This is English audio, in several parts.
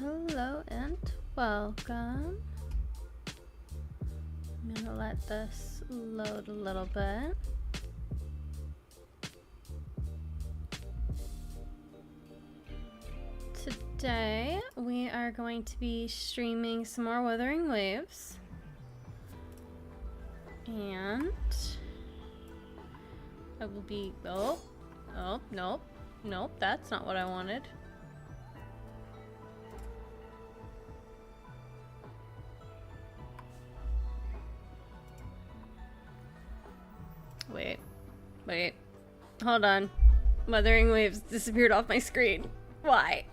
Hello and welcome. I'm gonna let this load a little bit. Today we are going to be streaming some more Wuthering Waves. And I will be nope, that's not what I wanted. Wait, hold on. Wuthering Waves disappeared off my screen. Why?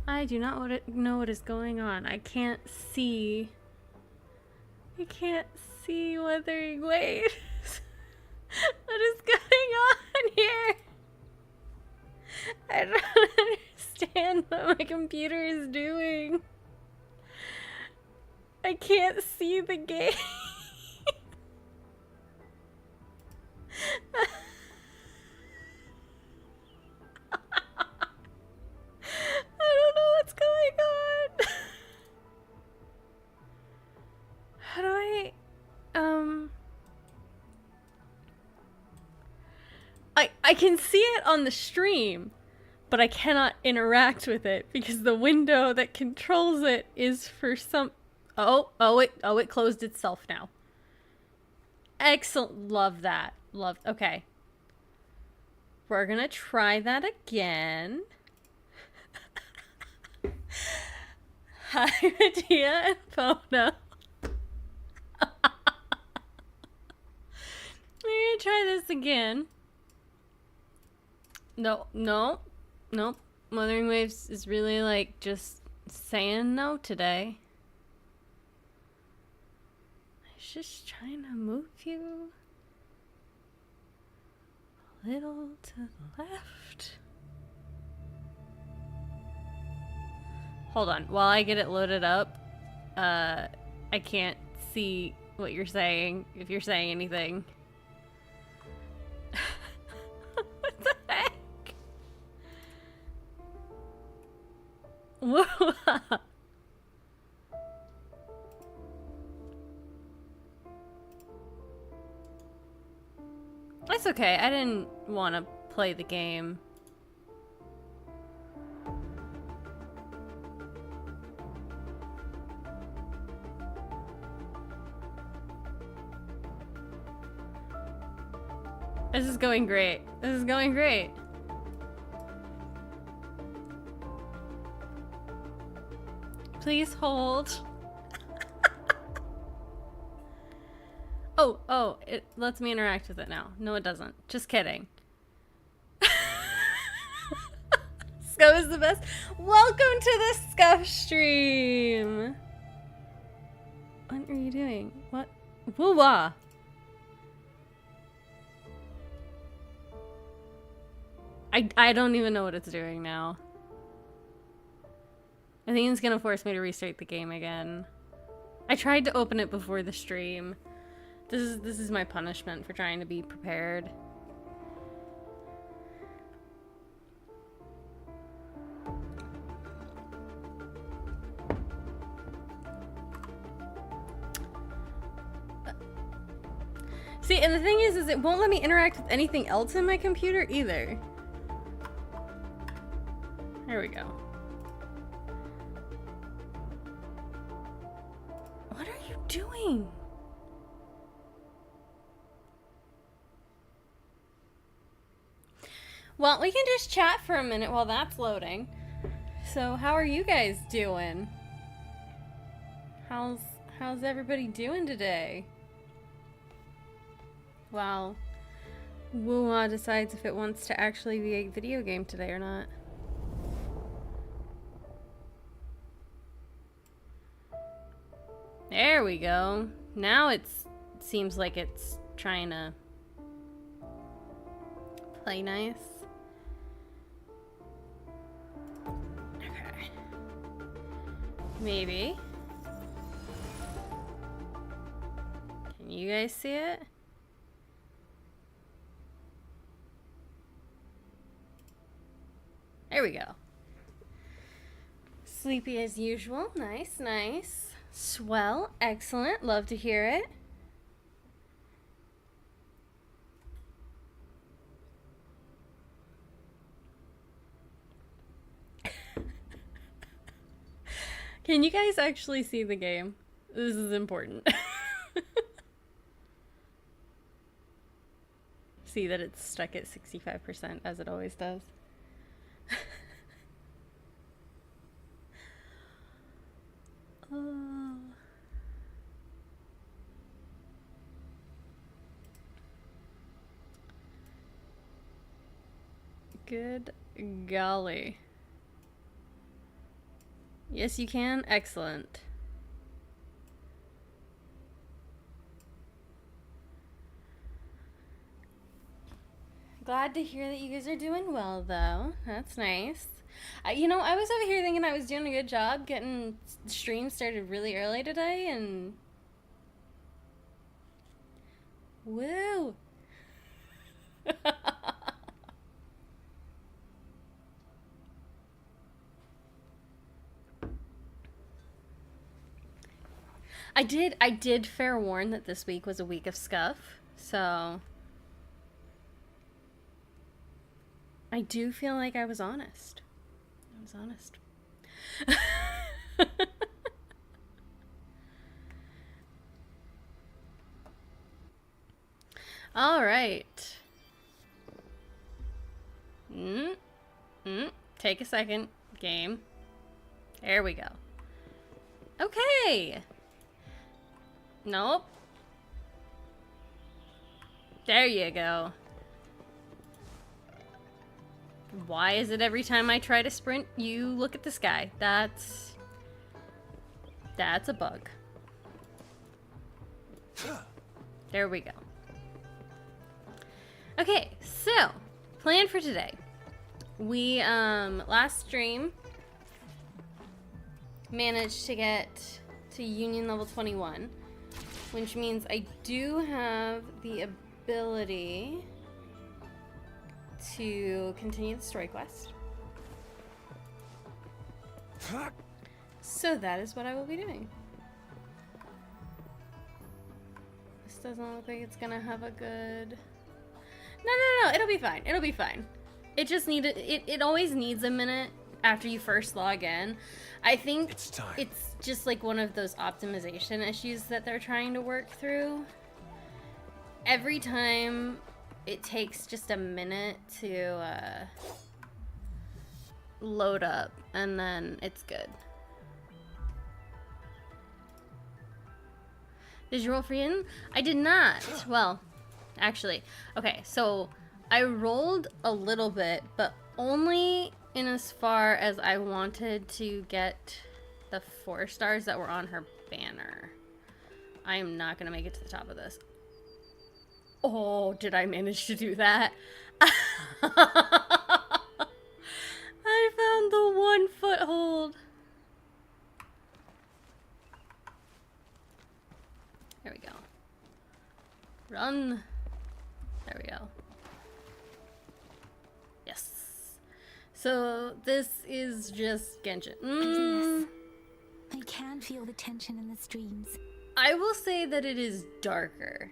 I do not know what is going on. I can't see Wuthering Waves. What is going on here? I don't understand what my computer is doing. I can't see the game. I don't know what's going on. How do I can see it on the stream, but I cannot interact with it because the window that controls it is for some... it closed itself now. Excellent. Love that. Okay. We're gonna try that again. Hi, Medea and Pona. We're gonna try this again. Nope. Wuthering Waves is really like just saying no today. I was just trying to move you a little to the left. Hold on, while I get it loaded up, I can't see what you're saying, if you're saying anything. What the heck? Whoa. That's okay, I didn't want to play the game. This is going great. Please hold. Oh, it lets me interact with it now. No, it doesn't. Just kidding. Scuff is the best. Welcome to the Scuff stream. What are you doing? What? Woo-wah. I don't even know what it's doing now. I think it's gonna force me to restart the game again. I tried to open it before the stream. This is my punishment for trying to be prepared. See, and the thing is it won't let me interact with anything else in my computer either. There we go. What are you doing? Well, we can just chat for a minute while that's loading. So, how are you guys doing? How's everybody doing today? Wow. Wuha decides if it wants to actually be a video game today or not. There we go. Now it seems like it's trying to play nice. Okay. Maybe. Can you guys see it? There we go. Sleepy as usual. Nice, nice. Swell. Excellent. Love to hear it. Can you guys actually see the game? This is important. See that it's stuck at 65% as it always does. Oh. Good golly. Yes, you can. Excellent. Glad to hear that you guys are doing well, though. That's nice. You know, I was over here thinking I was doing a good job getting stream started really early today, and... Woo! I did fair warn that this week was a week of scuff, so... I do feel like I was honest. I was honest. All right. Take a second. Game. There we go. Okay. Nope. There you go. Why is it every time I try to sprint, you look at the sky? That's a bug. There we go. Okay, so, plan for today. We, last stream, managed to get to Union level 21, which means I do have the ability to continue the story quest. So that is what I will be doing. This doesn't look like it's gonna have a good... No, it'll be fine. It'll be fine. It just needed... It always needs a minute after you first log in. I think it's just like one of those optimization issues that they're trying to work through. Every time it takes just a minute to load up, and then it's good. Did you roll for Yin? I did not. Well, actually, okay, so I rolled a little bit, but only in as far as I wanted to get the 4 stars that were on her banner. I am not gonna make it to the top of this. Oh, did I manage to do that? I found the 1 foothold. There we go. Yes. So this is just Genshin. Yes. I can feel the tension in the streams. I will say that it is darker.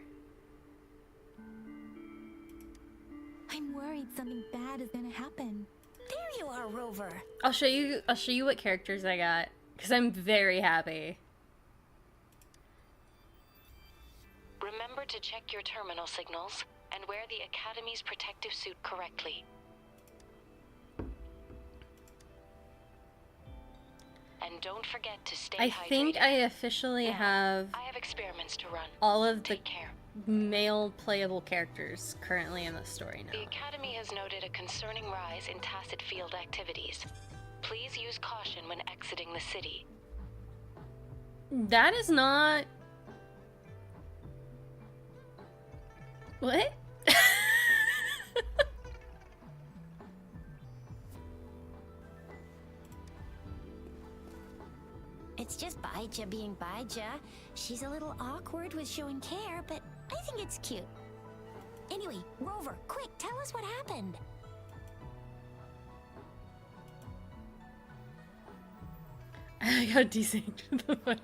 I'm worried something bad is gonna happen. There you are, Rover. I'll show you what characters I got, because I'm very happy. Remember to check your terminal signals and wear the Academy's protective suit correctly. And don't forget to stay hydrated. I think I officially have I have experiments to run. all of the Take care. male playable characters currently in the story now. The Academy has noted a concerning rise in tacit field activities. Please use caution when exiting the city. That is not... What? It's just Baija being Baija. She's a little awkward with showing care, but I think it's cute. Anyway, Rover, quick, tell us what happened. I like how desynced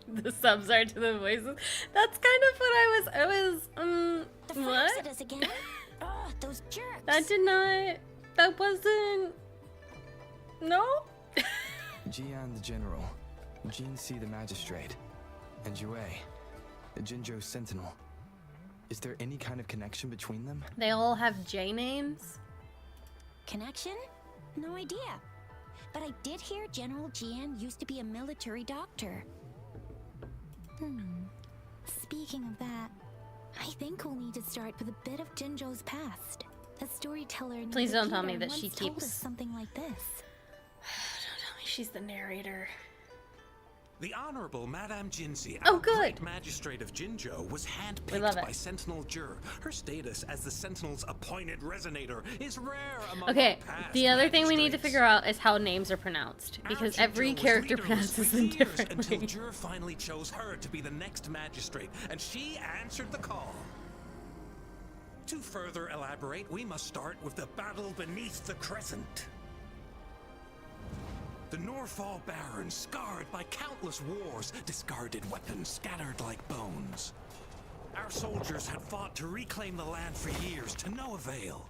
the subs are to the voices. That's kind of what I was The what? Fox at us again? Ugh, those jerks. That wasn't... No? Jian the General, Jin Si the Magistrate, and Jue, the Jinzhou Sentinel. Is there any kind of connection between them? They all have J names? Connection? No idea. But I did hear General Jian used to be a military doctor. Speaking of that, I think we'll need to start with a bit of Jinzhou's past. The storyteller in Please don't tell me Wikipedia that she once told keeps... us something like this. Don't tell me she's the narrator. The Honorable Madame Jinzi, Oh, our good. great magistrate of Jinzhou, was We love handpicked it. by Sentinel Jur. Her status as the Sentinel's appointed resonator is rare among Okay, our past the other thing we need to magistrates. figure out is how names are pronounced, because Our every Jinzhou was character leaderless pronounces for them years differently. Until Jur finally chose her to be the next magistrate, and she answered the call. To further elaborate, we must start with the battle beneath the crescent. The Norfall Barons, scarred by countless wars, discarded weapons scattered like bones. Our soldiers had fought to reclaim the land for years, to no avail.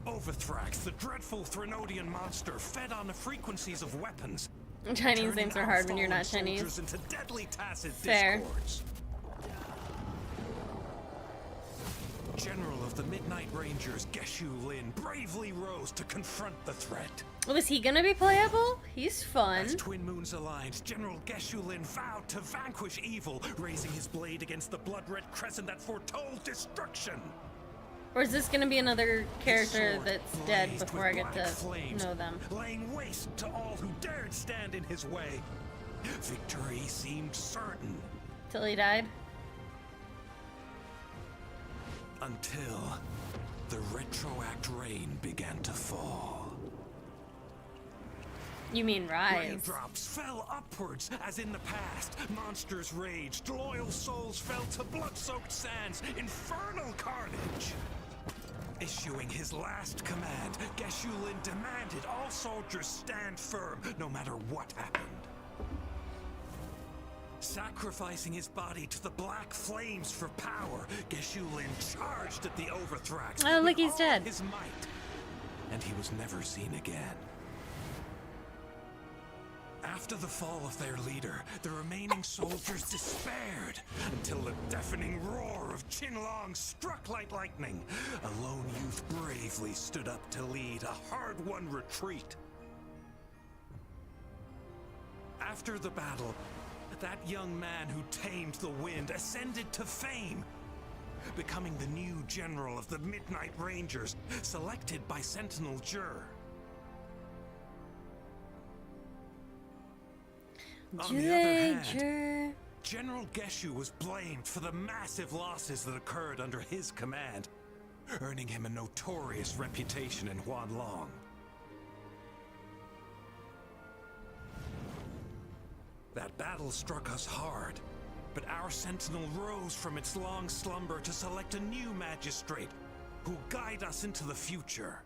Overthrax, the dreadful Threnodian monster, fed on the frequencies of weapons. Chinese turning names are our hard when you're fallen not Chinese. soldiers into deadly tacit Fair. discords. General of the Midnight Rangers, Geshu Lin, bravely rose to confront the threat. Was he gonna be playable? He's fun. As Twin Moons aligned, General Geshu Lin vowed to vanquish evil, raising his blade against the blood-red crescent that foretold destruction. Or is this gonna be another character Sword that's dead blazed before I with get black to flames, know them? laying waste to all who dared stand in his way. Victory seemed certain. Till he died? Until the retroact rain began to fall. You mean Rise? Raindrops fell upwards as in the past. Monsters raged, loyal souls fell to blood-soaked sands, infernal carnage. Issuing his last command, Geshu Lin demanded all soldiers stand firm, no matter what happened. Sacrificing his body to the black flames for power, Geshu Lin charged at the Overthrax Oh, look, with he's all dead. his might, and he was never seen again. After the fall of their leader, the remaining soldiers despaired until the deafening roar of Qinlong struck like lightning. A lone youth bravely stood up to lead a hard-won retreat. After the battle, that young man who tamed the wind ascended to fame, becoming the new general of the Midnight Rangers, selected by Sentinel Jur. On the other hand, General Geshu was blamed for the massive losses that occurred under his command, earning him a notorious reputation in Huanlong. That battle struck us hard, But our sentinel rose from its long slumber to select a new magistrate who'll guide us into the future.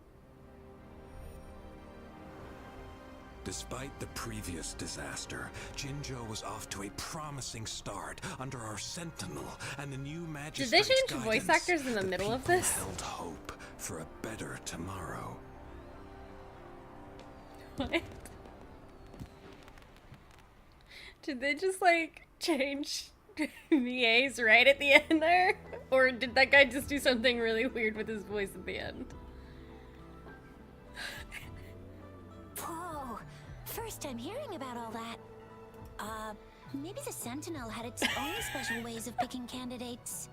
Despite the previous disaster, Jinzhou was off to a promising start under our sentinel and the new magistrate's Did they change voice guidance. actors in the middle of people this? held hope for a better tomorrow. What? Did they just like change VAs right at the end there? Or did that guy just do something really weird with his voice at the end? Whoa, first time hearing about all that. Maybe the Sentinel had its own special ways of picking candidates.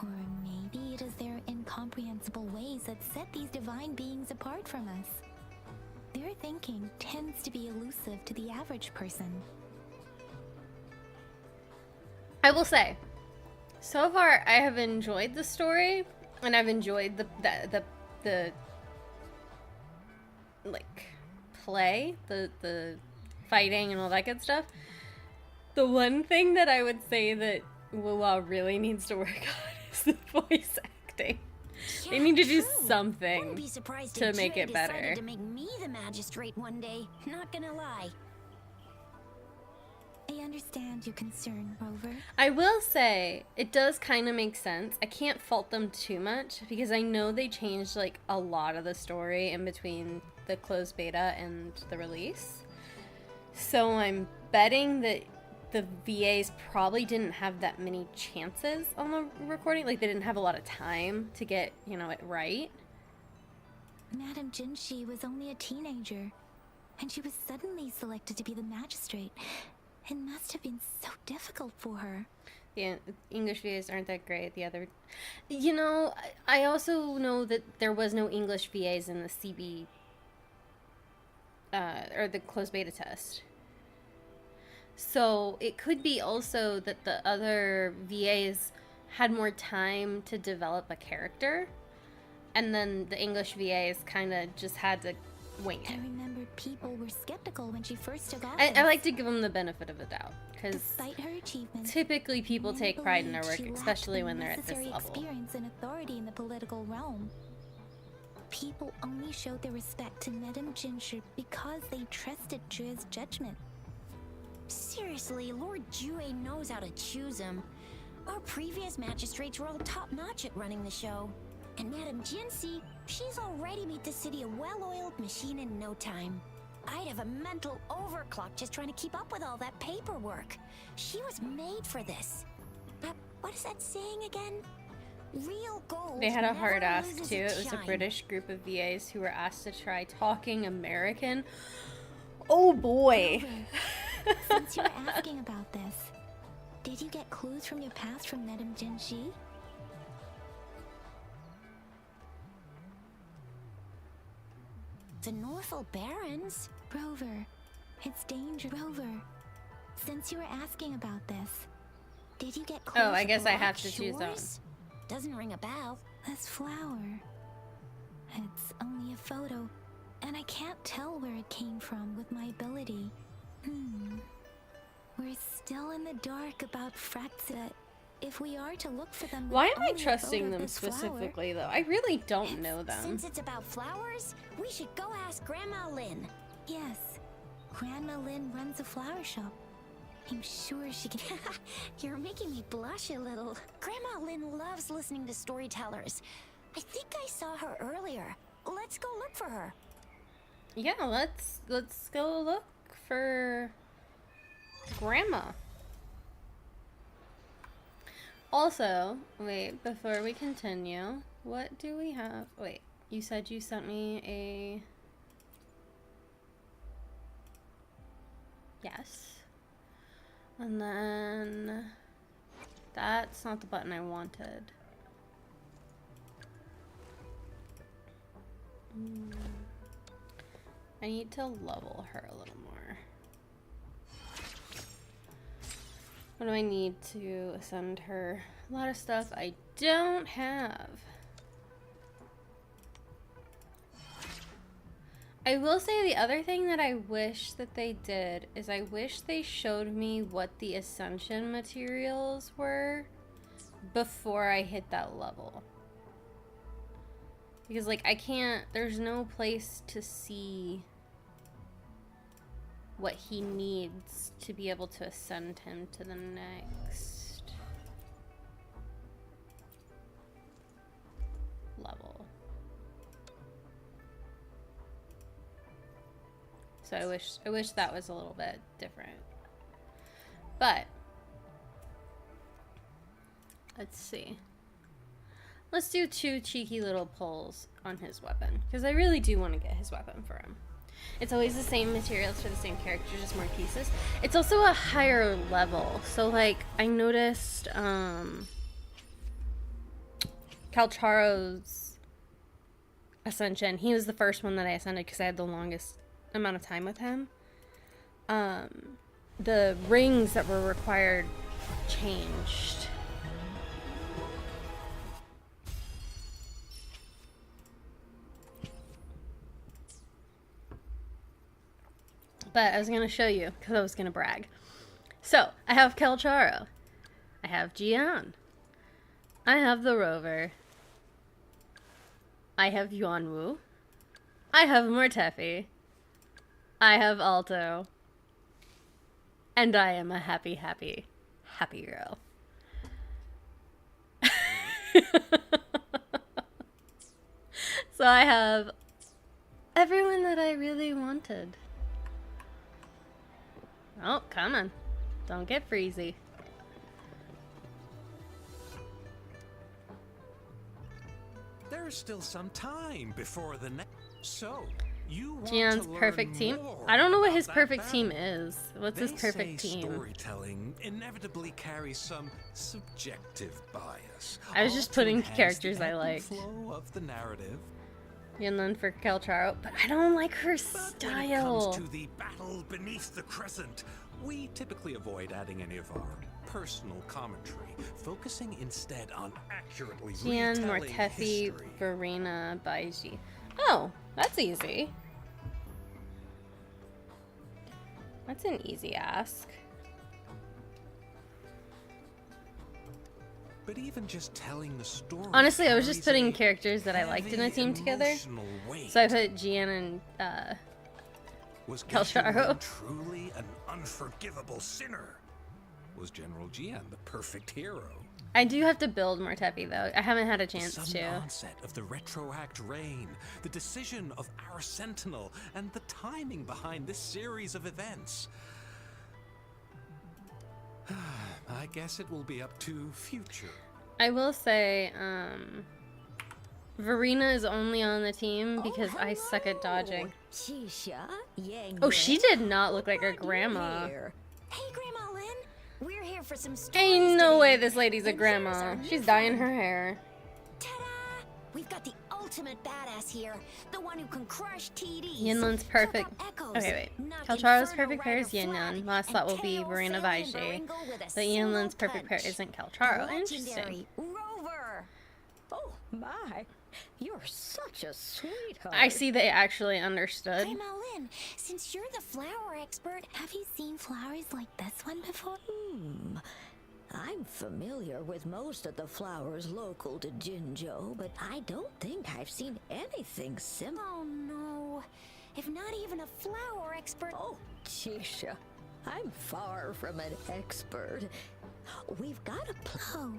Or maybe it is their incomprehensible ways that set these divine beings apart from us. Their thinking tends to be elusive to the average person. I will say, so far I have enjoyed the story, and I've enjoyed the like play, the fighting and all that good stuff. The one thing that I would say that Wuwa really needs to work on is the voice acting. They need to do Wouldn't something be surprised to if make Jay it better. decided to make me the magistrate one day. Not gonna lie. I understand your concern, Rover. I will say it does kind of make sense. I can't fault them too much because I know they changed like a lot of the story in between the closed beta and the release. So I'm betting that the VAs probably didn't have that many chances on the recording. Like they didn't have a lot of time to get, you know, it right. Madame Jinshi was only a teenager, and she was suddenly selected to be the magistrate. It must have been so difficult for her. The English VAs aren't that great. The other, you know, I also know that there was no English VAs in the CB or the closed beta test. So it could be also that the other VAs had more time to develop a character, and then the English VAs kind of just had to wing I it. remember people were skeptical when she first took office. I like to give them the benefit of the doubt because Despite her achievements, typically people many take pride in their believed work, she lacked especially the when they're at this necessary level. experience and authority in the political realm. People only showed their respect to Madame Jinshi because they trusted Jue's judgment. Seriously, Lord Jue knows how to choose him. Our previous magistrates were all top-notch at running the show. And Madame Jinsi, she's already made the city a well-oiled machine in no time. I'd have a mental overclock just trying to keep up with all that paperwork. She was made for this. What is that saying again? Real gold. They had a hard never ask loses too. its It was a shine. British group of VAs who were asked to try talking American. Oh boy. Since you're asking about this, did you get clues from your past from Madame Jinshi? The Norfolk Barons? Rover, it's danger. Rover, since you were asking about this, did you get clues? Oh, I from guess I Rock have to choose that one. Shores? Doesn't ring a bell. This flower. It's only a photo, and I can't tell where it came from with my ability. We're still in the dark about Fraxita. If we are to look for them, Why with am I only a trusting photo of them this flower, specifically though? I really don't know them. Since it's about flowers, we should go ask Grandma Lynn. Yes, Grandma Lynn runs a flower shop. I'm sure she can. You're making me blush a little. Grandma Lynn loves listening to storytellers. I think I saw her earlier. Let's go look for her. Yeah, let's go look for Grandma. Also, wait, before we continue, what do we have? Wait, you said you sent me a... Yes. And then... That's not the button I wanted. I need to level her a little more. What do I need to send her? A lot of stuff I don't have. I will say the other thing that I wish that they did is I wish they showed me what the ascension materials were before I hit that level. Because, like, I can't, there's no place to see what he needs to be able to ascend him to the next level. So I wish that was a little bit different. But let's see. Let's do 2 cheeky little pulls on his weapon, because I really do want to get his weapon for him. It's always the same materials for the same character, just more pieces. It's also a higher level. So, like, I noticed Calcharo's ascension. He was the first one that I ascended because I had the longest amount of time with him. The rings that were required changed. But I was going to show you because I was going to brag. So, I have Calcharo. I have Jian. I have the Rover. I have Yuanwu. I have Mortefi. I have Alto. And I am a happy, happy, happy girl. So I have everyone that I really wanted. Oh, come on. Don't get freezy. There's still some time before the next. So, you want Jian's to learn perfect team? more I don't know what about his that perfect battle. team is. What's his perfect They say team? storytelling inevitably carries some subjective bias. I was all just to putting enhance characters the I ebb and liked. flow of the narrative. Yunlin for Calcharo, but I don't like her But when it style. comes to the battle beneath the crescent, we typically avoid adding any of our personal commentary, focusing instead on accurately Jian, retelling Mortefi, history. Verena, Baiji. Oh, that's easy. That's an easy ask. But even just telling the story. Honestly, I was just carries putting a characters that I liked in a heavy team together. emotional weight. So I put Jian and Was Calcharo. Geshe truly an unforgivable sinner? Was General Jian the perfect hero? I do have to build Mortefi though. I haven't had a The chance sudden to. onset of the retroact reign, the decision of our sentinel, and the timing behind this series of events. I guess it will be up to future. I will say, Verena is only on the team because I suck at dodging. Chisha, Yang. Oh, she did not look like her grandma. Hey, Grandma Lynn. We're here for some stories Ain't no today. way this lady's a And here's our grandma. new She's dyeing friend. her hair. Ta-da! We've got the ultimate badass here, the one who can crush TDs. Yinlin's perfect. Choke out echoes, Okay, wait. knock Calcharo's Inferno perfect pair is Rider Yinlin. flat, Last and slot will be KO Verena Phil Baiji. Berengal with a But single Yinlin's perfect pair punch. isn't Calcharo. Interesting. Legendary Rover. Oh my, you're such a sweetheart. I see they actually understood. Grandma Lynn, since you're the flower expert, Have you seen flowers like this one before? I'm familiar with most of the flowers local to Jinzhou, but I don't think I've seen anything similar. oh no. If not even a flower expert. Oh, Chisha, I'm far from an expert. We've got a Oh,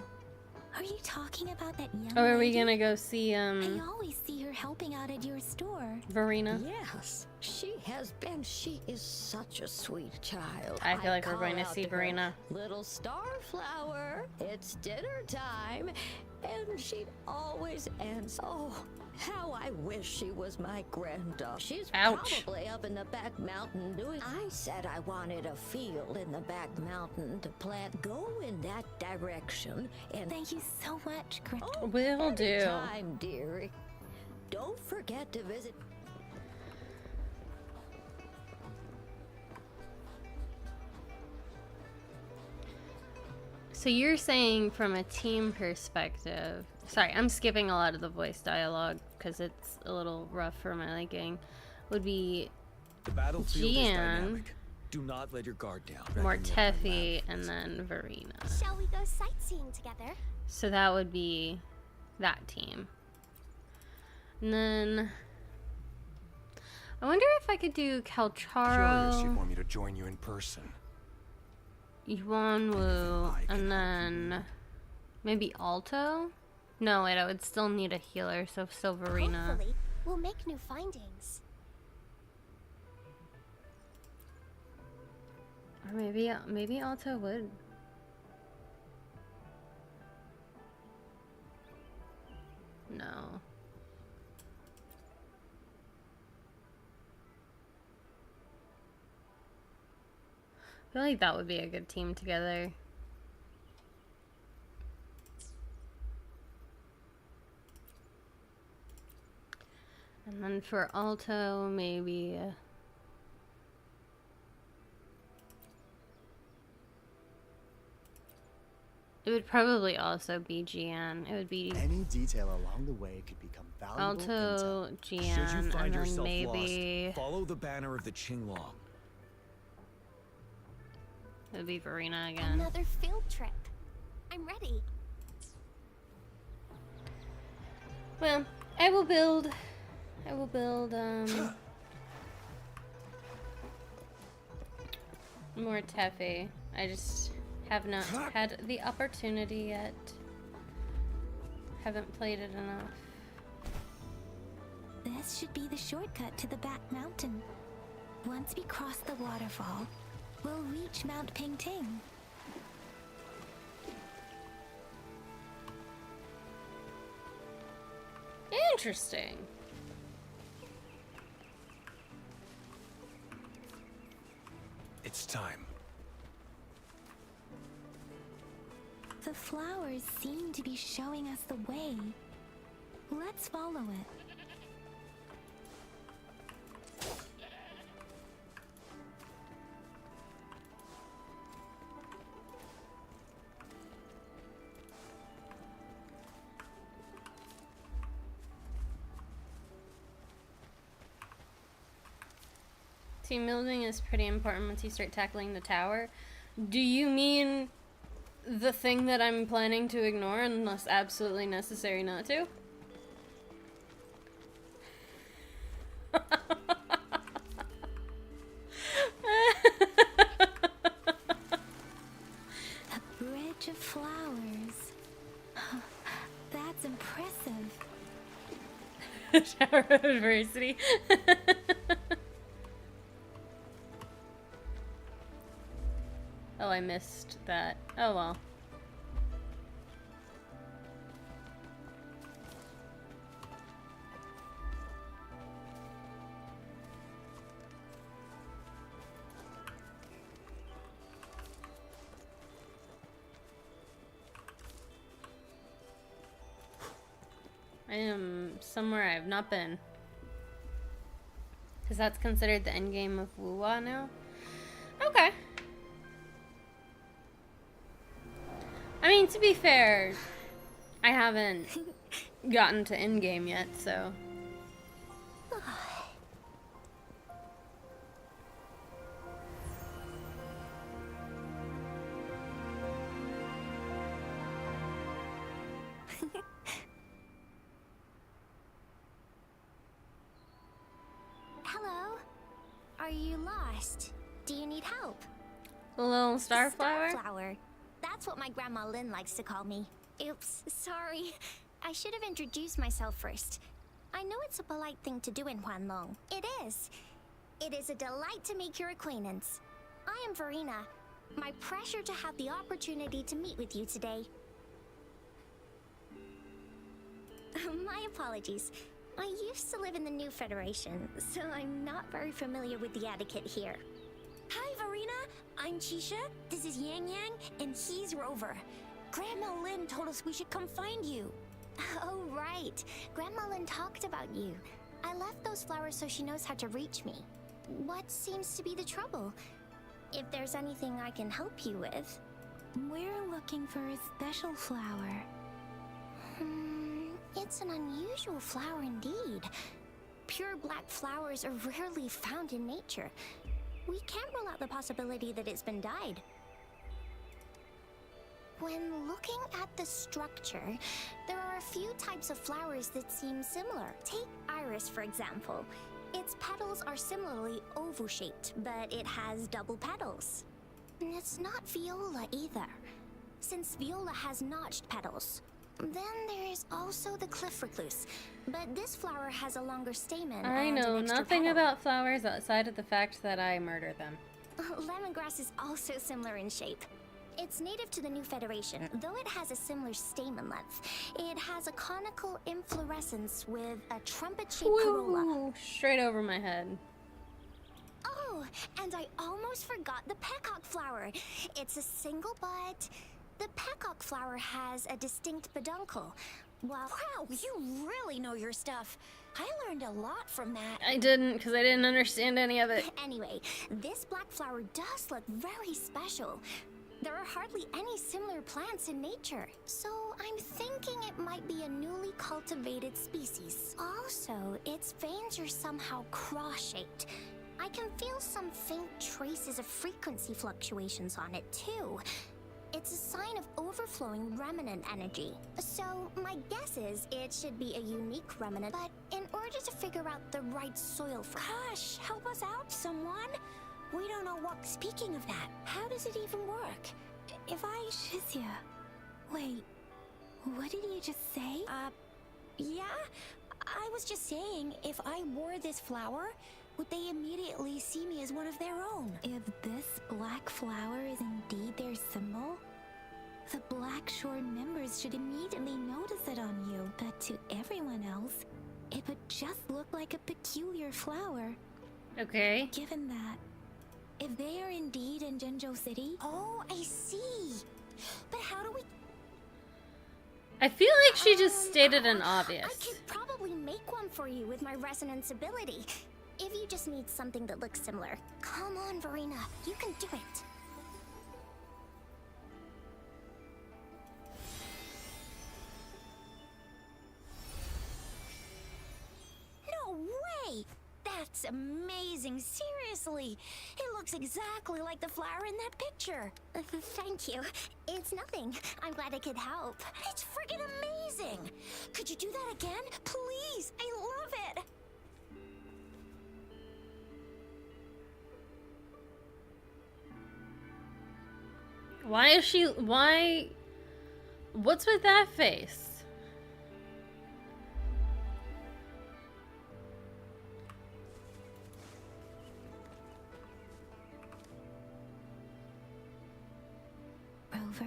are you talking about that young Oh, are we lady? gonna go see I always see her helping out at your store. Verena? Yes, she has been. She is such a sweet child. I feel like we're call going to out see her, Verena. Little starflower, it's dinner time. And she'd always answer. Oh, how I wish she was my granddaughter. She's Ouch. probably up in the back mountain doing. I said I wanted a field in the back mountain to plant. Go in that direction and Thank you so much, Grandma. Oh, Will do. anytime, dearie. Don't forget to visit. So you're saying from a team perspective. Sorry, I'm skipping a lot of the voice dialogue because it's a little rough for my liking. would be The battlefield is Gian, dynamic. Do not let your guard down. Mortefi, and then Verena. Shall we go sightseeing together? So that would be that team. And then I wonder if I could do Curious you'd Calcharo, want me to join you in person. Yuan Wu, and then maybe Alto? No, wait, I would still need a healer, so Silverina. Hopefully, we'll make new findings. Or maybe Alto would. No. I feel like that would be a good team together. And then for Alto, maybe it would probably also be Gian. It would be Any detail along the way could become valuable Alto, intel. Should Gian, you and find then yourself maybe lost, follow the banner of the Qinglong. it would be Verena again. Another field trip. I'm ready. Well, I will build more Tefi. I just have not had the opportunity yet. Haven't played it enough. This should be the shortcut to the back mountain. Once we cross the waterfall, we'll reach Mount Pingting. Interesting. It's time. The flowers seem to be showing us the way. Let's follow it. Team building is pretty important once you start tackling the tower. Do you mean the thing that I'm planning to ignore unless absolutely necessary not to? A bridge of flowers. That's impressive. Tower of Adversity. Oh, I missed that. Oh well. I am somewhere I have not been. Because that's considered the endgame of Wuwa now? Okay. I mean, to be fair, I haven't gotten to endgame yet, so. Hello? Are you lost? Do you need help? The little starflower? Starflower. That's what my Grandma Lynn likes to call me. Oops, sorry. I should have introduced myself first. I know it's a polite thing to do in Huanlong. It is. It is a delight to make your acquaintance. I am Verena. My pleasure to have the opportunity to meet with you today. My apologies. I used to live in the New Federation, so I'm not very familiar with the etiquette here. Hi, Verena. I'm Chisha. This is Yang Yang, and he's Rover. Grandma Lynn told us we should come find you. Oh, right. Grandma Lynn talked about you. I left those flowers so she knows how to reach me. What seems to be the trouble? If there's anything I can help you with. We're looking for a special flower. It's an unusual flower indeed. pure black flowers are rarely found in nature. We can't rule out the possibility that it's been dyed. When looking at the structure, there are a few types of flowers that seem similar. Take iris, for example. Its petals are similarly oval-shaped, but it has double petals. And it's not viola either, since viola has notched petals. Then there is also the cliff recluse, but this flower has a longer stamen. I and know an extra nothing petal. about flowers outside of the fact that I murder them. Lemongrass is also similar in shape. It's native to the New Federation, though it has a similar stamen length. It has a conical inflorescence with a trumpet-shaped corolla. Woo! Straight over my head. Oh, and I almost forgot the peacock flower. It's a single bud. The peacock flower has a distinct peduncle. Wow, You really know your stuff. I learned a lot from that. I didn't, because I didn't understand any of it. anyway, this black flower does look very special. There are hardly any similar plants in nature, so I'm thinking it might be a newly cultivated species. Also, its veins are somehow cross-shaped. I can feel some faint traces of frequency fluctuations on it, too. It's a sign of overflowing remnant energy. So, my guess is it should be a unique remnant, but in order to figure out the right soil for... Gosh, help us out, someone. We don't know what... Speaking of that, how does it even work? If I... Shizia. Wait, what did you just say? Yeah? I was just saying, if I wore this flower, would they immediately see me as one of their own? If this black flower is indeed their symbol, the Black Shore members should immediately notice it on you. But to everyone else, it would just look like a peculiar flower. Okay. Given that, if they are indeed in Jinzhou City, Oh, I see. But how do we... I feel like she just stated an obvious. I could probably make one for you with my resonance ability. If you just need something that looks similar. Come on, Verena. You can do it. No way! That's amazing, seriously. It looks exactly like the flower in that picture. Thank you. It's nothing. I'm glad I could help. It's friggin' amazing! Could you do that again? Please! I love it! Why is she... Why... What's with that face? Rover,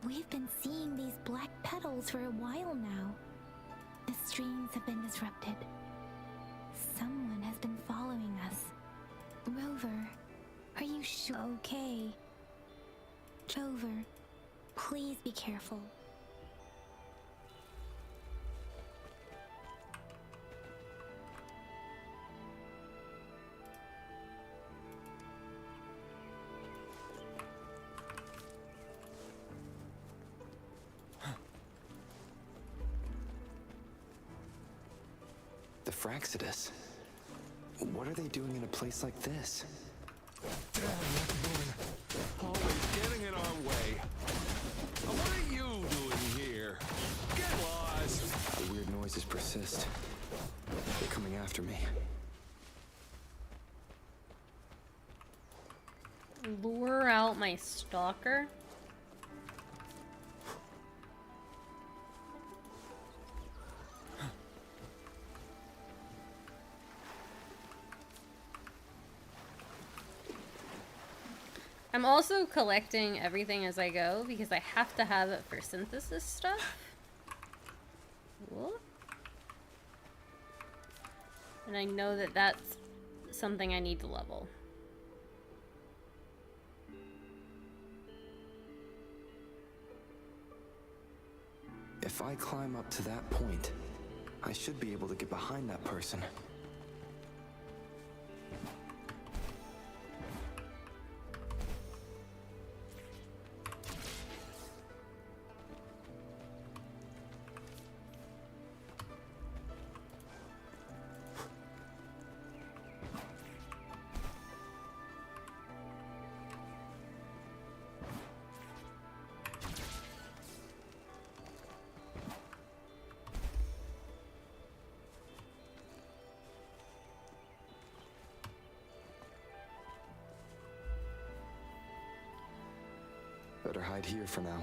we've been seeing these black petals for a while now. The streams have been disrupted. Someone has been following us. Rover, are you sure? Okay. Rover, please be careful. The Fraxidus. What are they doing in a place like this? Always getting in our way. What are you doing here? Get lost! The weird noises persist. They're coming after me. Lure out my stalker? I'm also collecting everything as I go because I have to have it for synthesis stuff. Whoop. And I know that that's something I need to level. If I climb up to that point, I should be able to get behind that person. hide here for now.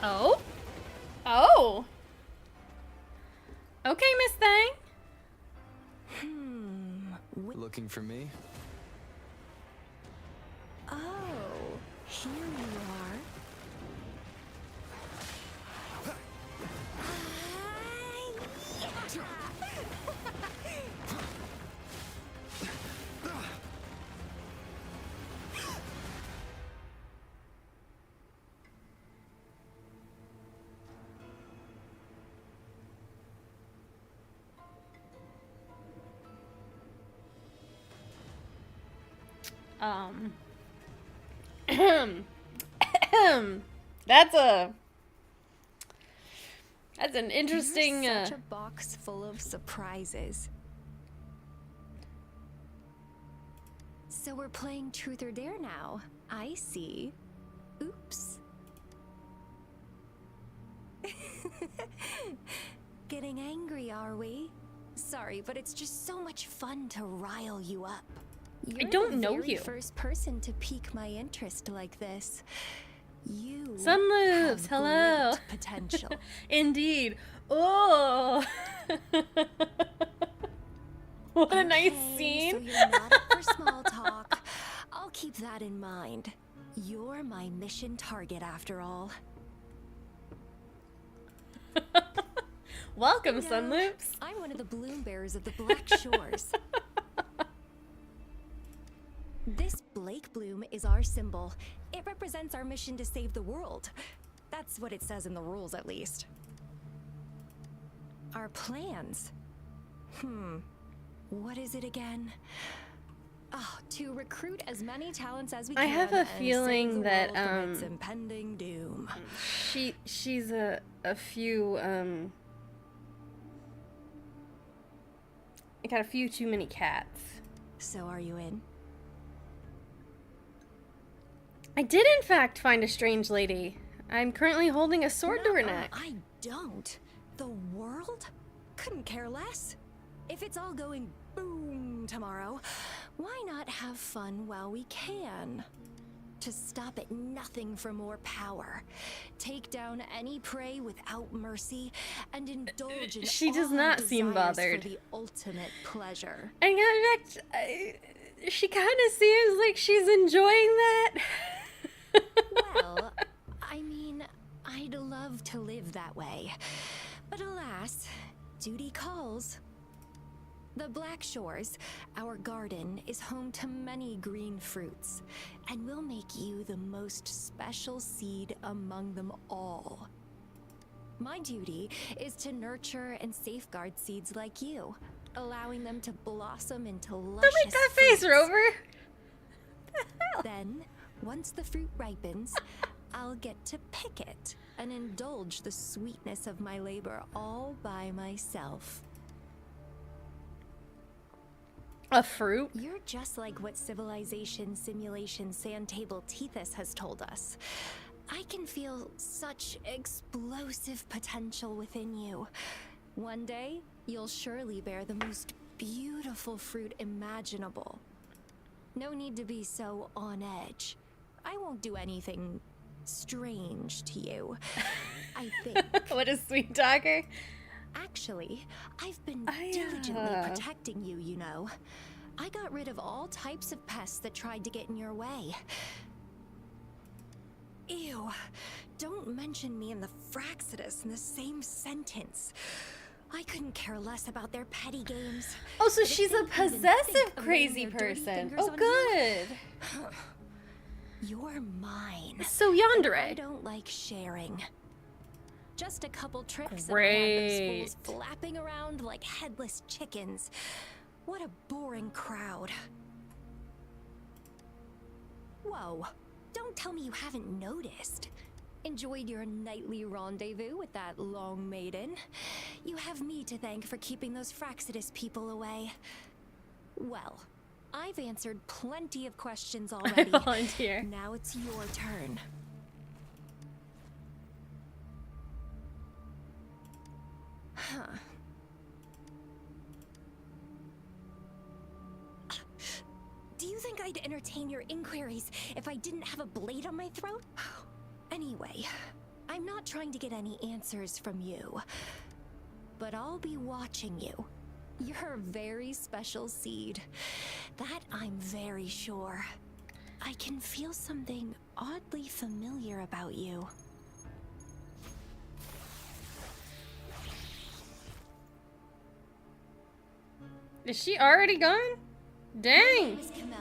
Oh? Oh! Okay, Miss Thang. Looking for me? Oh, here you are. That's an interesting, You're such a box full of surprises. So we're playing Truth or Dare now. I see. Oops. Getting angry, are we? Sorry, but it's just so much fun to rile you up. You're don't the know very you. first person to pique my interest like this. You Sunloops, have hello. great potential. Indeed. Oh. What a nice Okay, scene. So you're not up for small talk. I'll keep that in mind. You're my mission target after all. Welcome, No, Sunloops. I'm one of the bloom bearers of the Black Shores. This Blake bloom is our symbol. It represents our mission to save the world. That's what it says in the rules, at least. Our plans. What is it again? Oh, to recruit as many talents as we I can. have a and save feeling the that, world from its impending doom. She's a few, I got a few too many cats. So are you in? I did, in fact, find a strange lady. I'm currently holding a sword to her Nuh-uh, neck. I don't. The world? Couldn't care less. If it's all going boom tomorrow, why not have fun while we can? To stop at nothing for more power, take down any prey without mercy, and indulge in She does all not our seem desires bothered. for the ultimate pleasure. And in fact, she kind of seems like she's enjoying that. Well, I mean, I'd love to live that way. But alas, duty calls. The Black Shores, our garden, is home to many green fruits, and will make you the most special seed among them all. My duty is to nurture and safeguard seeds like you, allowing them to blossom into luscious Don't make that face, fruits. Rover. Then, once the fruit ripens, I'll get to pick it and indulge the sweetness of my labor all by myself. A fruit? You're just like what Civilization Simulation Sandtable Tethys has told us. I can feel such explosive potential within you. One day, you'll surely bear the most beautiful fruit imaginable. No need to be so on edge. I won't do anything strange to you. I think. What a sweet talker. Actually, I've been diligently protecting you, you know. I got rid of all types of pests that tried to get in your way. Ew, don't mention me and the Fraxidus in the same sentence. I couldn't care less about their petty games. Oh, so But if she's they a even think possessive of crazy laying their dirty person. fingers Oh, on good. You're mine. So I Yandere. don't like sharing. Just a couple trips and I had Great. those fools flapping around like headless chickens. What a boring crowd. Whoa, don't tell me you haven't noticed. Enjoyed your nightly rendezvous with that long maiden. You have me to thank for keeping those Fraxidus people away. Well, I've answered plenty of questions I already. volunteer. Now it's your turn. Huh. Do you think I'd entertain your inquiries if I didn't have a blade on my throat? Anyway, I'm not trying to get any answers from you, but I'll be watching you. You're a very special seed. That I'm very sure. I can feel something oddly familiar about you. Is she already gone? Dang. Miss Camellia.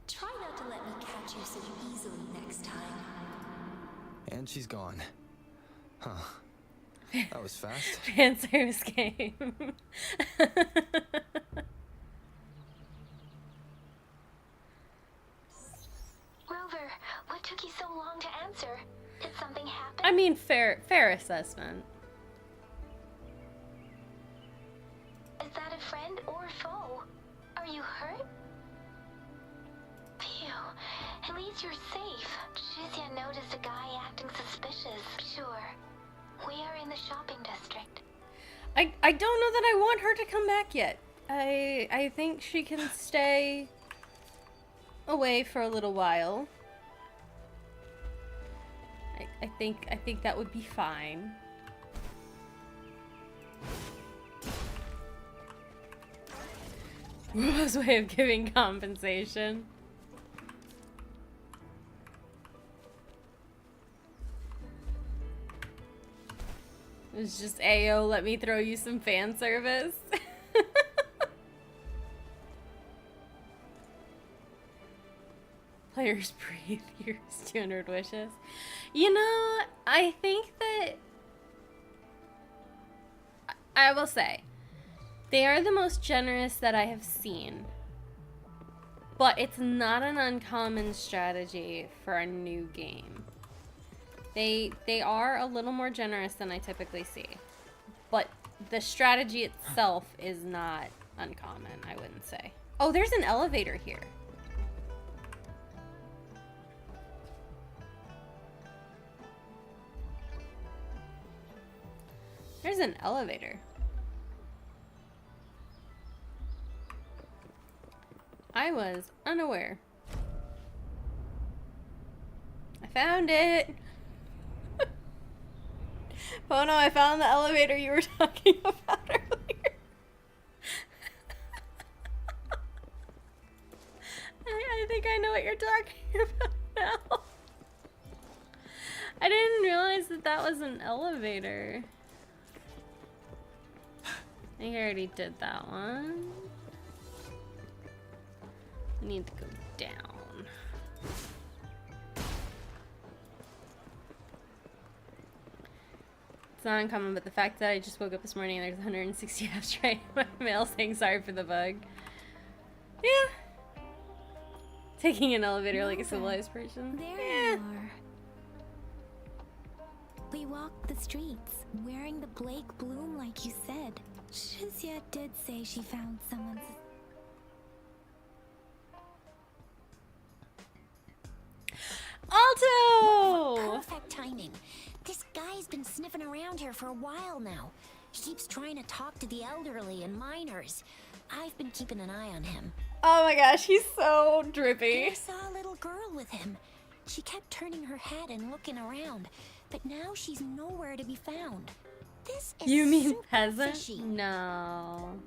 Try not to let me catch you so easily next time. And she's gone. Huh. That was fast. Fan service game. Rover, what took you so long to answer? Did something happen? I mean, fair assessment. Is that a friend or a foe? Are you hurt? Phew, at least you're safe. Shizia noticed a guy acting suspicious. Sure. We are in the shopping district. I don't know that I want her to come back yet. I think she can stay away for a little while. I think that would be fine. Rua's way of giving compensation. It's just, Ayo, let me throw you some fan service. Players breathe, here's 200 wishes. You know, I think that... I will say, they are the most generous that I have seen. But it's not an uncommon strategy for a new game. They are a little more generous than I typically see. But the strategy itself is not uncommon, I wouldn't say. Oh, there's an elevator here. There's an elevator. I was unaware. I found it. Pono, I found the elevator you were talking about earlier. I think I know what you're talking about now. I didn't realize that that was an elevator. I think I already did that one. I need to go down. It's not uncommon, but the fact that I just woke up this morning and there's 160 abstract in my mail saying sorry for the bug. Yeah. Taking an elevator like a civilized person. There you are. We walked the streets, wearing the Blake bloom like you said. Shizia did say she found someone's... Alto! Perfect timing. This guy's been sniffing around here for a while now. He keeps trying to talk to the elderly and minors. I've been keeping an eye on him. Oh my gosh, he's so drippy. I saw a little girl with him. She kept turning her head and looking around, but now she's nowhere to be found. This is You mean super peasant? fishy. No.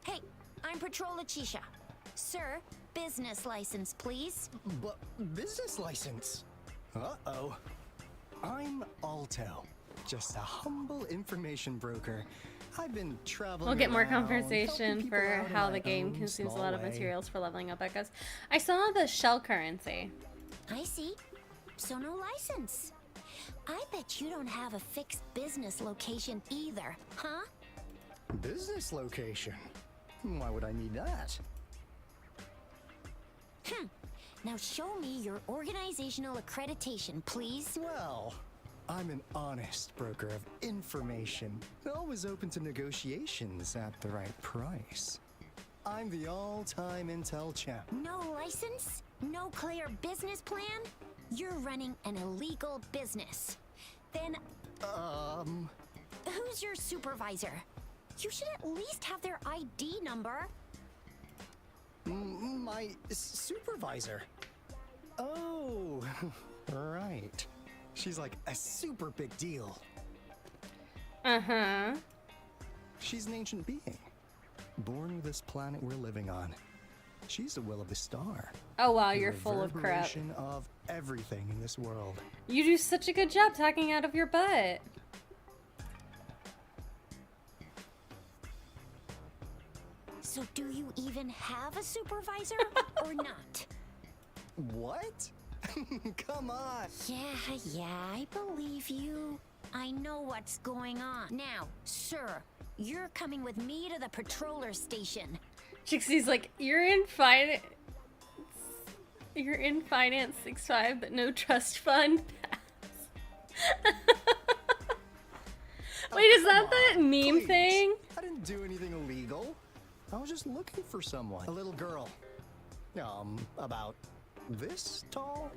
Hey, I'm Patrol Achisha. Sir, business license, please. But business license? Uh-oh. I'm Alto, just a humble information broker. I've been traveling We'll get more around, conversation helping people for out in how my the game own consumes a small lot of way. materials for leveling up echoes. I saw the shell currency. I see. So no license. I bet you don't have a fixed business location either, huh? Business location? Why would I need that? Now show me your organizational accreditation, please. Well, I'm an honest broker of information, always open to negotiations at the right price. I'm the all-time intel champ. No license? No clear business plan? You're running an illegal business. Then who's your supervisor? You should at least have their ID number. My supervisor. Oh, right. She's like a super big deal. Uh-huh. She's an ancient being, born with this planet we're living on. She's the will of the star. Oh wow, the you're full of crap. reverberation of everything in this world. You do such a good job talking out of your butt. So do you even have a supervisor or not? What? Come on. Yeah, I believe you. I know what's going on. Now, sir, you're coming with me to the patroller station. Trixie's like, you're in finance 6-5, but no trust fund pass. Wait, is that the meme Please. thing? I didn't do anything illegal. I was just looking for someone. A little girl. About this tall.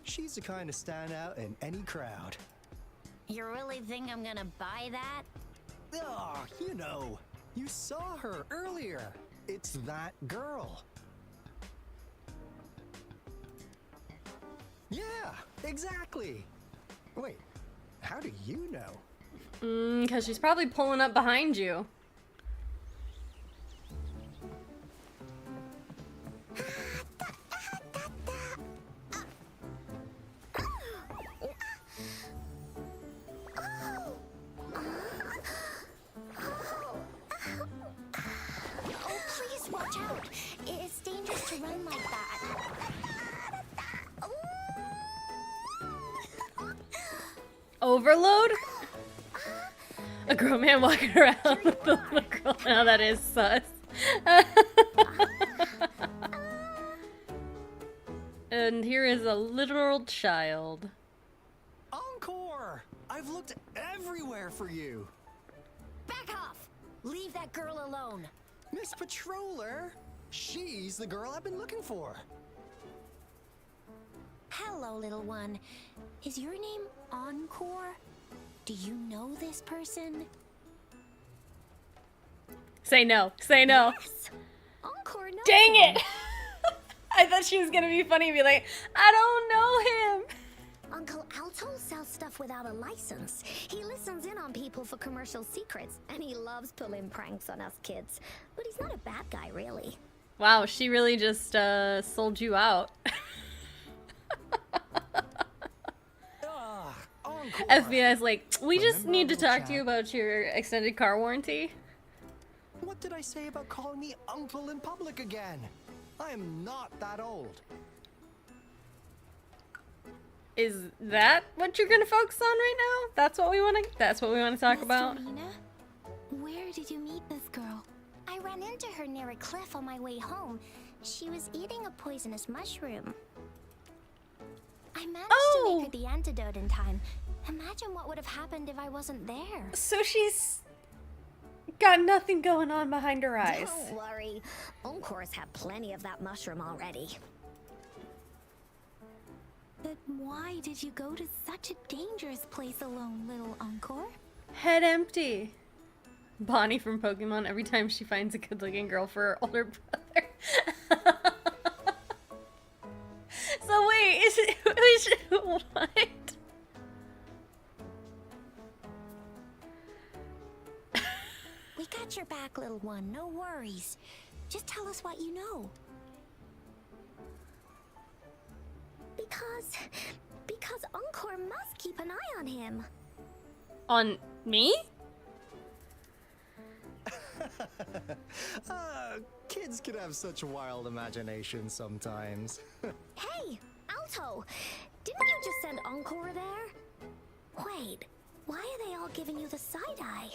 She's the kind to stand out in any crowd. You really think I'm gonna buy that? Oh, you know. You saw her earlier. It's that girl. Yeah, exactly. Wait, how do you know? Because she's probably pulling up behind you. Oh, please watch out. It's dangerous to run like that. Overload? A grown man walking around with a little girl. Now that is sus. And here is a literal child. Encore! I've looked everywhere for you. Back off! Leave that girl alone. Miss Patroller, she's the girl I've been looking for. Hello, little one. Is your name Encore? Do you know this person? Say no. Say no. Yes. Encore knows Dang him. it! I thought she was gonna be funny and be like, I don't know him. Uncle Alto sells stuff without a license. He listens in on people for commercial secrets, and he loves pulling pranks on us kids. But he's not a bad guy, really. Wow, she really just sold you out. Encore. FBI's like, we just Remember need to our little talk to you chat? about your extended car warranty. What did I say about calling me uncle in public again? I am not that old. Is that what you're gonna focus on right now? That's what we want to talk Miss about. Serena, where did you meet this girl? I ran into her near a cliff on my way home. She was eating a poisonous mushroom. I managed to make her the antidote in time. Imagine what would have happened if I wasn't there. So she's got nothing going on behind her eyes. Don't worry. Encore's had plenty of that mushroom already. But why did you go to such a dangerous place alone, little Encore? Head empty. Bonnie from Pokemon, every time she finds a good-looking girl for her older brother. So wait, is it what? We got your back, little one. No worries. Just tell us what you know. Because Encore must keep an eye on him. On me? Kids can have such wild imaginations sometimes. Hey, Alto! Didn't you just send Encore there? Wait, why are they all giving you the side-eye?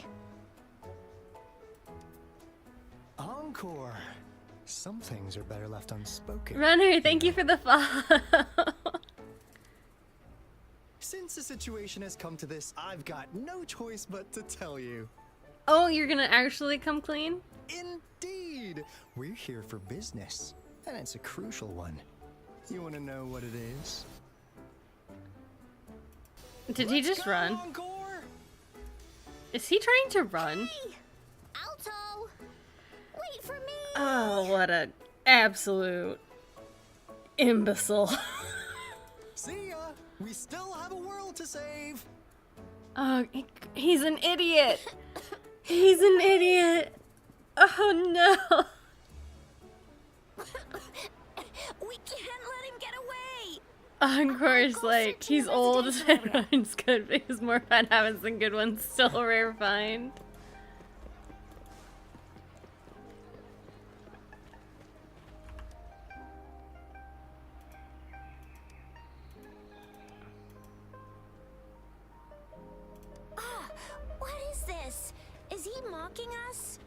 Encore. Some things are better left unspoken. Runner, thank you for the follow. Since Since the situation has come to this, I've got no choice but to tell you. Oh, you're gonna actually come clean? Indeed! We're here for business, and it's a crucial one. You want to know what it is? Did he just run? Encore! Is he trying to run? Hey! Alto! Wait for me! Oh, what a absolute imbecile. See ya! We still have a world to save! Oh, he's an idiot. He's an idiot. Oh no. We can't let him get away! Encore's like, he's old and runs good because more bad habits than good ones. Still a rare find. What is this? Is he mocking us?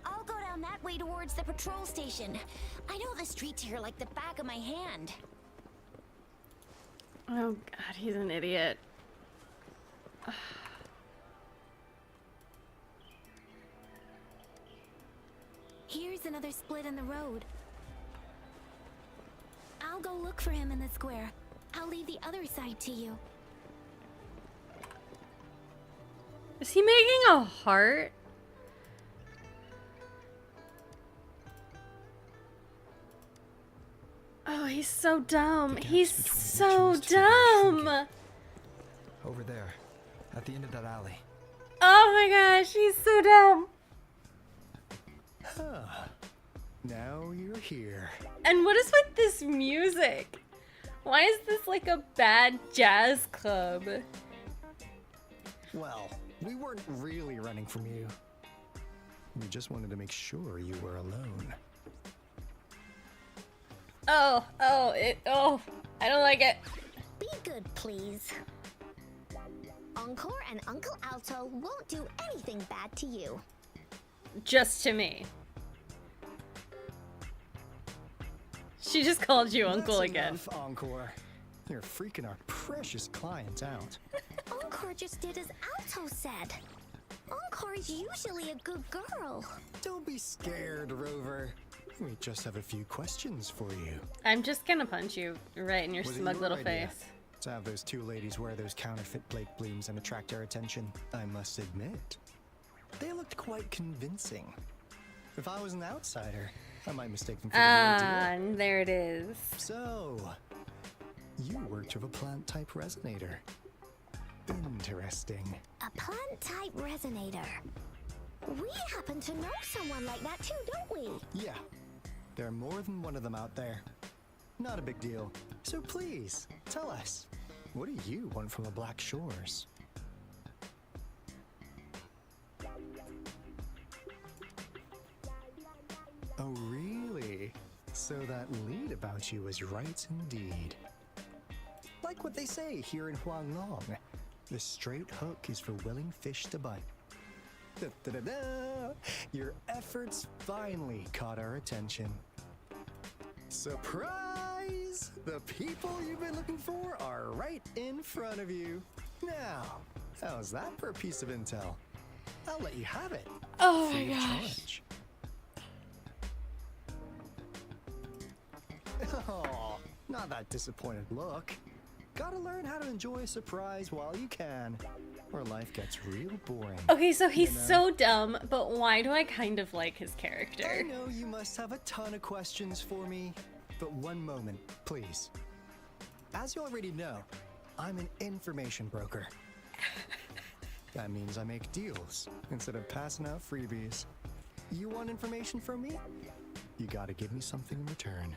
I'll go down that way towards the patrol station. I know the streets here like the back of my hand. Oh god, he's an idiot. Here's another split in the road. I'll go look for him in the square. I'll leave the other side to you. Is he making a heart? Oh, he's so dumb. He's so dumb. Over there, at the end of that alley. Oh my gosh, he's so dumb. Huh. Now you're here. And what is with this music? Why is this like a bad jazz club? Well, we weren't really running from you. We just wanted to make sure you were alone. Oh, I don't like it. Be good, please. Encore and Uncle Alto won't do anything bad to you. Just to me. She just called you uncle That's again. enough, Encore. You're freaking our precious clients out. Encore just did as Alto said. Encore is usually a good girl. Don't be scared, Rover. We just have a few questions for you. I'm just gonna punch you right in your Was it smug your little idea face. to have those two ladies wear those counterfeit Blake blooms and attract our attention? I must admit, they looked quite convincing. If I was an outsider, I might mistake them for the real deal. And there it is. So, you worked with a plant-type resonator. Interesting. A plant-type resonator. We happen to know someone like that too, don't we? Yeah, there are more than one of them out there. Not a big deal. So please, tell us, what do you want from the Black Shores? Oh, really? So that lead about you was right indeed. Like what they say here in Huanglong, the straight hook is for willing fish to bite. Da-da-da-da! Your efforts finally caught our attention. Surprise! The people you've been looking for are right in front of you. Now, how's that for a piece of intel? I'll let you have it. Oh my Free of gosh. charge. Oh, not that disappointed look. Gotta learn how to enjoy a surprise while you can, or life gets real boring. Okay, so he's You know? so dumb, but why do I kind of like his I character? know you must have a ton of questions for me, but one moment, please. As you already know, I'm an information broker. That means I make deals instead of passing out freebies. You want information from me? You gotta give me something in return.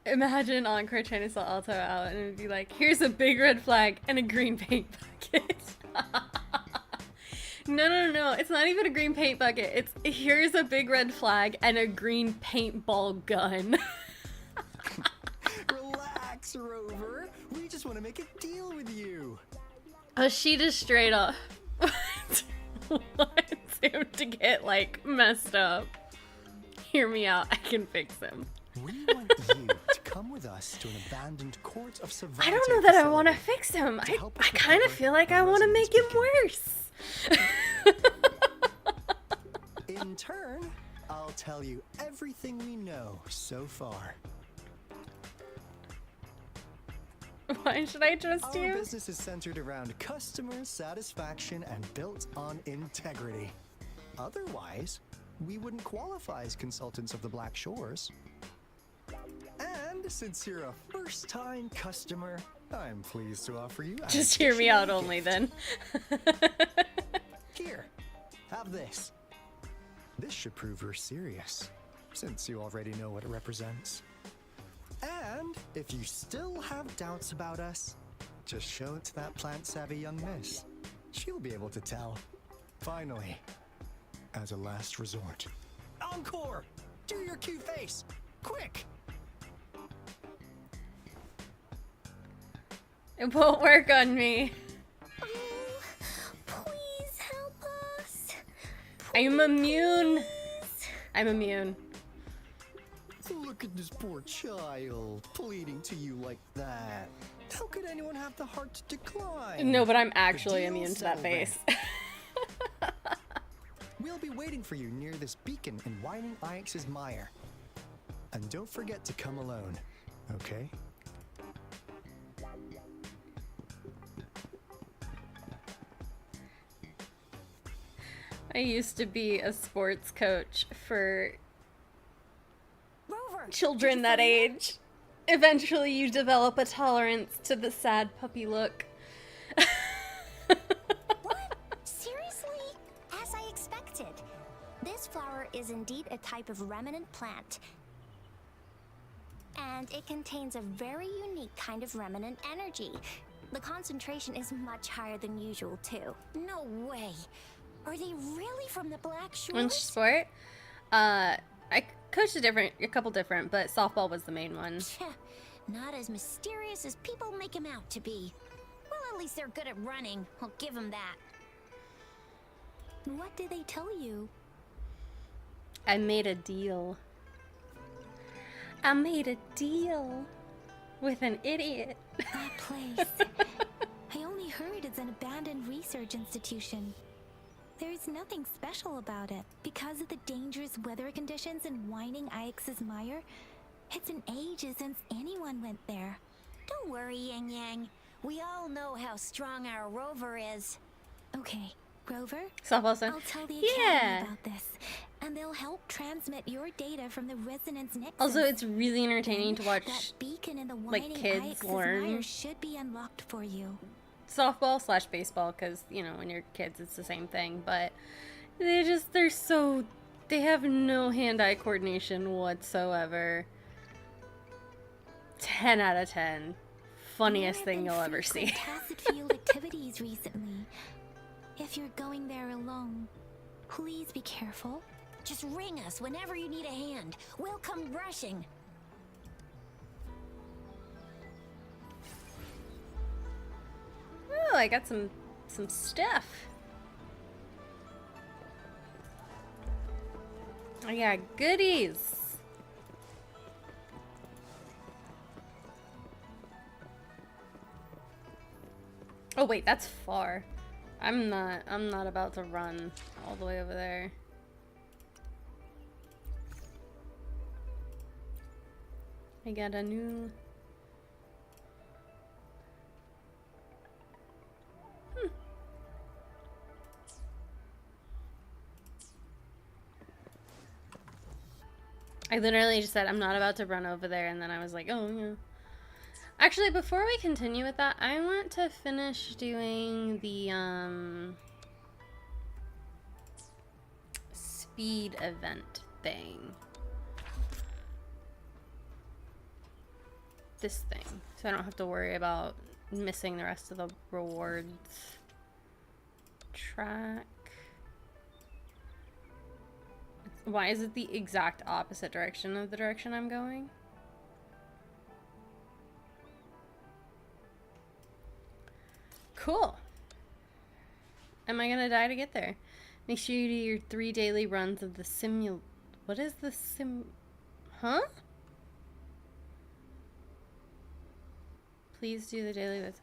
Imagine Encore trying to sell Alto out and it'd be like, here's a big red flag and a green paint bucket. No. It's not even a green paint bucket. It's here's a big red flag and a green paintball gun. Relax, Rover. We just want to make a deal with you. Oh, she just straight up wants him to get, like, messed up. Hear me out. I can fix him. We want you to come with us to an abandoned court of I survival. don't know that I want to fix him. I kind of feel like I want to make him worse. In turn, I'll tell you everything we know so far. Why should I trust Our you? business is centered around customer satisfaction and built on integrity. Otherwise, we wouldn't qualify as consultants of the Black Shores. And since you're a first-time customer, I'm pleased to offer you an Just hear me out additional only gift. then. Here, have this. This should prove you're serious, since you already know what it represents. And if you still have doubts about us, just show it to that plant-savvy young miss. She'll be able to tell. Finally, as a last resort. Encore! Do your cute face! Quick! It won't work on me. Oh, please help us. I'm immune. Please. I'm immune. Look at this poor child, pleading to you like that. How could anyone have the heart to decline? No, but I'm The actually deal's immune to that settled then. face. We'll be waiting for you near this beacon in Whining Ix's mire. And don't forget to come alone, okay? I used to be a sports coach for Rover. children that age. Eventually you develop a tolerance to the sad puppy look. What? Seriously? As I expected. This flower is indeed a type of remnant plant. And it contains a very unique kind of remnant energy. The concentration is much higher than usual, too. No way. Are they really from the Black Which Shores? sport? I coached a couple different, but softball was the main one. Tch, not as mysterious as people make him out to be. Well, at least they're good at running. I'll give them that. What did they tell you? I made a deal. I made a deal with an idiot. That place. I only heard it's an abandoned research institution. There's nothing special about it. Because of the dangerous weather conditions in Whining Ix's mire, it's been ages since anyone went there. Don't worry, Yang Yang. We all know how strong our Rover is. Okay, Rover, Softball son. I'll tell the Yeah. Academy about this, and they'll help transmit your data from the resonance nexus. Also, it's really entertaining to That watch beacon in the like, Whining kids Ix's learn. mire should be unlocked for you. softball / baseball, because, you know, when you're kids, it's the same thing, but they have no hand-eye coordination whatsoever. 10 out of 10. Funniest There have thing been you'll ever frequent see. tacit field activities recently. If you're going there alone, please be careful. Just ring us whenever you need a hand. We'll come rushing. Oh, I got some stuff. I got goodies. Oh wait, that's far. I'm not about to run all the way over there. I got a new I literally just said I'm not about to run over there, and then I was like, oh yeah. Actually, before we continue with that, I want to finish doing the speed event thing. This thing, so I don't have to worry about missing the rest of the rewards. Track. Why is it the exact opposite direction of the direction I'm going? Cool. Am I gonna die to get there? Make sure you do your 3 daily runs of the What is the Huh? Please do the daily list.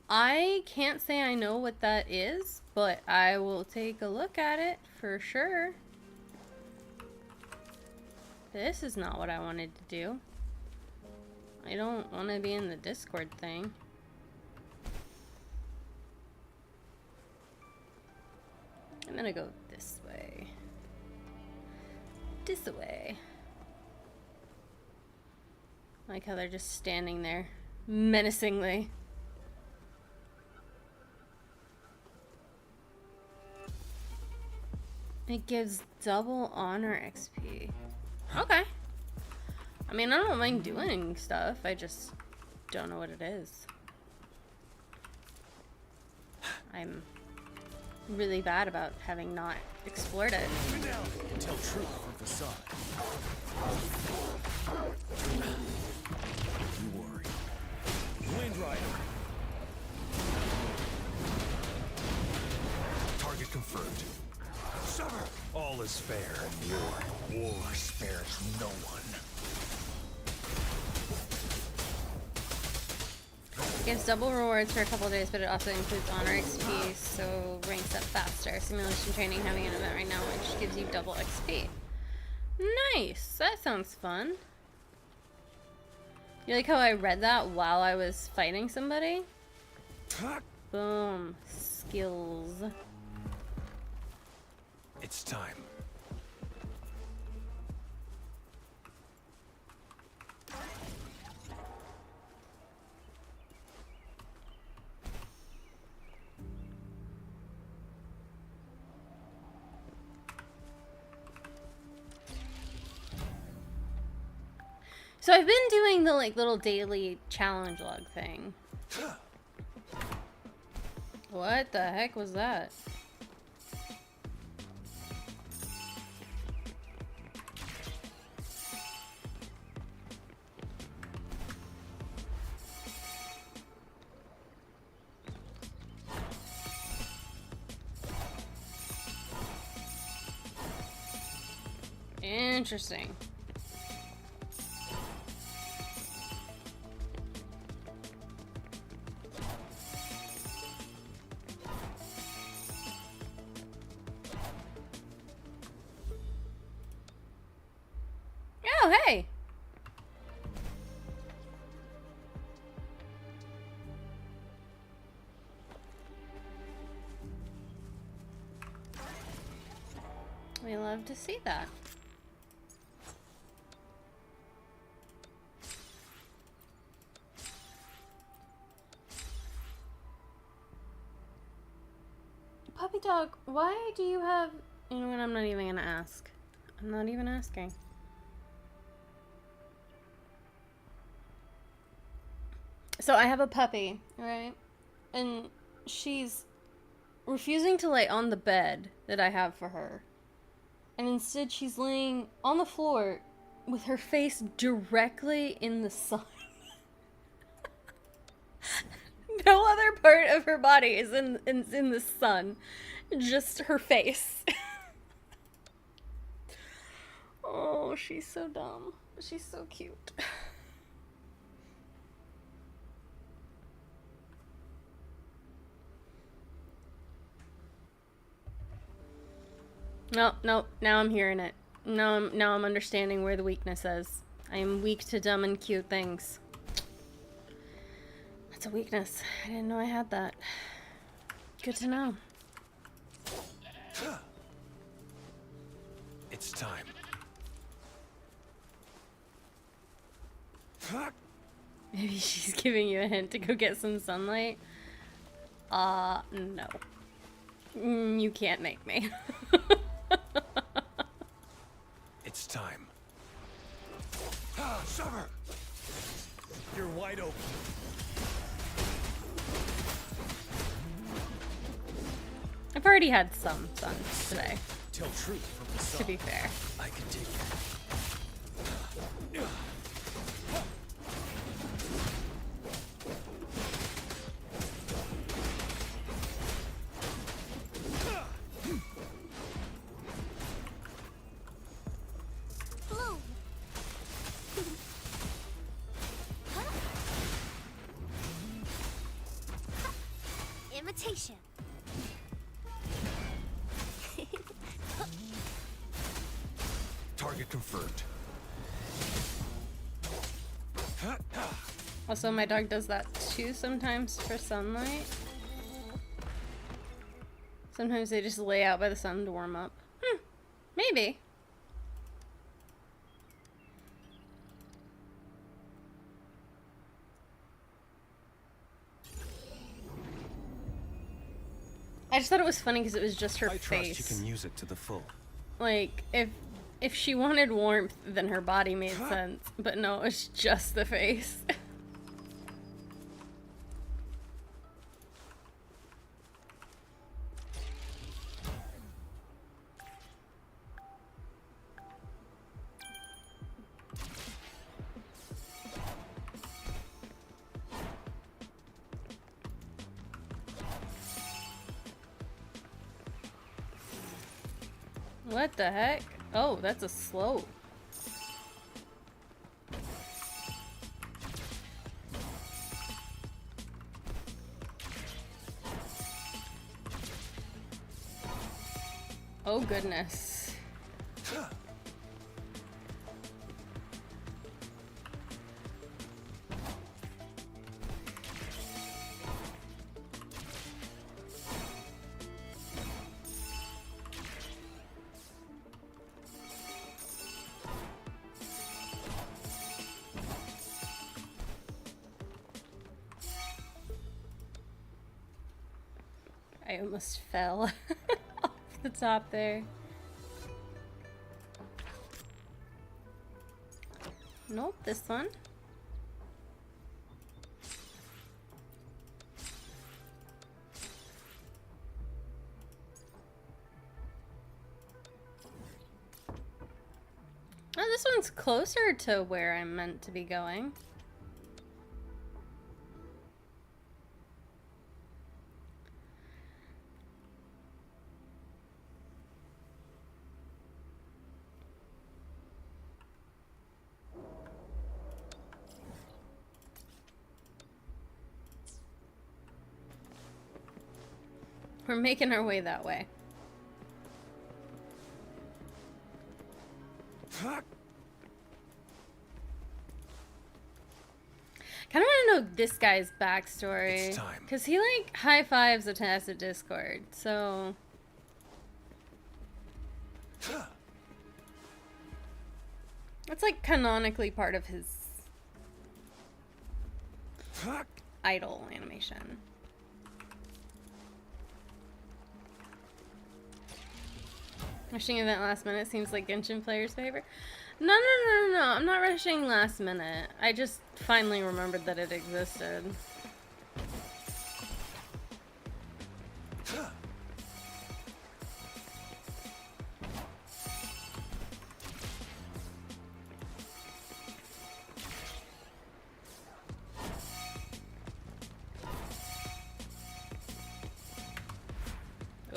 I can't say I know what that is, but I will take a look at it for sure. This is not what I wanted to do. I don't want to be in the Discord thing. I'm gonna go this way. This way. I like how they're just standing there menacingly. It gives double honor XP. Okay. I mean, I don't mind doing stuff. I just don't know what it is. I'm really bad about having not explored it. Tell truth from facade. You worry. Wind Rider. Target confirmed. Sever! All is fair in war. War spares no one. Gives double rewards for a couple days, but it also includes honor XP, so ranks up faster. Simulation training having an event right now, which gives you double XP. Nice! That sounds fun. You like how I read that while I was fighting somebody? Boom. Skills. It's time. So I've been doing the like little daily challenge log thing. What the heck was that? Interesting. Oh, hey. We love to see that. Puppy dog, why do you have... You know what, I'm not even gonna ask. I'm not even asking. So I have a puppy, right? And she's refusing to lay on the bed that I have for her. And instead she's laying on the floor with her face directly in the sun. No other part of her body is in the sun. Just her face. Oh, she's so dumb. She's so cute. No, no, now I'm hearing it. Now I'm understanding where the weakness is. I am weak to dumb and cute things. That's a weakness. I didn't know I had that. Good to know. It's time. Maybe she's giving you a hint to go get some sunlight. No. You can't make me. It's time. Sever! You're wide open. I've already had some sun today, Tell truth from facade. to be fair. I can take it. levitation. Target confirmed. Also, my dog does that too sometimes for sunlight. Sometimes they just lay out by the sun to warm up. Maybe. I just thought it was funny because it was just her I face. trust you can use it to the full. Like, if she wanted warmth, then her body made sense. But no, it was just the face. What the heck? Oh, that's a slope. Oh goodness. I almost fell off the top there. Nope, this one. Oh, this one's closer to where I'm meant to be going. We're making our way that way. Kind of want to know this guy's backstory. It's time. Because he, like, high fives a Tacit Discord, so... It's, like, canonically part of his... idol animation. Rushing event last minute seems like Genshin players' favorite. No. I'm not rushing last minute. I just finally remembered that it existed.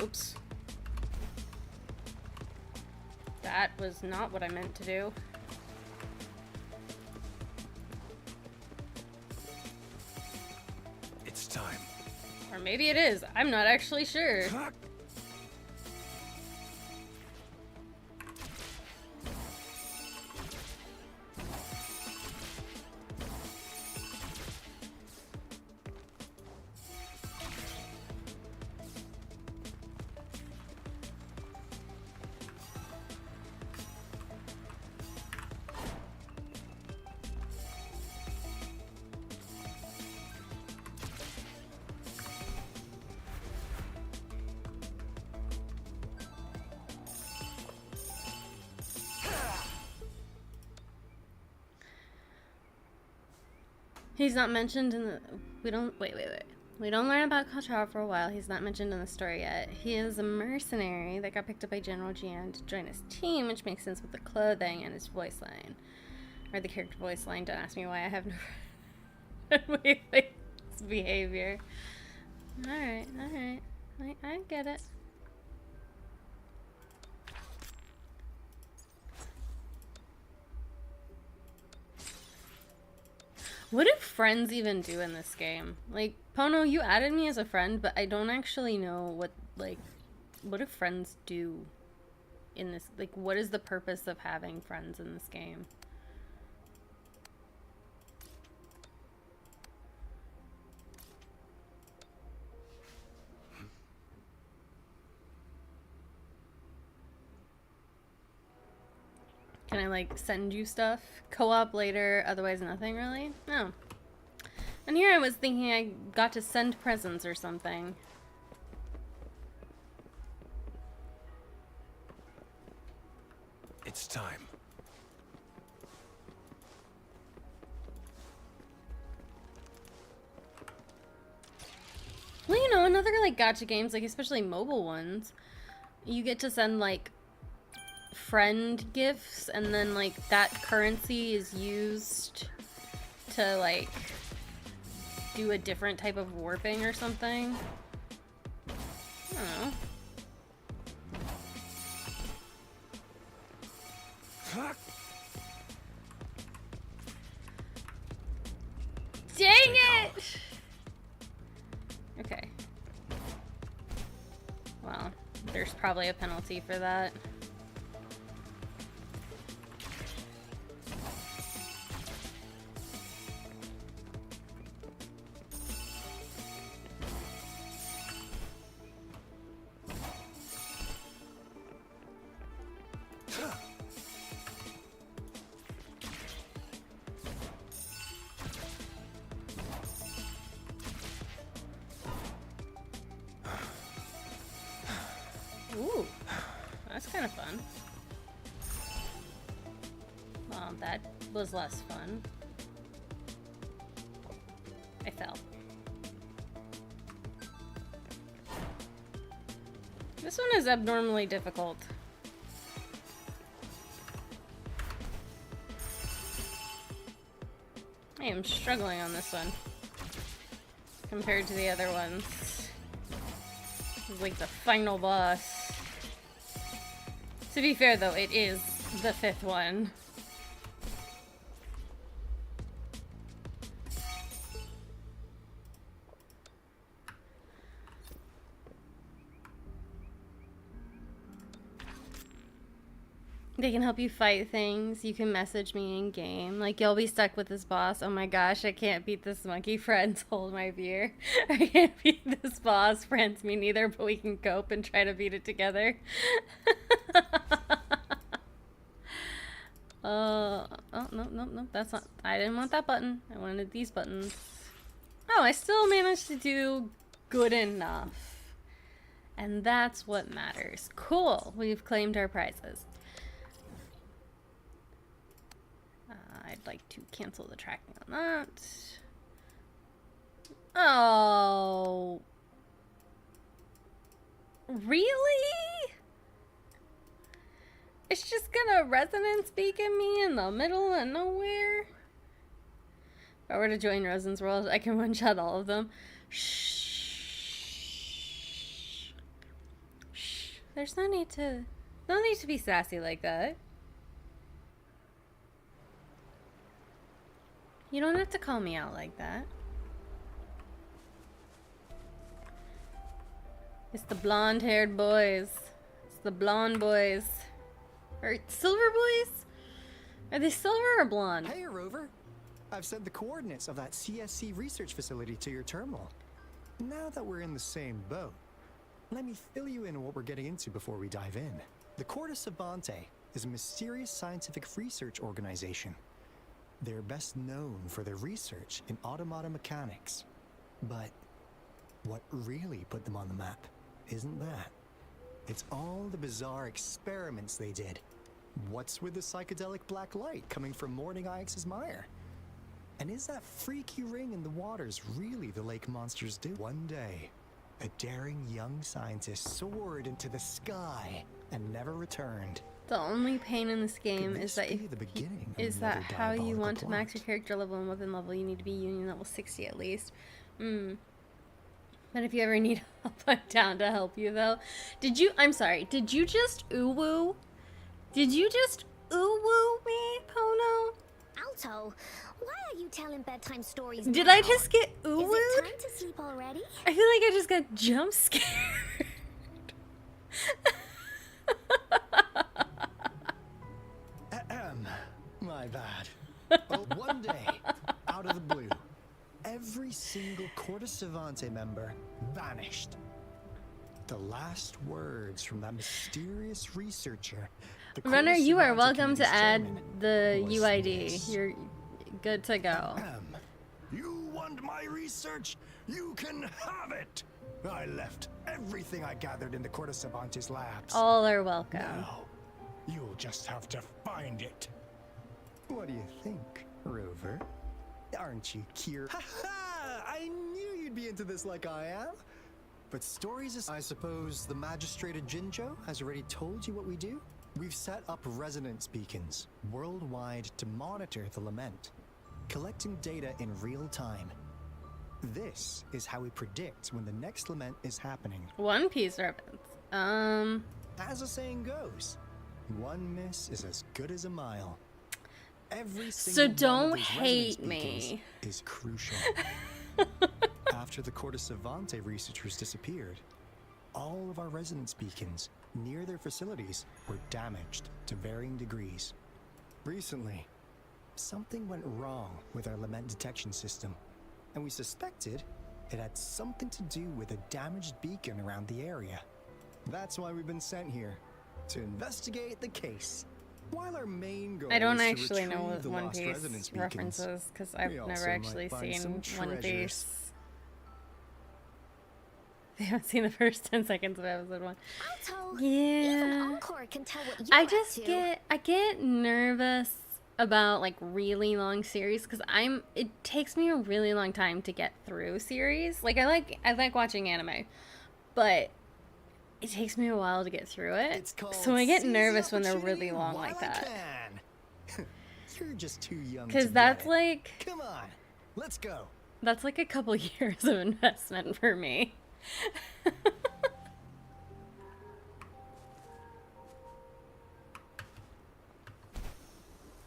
Oops. That was not what I meant to do. It's time. Or maybe it is. I'm not actually sure. He's not mentioned in the... Wait. We don't learn about Kachar for a while. He's not mentioned in the story yet. He is a mercenary that got picked up by General Jian to join his team, which makes sense with the clothing and his voice line. Or the character voice line. Don't ask me why I have no... his behavior. Alright. I get it. What do friends even do in this game? Like, Pono, you added me as a friend, but I don't actually know what do friends do in this? Like, what is the purpose of having friends in this game? Can I, like, send you stuff? Co-op later, otherwise nothing, really? No. And here I was thinking I got to send presents or something. It's time. Well, you know, in other, like, gacha games, like, especially mobile ones, you get to send, like, friend gifts, and then, like, that currency is used to, like, do a different type of warping or something. I don't know. Dang it! Okay. Well, there's probably a penalty for that. Ooh, that's kind of fun. Well, that was less fun. I fell. This one is abnormally difficult. I am struggling on this one compared to the other ones. This is like the final boss. To be fair though, it is the 5th one. They can help you fight things. You can message me in game. Like, you'll be stuck with this boss. Oh my gosh, I can't beat this monkey. Friends, hold my beer. I can't beat this boss. Friends, me neither, but we can cope and try to beat it together. Oh, no, that's not. I didn't want that button. I wanted these buttons. Oh, I still managed to do good enough. And that's what matters. Cool. We've claimed our prizes. I'd like to cancel the tracking on that. Oh. Really? It's just gonna resonance beacon me in the middle of nowhere? If I were to join Rosen's World, I can one-shot all of them. Shh. Shh. There's no need to be sassy like that. You don't have to call me out like that. It's the blonde-haired boys. It's the blonde boys. Or silver boys? Are they silver or blonde? Hey, Rover. I've sent the coordinates of that CSC research facility to your terminal. Now that we're in the same boat, let me fill you in on what we're getting into before we dive in. The Corte Savante is a mysterious scientific research organization. They're best known for their research in automata mechanics. But what really put them on the map isn't that. It's all the bizarre experiments they did. What's with the psychedelic black light coming from Morning Ix's mire? And is that freaky ring in the waters really the lake monsters do? One day, a daring young scientist soared into the sky and never returned. The only pain in this game Could is this that be the beginning of is that another how you diabolical want to max your plot? character level and weapon level, you need to be union level 60 at least. But if you ever need help, I'm down to help you though. I'm sorry, did you just ooh-woo? Did you just ooh-woo me, Pono? Alto, why are you telling bedtime stories. Did now. I just get Is ooh? it time to sleep already? I feel like I just got jump scared. My bad. Oh, one day, out of the blue, every single Corte Savante member vanished. The last words from that mysterious researcher. the Corte Runner, you are Savante welcome to committee's add chairman, the was UID. this. You're good to go. You want my research? You can have it! I left everything I gathered in the Corte Savante's labs. All are welcome. Now, you'll just have to find it. What do you think, Rover? Aren't you curious? Ha! I knew you'd be into this like I am. But stories is... I suppose the magistrated Jinjo has already told you what we do? We've set up resonance beacons worldwide to monitor the lament, collecting data in real time. This is how we predict when the next lament is happening. One Piece reference. As the saying goes, one miss is as good as a mile. Every So single one don't of these hate resonance beacons me. is crucial. After the Corte Savante researchers disappeared, all of our resonance beacons near their facilities were damaged to varying degrees. Recently, something went wrong with our lament detection system, and we suspected it had something to do with a damaged beacon around the area. That's why we've been sent here, to investigate the case. While our main goal I don't is to actually know retrieve what the One lost Piece resonance beacons, references because I've we never also might actually find some seen One treasures. Piece. I haven't seen the first 10 seconds of episode 1. Alto, Yeah. even Encore can tell what you're I up just to. I get nervous about like really long series because it takes me a really long time to get through series. Like I like watching anime, but it takes me a while to get through it. It's called So I get seize the nervous when they're opportunity really long while like I that. can. You're just too young to Cuz get that's it. like Come on, let's go. that's like a couple years of investment for me.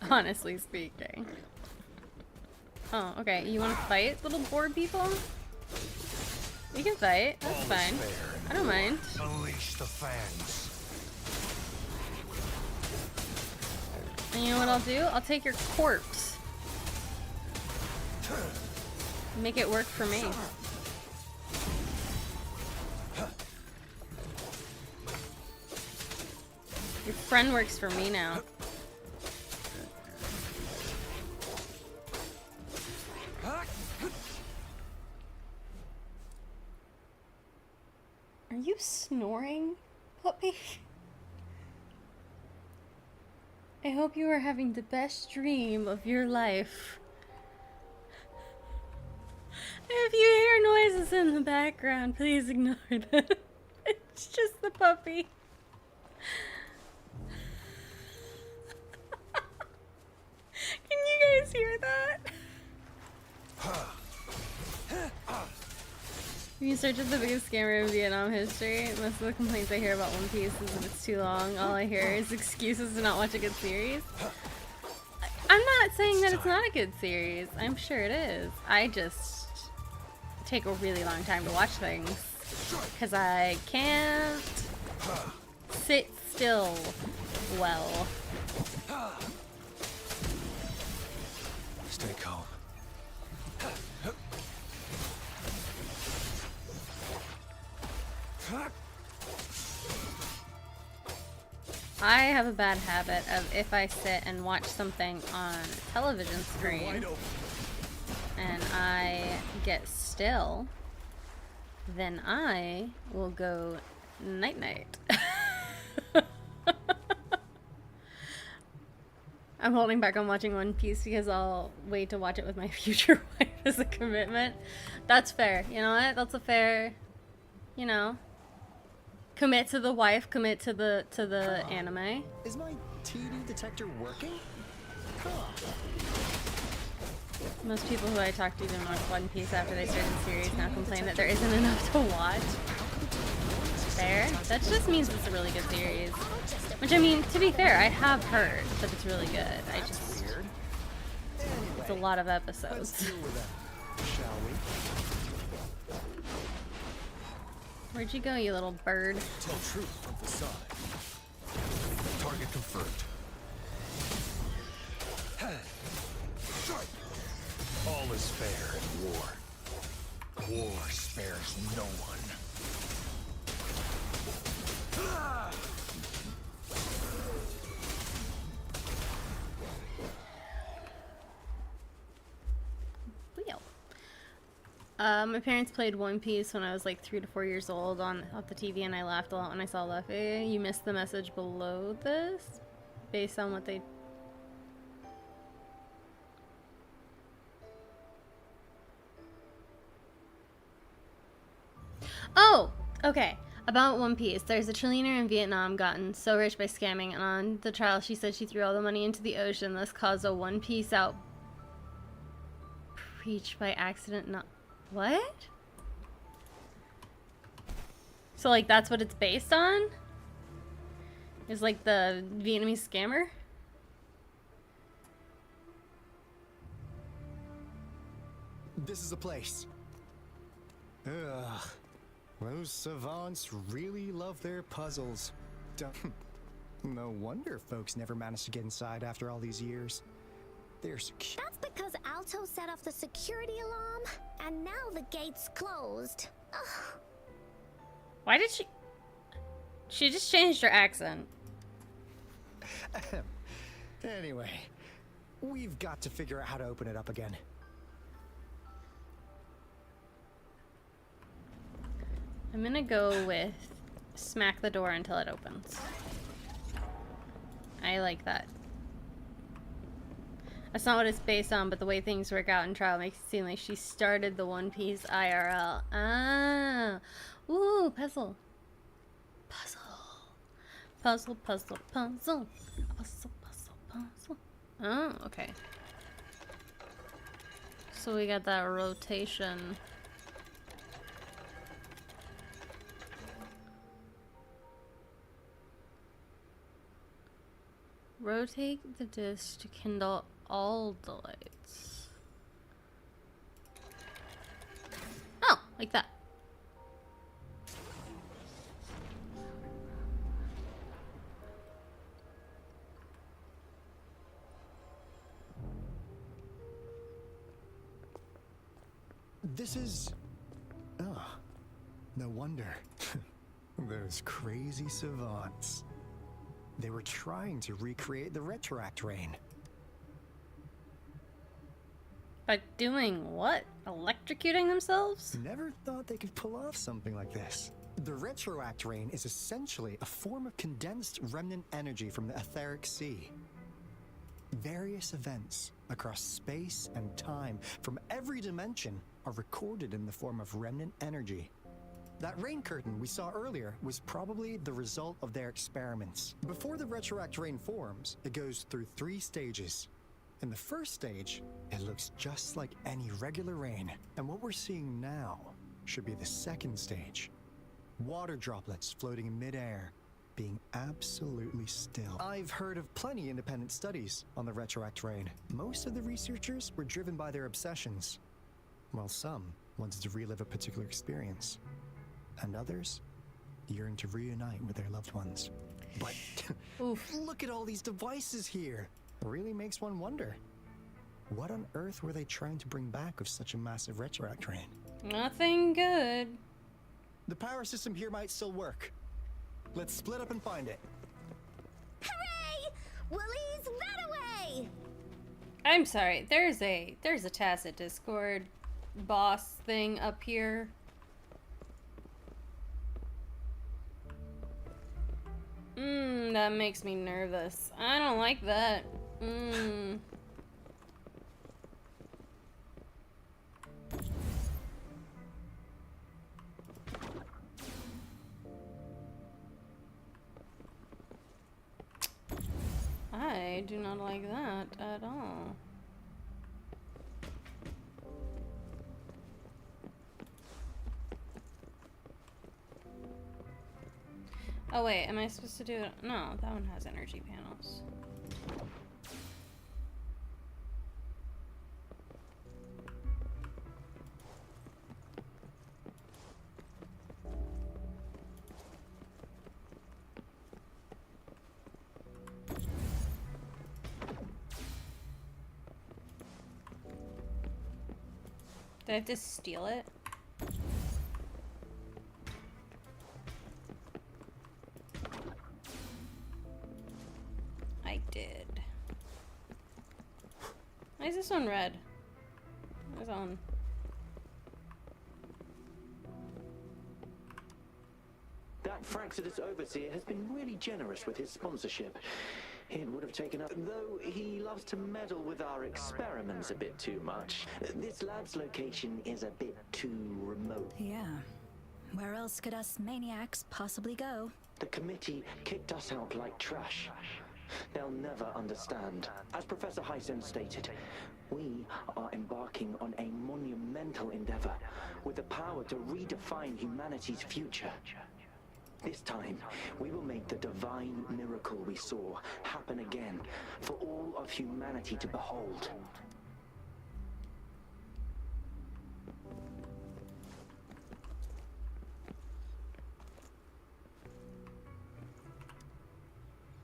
Honestly speaking. Oh, okay. You want to fight, little board people? You can fight. That's fine. I don't mind. Unleash the fans. And you know what I'll do? I'll take your corpse. Make it work for me. Your friend works for me now. Are you snoring, puppy? I hope you are having the best dream of your life. If you hear noises in the background, please ignore them. It's just the puppy. Can you guys hear that? Research is the biggest scammer in Vietnam history. Most of the complaints I hear about One Piece is that it's too long. All I hear is excuses to not watch a good series. I'm not saying that it's not a good series. I'm sure it is. I just take a really long time to watch things. Because I can't sit still well. Stay calm. I have a bad habit of if I sit and watch something on a television screen and I get still, then I will go night-night. I'm holding back on watching One Piece because I'll wait to watch it with my future wife as a commitment. That's fair. You know what? That's a fair, you know, commit to the wife, commit to the anime. Is my TD detector working? Huh. Most people who I talk to didn't watch One Piece after they started the series now complain that there isn't enough to watch. Fair. That just means it's a really good series. Which, I mean, to be fair, I have heard that it's really good. I just... Anyway, It's a lot of Let's episodes. deal with that, shall we? Where'd you go, you little bird? Tell truth from facade. Target confirmed. Strike! All is fair in war. War spares no one. Wheel. My parents played One Piece when I was like 3 to 4 years old off the TV, and I laughed a lot when I saw Luffy. You missed the message below this, based on what they. Oh, okay. About One Piece. There's a trillionaire in Vietnam gotten so rich by scamming, and on the trial she said she threw all the money into the ocean, thus caused a One Piece out breach by accident. Not what? So like that's what it's based on? Is like the Vietnamese scammer? This is a place. Ugh. Those savants really love their puzzles. No wonder folks never managed to get inside after all these years. They're secure. That's because Alto set off the security alarm, and now the gate's closed. Ugh. Why did she? She just changed her accent. Anyway, we've got to figure out how to open it up again. I'm gonna go with smack the door until it opens. I like that. That's not what it's based on, but the way things work out in trial makes it seem like she started the One Piece IRL. Ah. Ooh, puzzle. Puzzle. Puzzle, puzzle, puzzle. Puzzle, puzzle, puzzle. Oh, okay. So we got that rotation. Rotate the disc to kindle all the lights. Oh, like that. This is... Oh, no wonder. Those crazy savants. They were trying to recreate the Retroact Rain. By doing what? Electrocuting themselves? Never thought they could pull off something like this. The Retroact Rain is essentially a form of condensed remnant energy from the etheric sea. Various events across space and time from every dimension are recorded in the form of remnant energy. That rain curtain we saw earlier was probably the result of their experiments. Before the Retroact Rain forms, it goes through 3 stages. In the first stage, it looks just like any regular rain, and what we're seeing now should be the second stage. Water droplets floating in midair, being absolutely still. I've heard of plenty independent studies on the Retroact Rain. Most of the researchers were driven by their obsessions, while some wanted to relive a particular experience, and others yearned to reunite with their loved ones. But Oof. look at all these devices here. It really makes one wonder. What on earth were they trying to bring back with such a massive Retroact Rain? Nothing good. The power system here might still work. Let's split up and find it. Hooray! Willie's that away! I'm sorry. There's a tacit Discord boss thing up here. That makes me nervous. I don't like that. I do not like that at all. Oh wait, am I supposed to do it? No, that one has energy panels. Do I have to steal it? I did. Why is this one red? Where's that one? That Fraxidus Overseer has been really generous with his sponsorship. It would have taken up, though he loves to meddle with our experiments a bit too much. This lab's location is a bit too remote. Yeah. Where else could us maniacs possibly go? The committee kicked us out like trash. They'll never understand. As Professor Hyson stated, we are embarking on a monumental endeavor with the power to redefine humanity's future. This time, we will make the divine miracle we saw happen again for all of humanity to behold.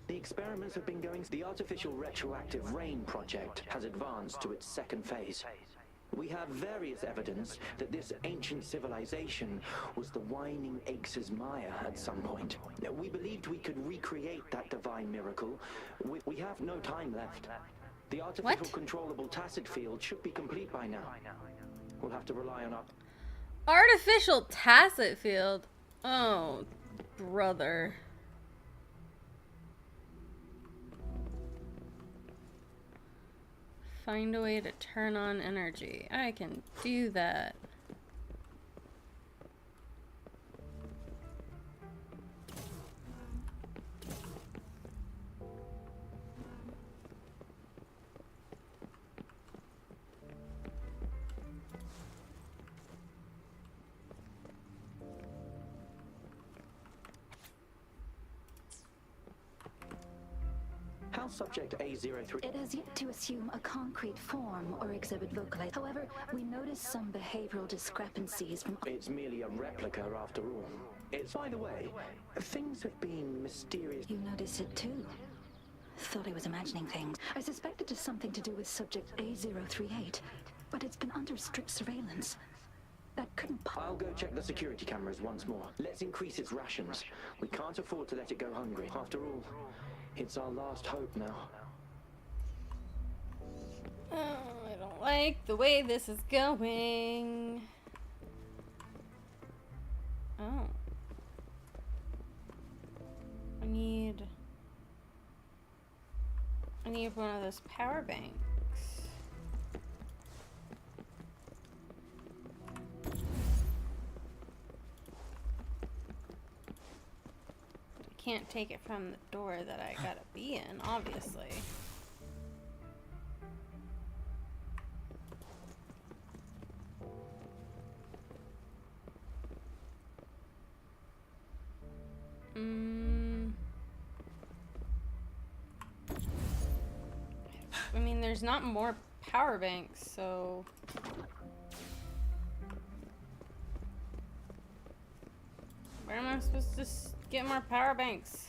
The experiments have been going. The artificial retroactive rain project has advanced to its second phase. We have various evidence that this ancient civilization was the Whining Aches' Maya at some point. We believed we could recreate that divine miracle. We have no time left. The artificial controllable tacit field should be complete by now. We'll have to rely on our... Artificial tacit field? Oh, brother. Find a way to turn on energy. I can do that. House Subject A03... It has yet to assume a concrete form or exhibit vocalize. However, we noticed some behavioral discrepancies from... It's merely a replica after all. It's, by the way, things have been mysterious. You noticed it too? Thought I was imagining things. I suspect it is something to do with Subject A038, but it's been under strict surveillance. That couldn't I'll go check the security cameras once more. Let's increase its rations. We can't afford to let it go hungry. After all, it's our last hope now. Oh, I don't like the way this is going. Oh. I need one of those power banks. Can't take it from the door that I gotta be in, obviously. I mean, there's not more power banks, so... Where am I supposed to get more power banks?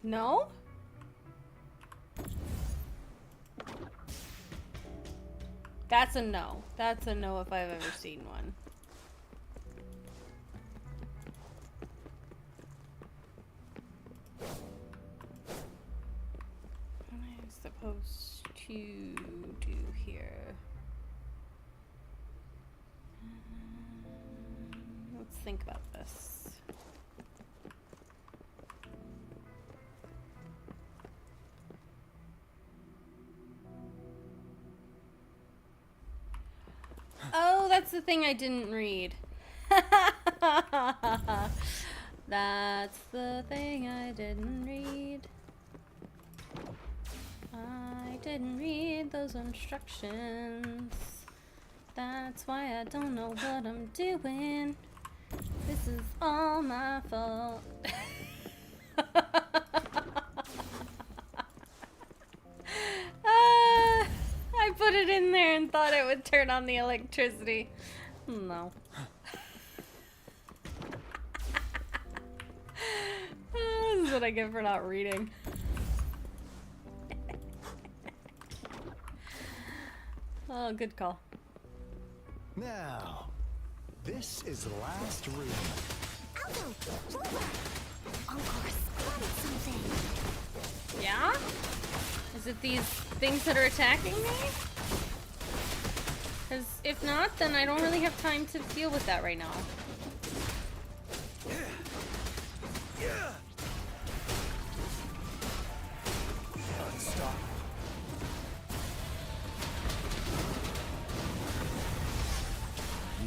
No? That's a no. That's a no if I've ever seen one. What am I supposed to do here? Let's think about this. Oh, that's the thing I didn't read. That's the thing I didn't read. I didn't read those instructions. That's why I don't know what I'm doing. This is all my fault. I put it in there and thought it would turn on the electricity. No. what I get for not reading. Oh, good call. Now, this is the last room. Alto! Clover! Encore spotted something! Yeah? Is it these things that are attacking me? Because if not, then I don't really have time to deal with that right now. Unstoppable.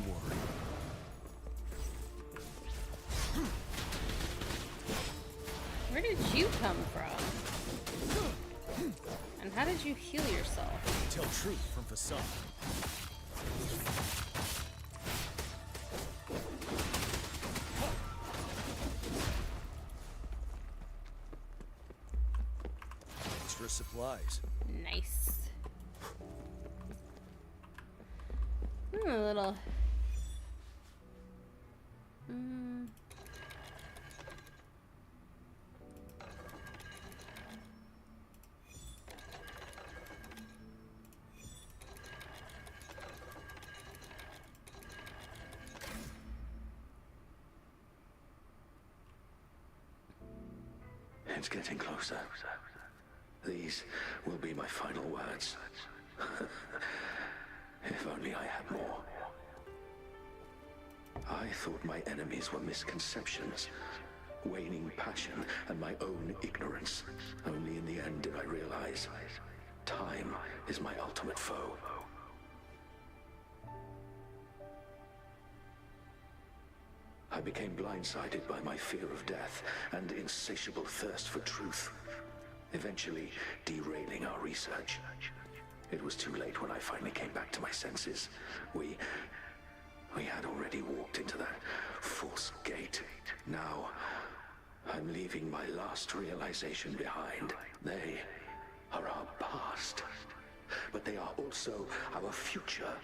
Wuthering. Where did you come from? And how did you heal yourself? Tell truth from facade. Extra supplies. Nice. A little. It's getting closer. These will be my final words. If only I had more. I thought my enemies were misconceptions, waning passion, and my own ignorance. Only in the end did I realize time is my ultimate foe. I became blindsided by my fear of death and insatiable thirst for truth, eventually derailing our research. It was too late when I finally came back to my senses. We had already walked into that false gate. Now, I'm leaving my last realization behind. They are our past, but they are also our future.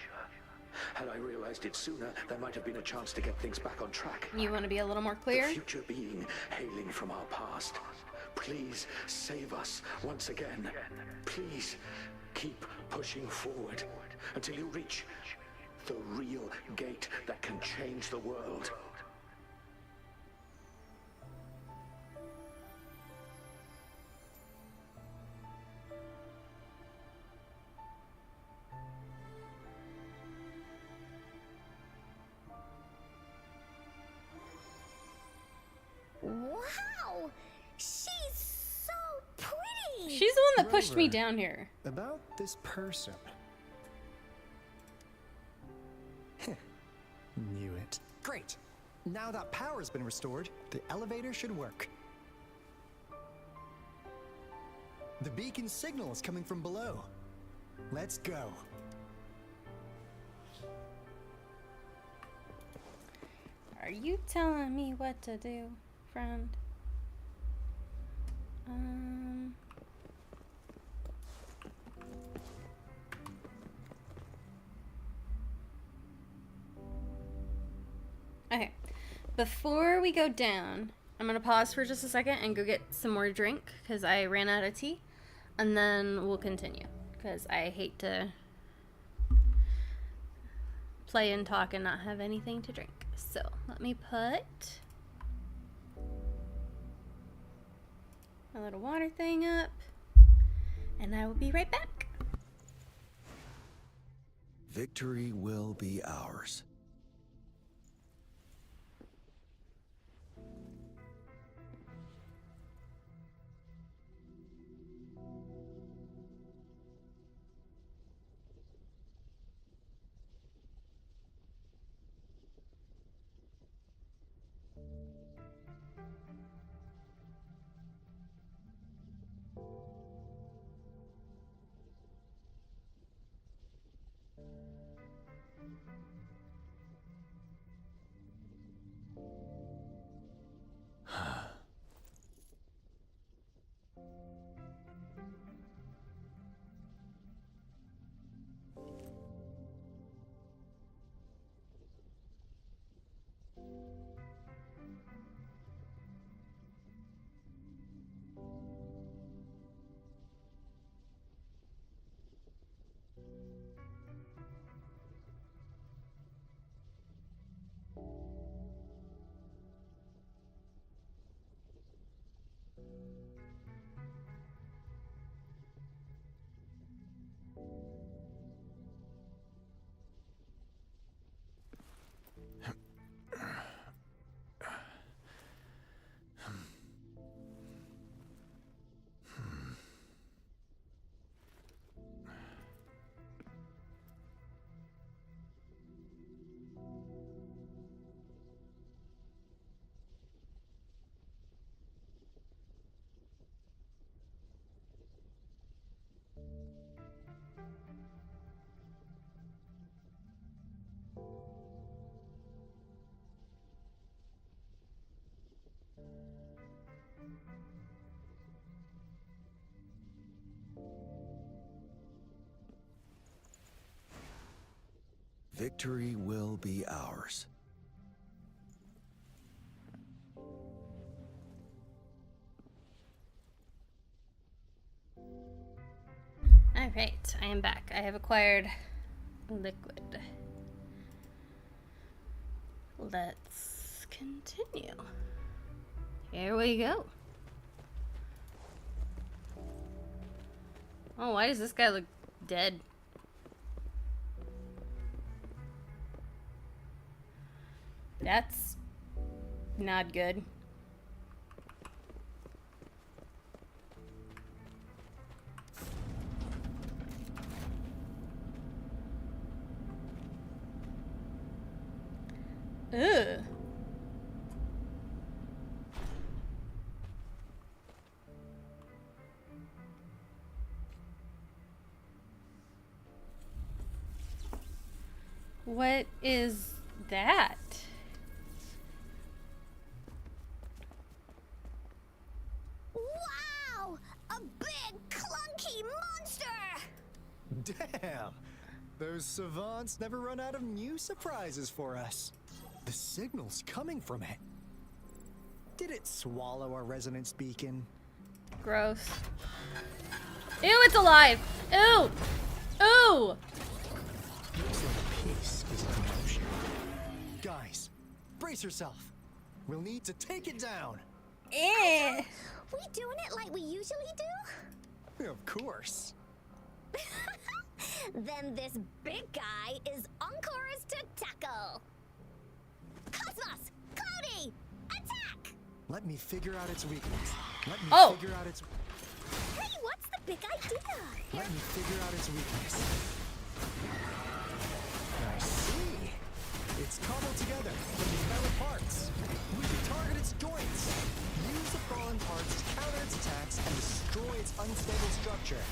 Had I realized it sooner, there might have been a chance to get things back on track. You want to be a little more clear? The future being hailing from our past. Please save us once again. Please keep pushing forward until you reach the real gate that can change the world. Wow! She's so pretty! She's the one that pushed me Rover, down here. About this person. Knew it. Great. Now that power's been restored, the elevator should work. The beacon signal is coming from below. Let's go. Are you telling me what to do, friend? Okay. Before we go down, I'm gonna pause for just a second and go get some more drink because I ran out of tea, and then we'll continue because I hate to play and talk and not have anything to drink. So let me put a little water thing up, and I will be right back. Victory will be ours. Victory will be ours. Alright, I am back. I have acquired liquid. Let's continue. Here we go. Oh, why does this guy look dead? That's not good. Ugh. What is that? Wow! A big, clunky monster! Damn! Those savants never run out of new surprises for us. The signal's coming from it. Did it swallow our resonance beacon? Gross. Ew, it's alive! Ew! Ew! Looks like peace is in motion. Guys, brace yourself. We'll need to take it down. Eh. We doing it like we usually do? Of course. Then this big guy is Encore's to tackle. Cosmos! Cloudy! Attack! Let me figure out its weakness. Let me Oh. figure out its... Hey, what's the big idea? Let me figure out its weakness. I see. It's cobbled together from these metal parts. We can target its joints. Use the fallen parts to counter its attacks and destroy its unstable structure.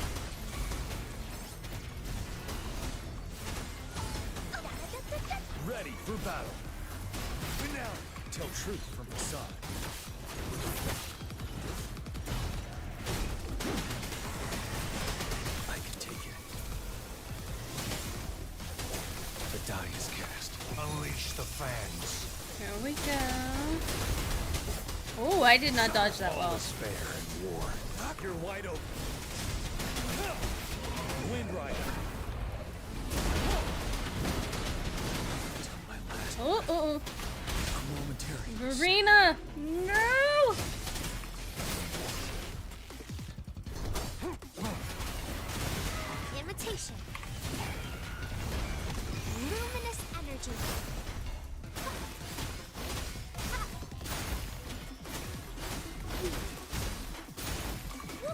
Ready for battle. Now, tell truth from facade. I can take it. The die is cast. Unleash the fangs. Here we go. Oh, I did not dodge that well. Despair and war. You're wide open. Wind Rider. Oh, oh, Momentary. oh. Verena! No! Imitation. Luminous energy.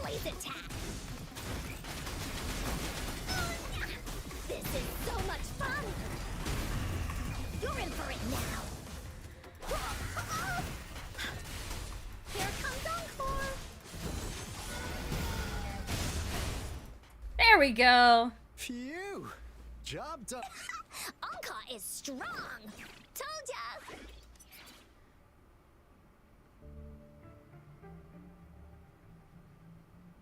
Blaze attack. This is so much fun. You're in for it now. Here comes Encore. There we go. Phew! Job done. Anka is strong. Told ya.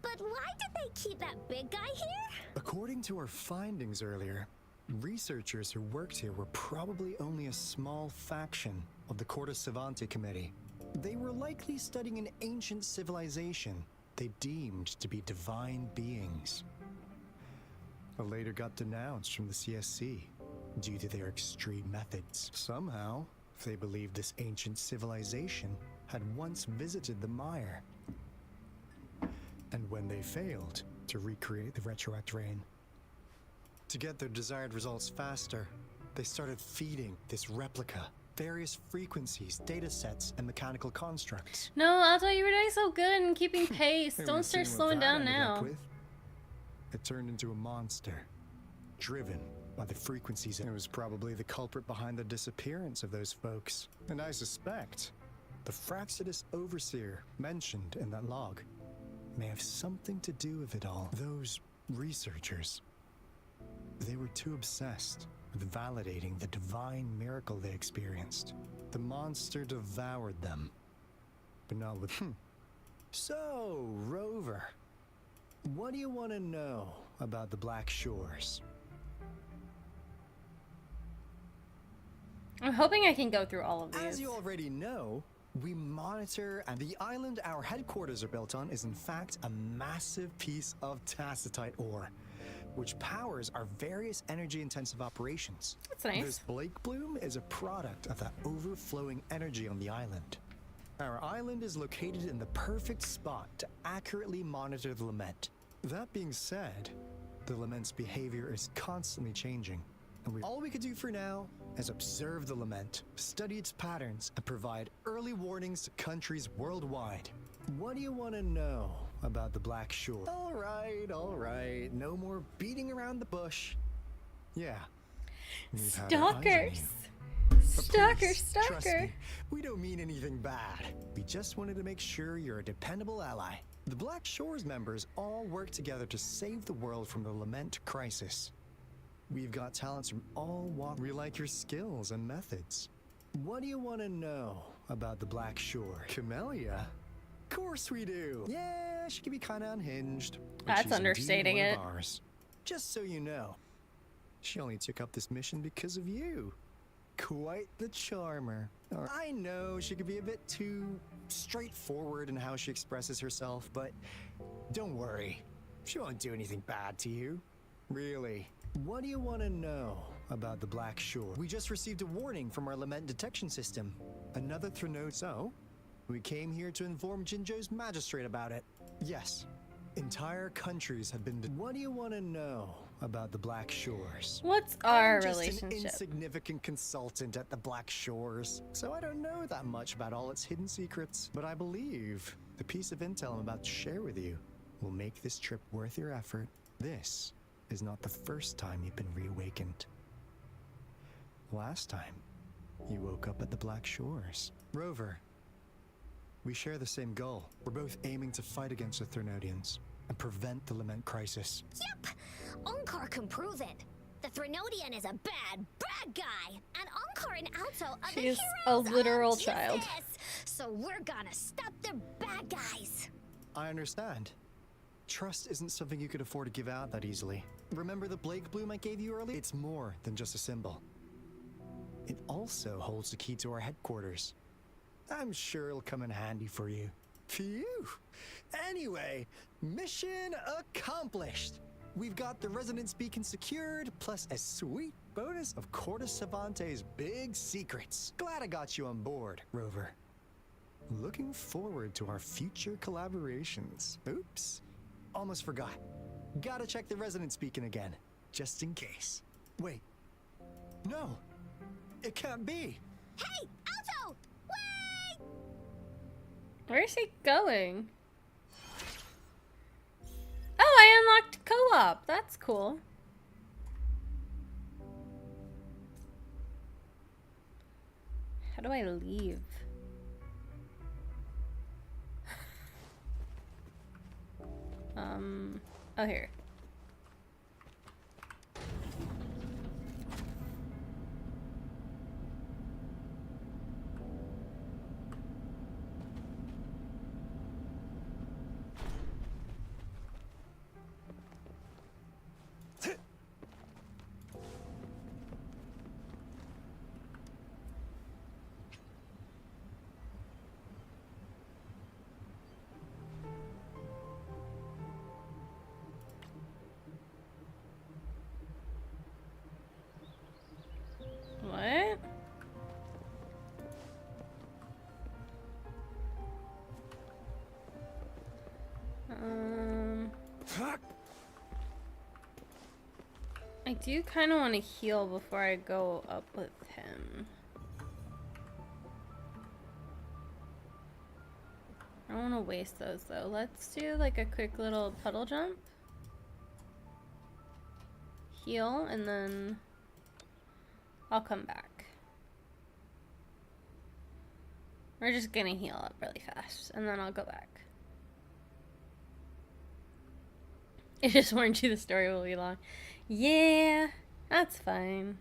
But why did they keep that big guy here? According to our findings earlier, researchers who worked here were probably only a small faction of the Corte Savante Committee. They were likely studying an ancient civilization they deemed to be divine beings. But later got denounced from the CSC due to their extreme methods. Somehow, they believed this ancient civilization had once visited the mire. And when they failed to recreate the retroact rain, to get their desired results faster, they started feeding this replica various frequencies, data sets, and mechanical constructs. No, I thought you were doing so good and keeping pace. And Don't we've start seen what slowing that down ended up now. with. It turned into a monster, driven by the frequencies. It was probably the culprit behind the disappearance of those folks. And I suspect the Fraxidus Overseer mentioned in that log may have something to do with it all. Those researchers, they were too obsessed with validating the divine miracle they experienced. The monster devoured them, but not with... So, Rover, what do you want to know about the Black Shores? I'm hoping I can go through all of these. As you already know, we monitor, and the island our headquarters are built on is in fact a massive piece of tacitite ore, which powers our various energy-intensive operations. That's nice. This Blake Bloom is a product of that overflowing energy on the island. Our island is located in the perfect spot to accurately monitor the lament. That being said, the lament's behavior is constantly changing, and all we can do for now is observe the lament, study its patterns, and provide early warnings to countries worldwide. What do you want to know about the Black Shore? All right, no more beating around the bush. Yeah. we've had our eyes on Stalkers. you. But please, trust me, we don't mean anything bad. We just wanted to make sure you're a dependable ally. The Black Shores members all work together to save the world from the lament crisis. We've got talents from all walks. We like your skills and methods. What do you want to know about the Black Shore? Camellia? Of course we do. Yeah, she can be kind of unhinged. but That's she's indeed understating one of it. ours. Just so you know, she only took up this mission because of you. Quite the charmer. I know she could be a bit too straightforward in how she expresses herself, but don't worry. She won't do anything bad to you. Really. What do you want to know about the Black Shore? We just received a warning from our lament detection system. Another Throne. So, we came here to inform Jinzhou's magistrate about it. Yes. Entire countries have been. What do you want to know about the Black Shores? What's our I'm just an relationship? insignificant consultant at the Black Shores, so I don't know that much about all its hidden secrets. But I believe the piece of intel I'm about to share with you will make this trip worth your effort. This is not the first time you've been reawakened. Last time, you woke up at the Black Shores. Rover, we share the same goal. We're both aiming to fight against the Threnodians and prevent the lament crisis. Yep! Unkar can prove it. The Threnodian is a bad, bad guy. And Unkar and Alto are the She's heroes a literal of child. justice. So we're gonna stop the bad guys. I understand. Trust isn't something you could afford to give out that easily. Remember the Blake Bloom I gave you earlier? It's more than just a symbol. It also holds the key to our headquarters. I'm sure it'll come in handy for you. Phew! Anyway, mission accomplished! We've got the resonance beacon secured, plus a sweet bonus of Cortus Savante's big secrets. Glad I got you on board, Rover. Looking forward to our future collaborations. Oops. Almost forgot. Gotta check the resonance beacon again, just in case. Wait. No. It can't be. Hey, Alto! Wait! Where's he going? Oh, I unlocked co-op. That's cool. How do I leave? Oh, here. What? I do kind of want to heal before I go up with him. I don't want to waste those though. Let's do like a quick little puddle jump. Heal and then I'll come back. We're just gonna heal up really fast and then I'll go back. I just warned you the story will be long. Yeah, that's fine.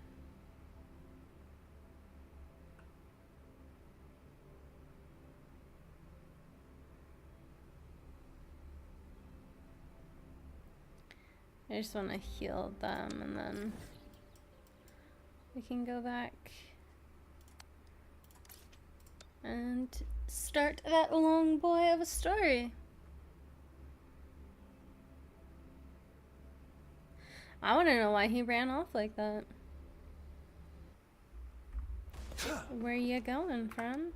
I just want to heal them and then we can go back. and start that long boy of a story. I want to know why he ran off like that. Where you going, friend?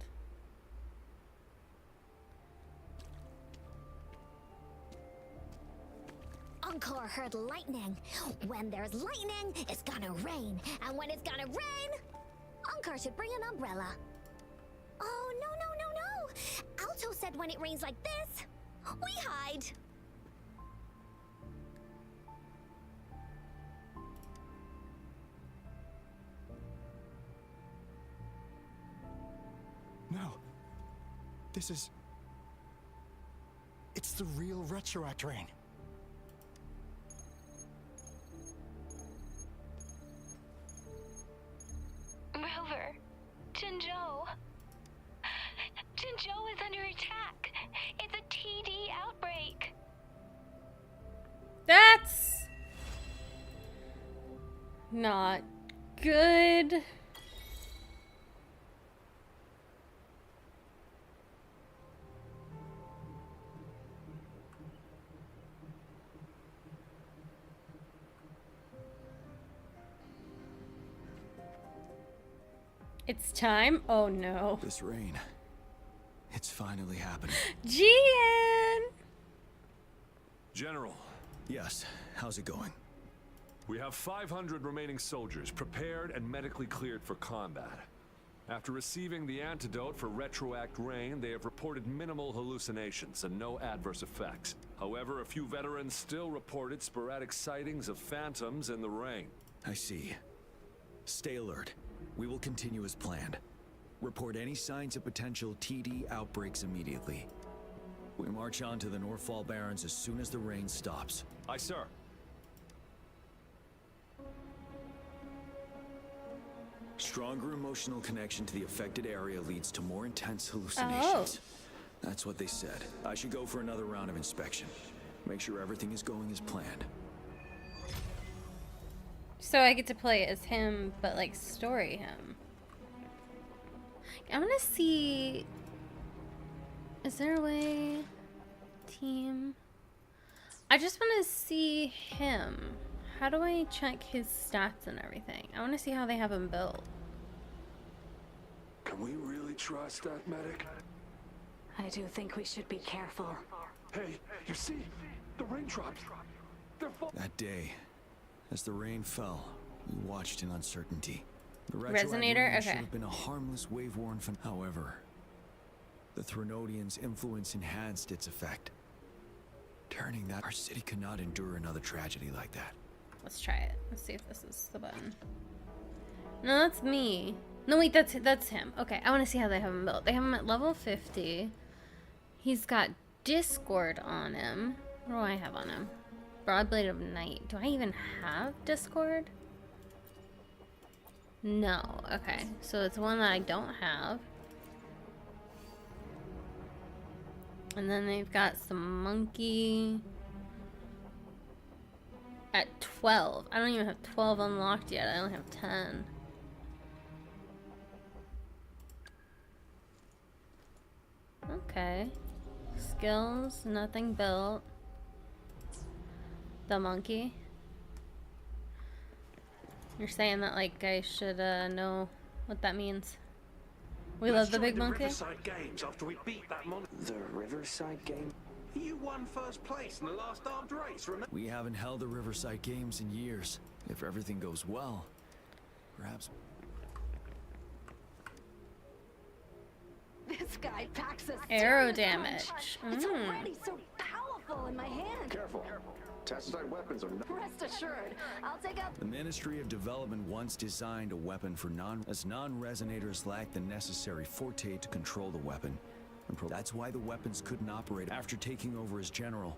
Encore heard lightning. When there's lightning, it's gonna rain. And when it's gonna rain, Encore should bring an umbrella. Oh, no, no, no, no! Alto said when it rains like this, we hide. No. This is... It's the real Retroact Rain. Rover, Jinzhou. Jinzhou is under attack. It's a TD outbreak. That's not good. It's time. Oh no. This rain. It's finally happening. Gian! General. Yes, how's it going? We have 500 remaining soldiers prepared and medically cleared for combat. After receiving the antidote for Retroact Rain, they have reported minimal hallucinations and no adverse effects. However, a few veterans still reported sporadic sightings of phantoms in the rain. I see. Stay alert. We will continue as planned. Report any signs of potential TD outbreaks immediately. We march on to the Northfall Barrens as soon as the rain stops. Aye, sir. Stronger emotional connection to the affected area leads to more intense hallucinations. That's what they said. I should go for another round of inspection. Make sure everything is going as planned. So I get to play as him, but like story him. I want to see... Is there a way... Team... I just want to see him. How do I check his stats and everything? I want to see how they have him built. Can we really trust that medic? I do think we should be careful. Hey, you see? The raindrops. They're That day, as the rain fell, we watched in uncertainty. The Resonator? should Okay. have been a harmless wave-worn However, the Threnodian's influence enhanced its effect. Turning that, our city cannot endure another tragedy like that. Let's try it. Let's see if this is the button. No, that's me. No, wait, that's him. Okay, I want to see how they have him built. They have him at level 50. He's got Discord on him. What do I have on him? Broadblade of Night. Do I even have Discord? No. Okay, so it's one that I don't have. And then they've got some monkey at 12. I don't even have 12 unlocked yet. I only have 10. Okay. Skills, nothing built. The monkey. You're saying that like I should know what that means. We love the big monkey. Riverside Games after we beat that The Riverside game? You won first place in the last armed race, remember? We haven't held the Riverside Games in years. If everything goes well, perhaps... This guy packs a Arrow serious damage. punch. It's already so powerful in my hand. Careful. Tacitite weapons are not... Rest assured, I'll take out... The Ministry of Development once designed a weapon for non-resonators lack the necessary forte to control the weapon. That's why the weapons couldn't operate after taking over as general.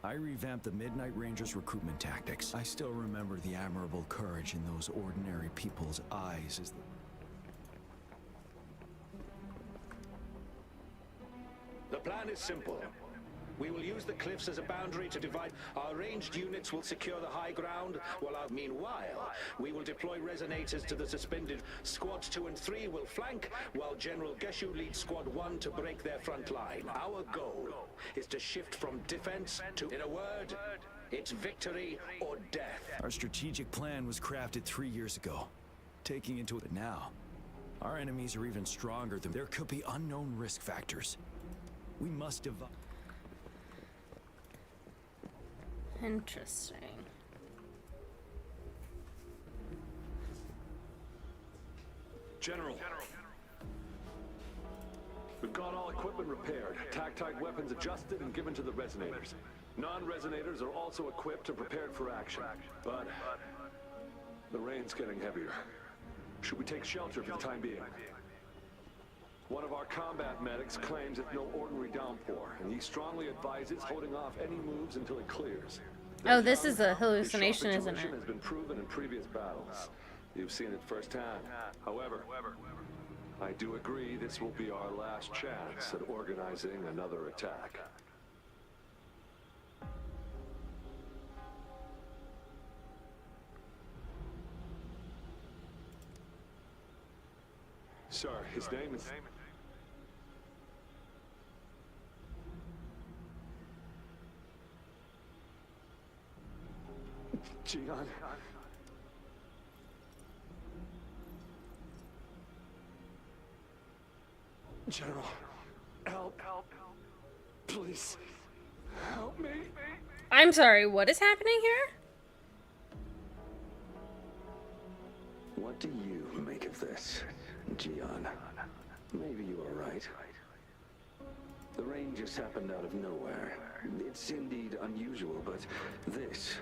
I revamped the Midnight Rangers' recruitment tactics. I still remember the admirable courage in those ordinary people's eyes as the... The plan is simple. We will use the cliffs as a boundary to divide. Our ranged units will secure the high ground, meanwhile, we will deploy resonators to the suspended. Squads 2 and 3 will flank, while General Geshu leads Squad 1 to break their front line. Our goal is to shift from defense to, in a word, it's victory or death. Our strategic plan was crafted 3 years ago, taking into it now. Our enemies are even stronger than there could be unknown risk factors. We must divide. Interesting. General. We've got all equipment repaired, tactite weapons adjusted and given to the resonators. Non-resonators are also equipped and prepared for action. But the rain's getting heavier. Should we take shelter for the time being? One of our combat medics claims it's no ordinary downpour, and he strongly advises holding off any moves until it clears. Oh, this is a hallucination, isn't it? Has been proven in previous battles. You've seen it firsthand. However, I do agree this will be our last chance at organizing another attack. Sir, his name is... Gian. General, help. Please, help me. I'm sorry, what is happening here? What do you make of this, Gian? Maybe you are right. The rain just happened out of nowhere. It's indeed unusual, but this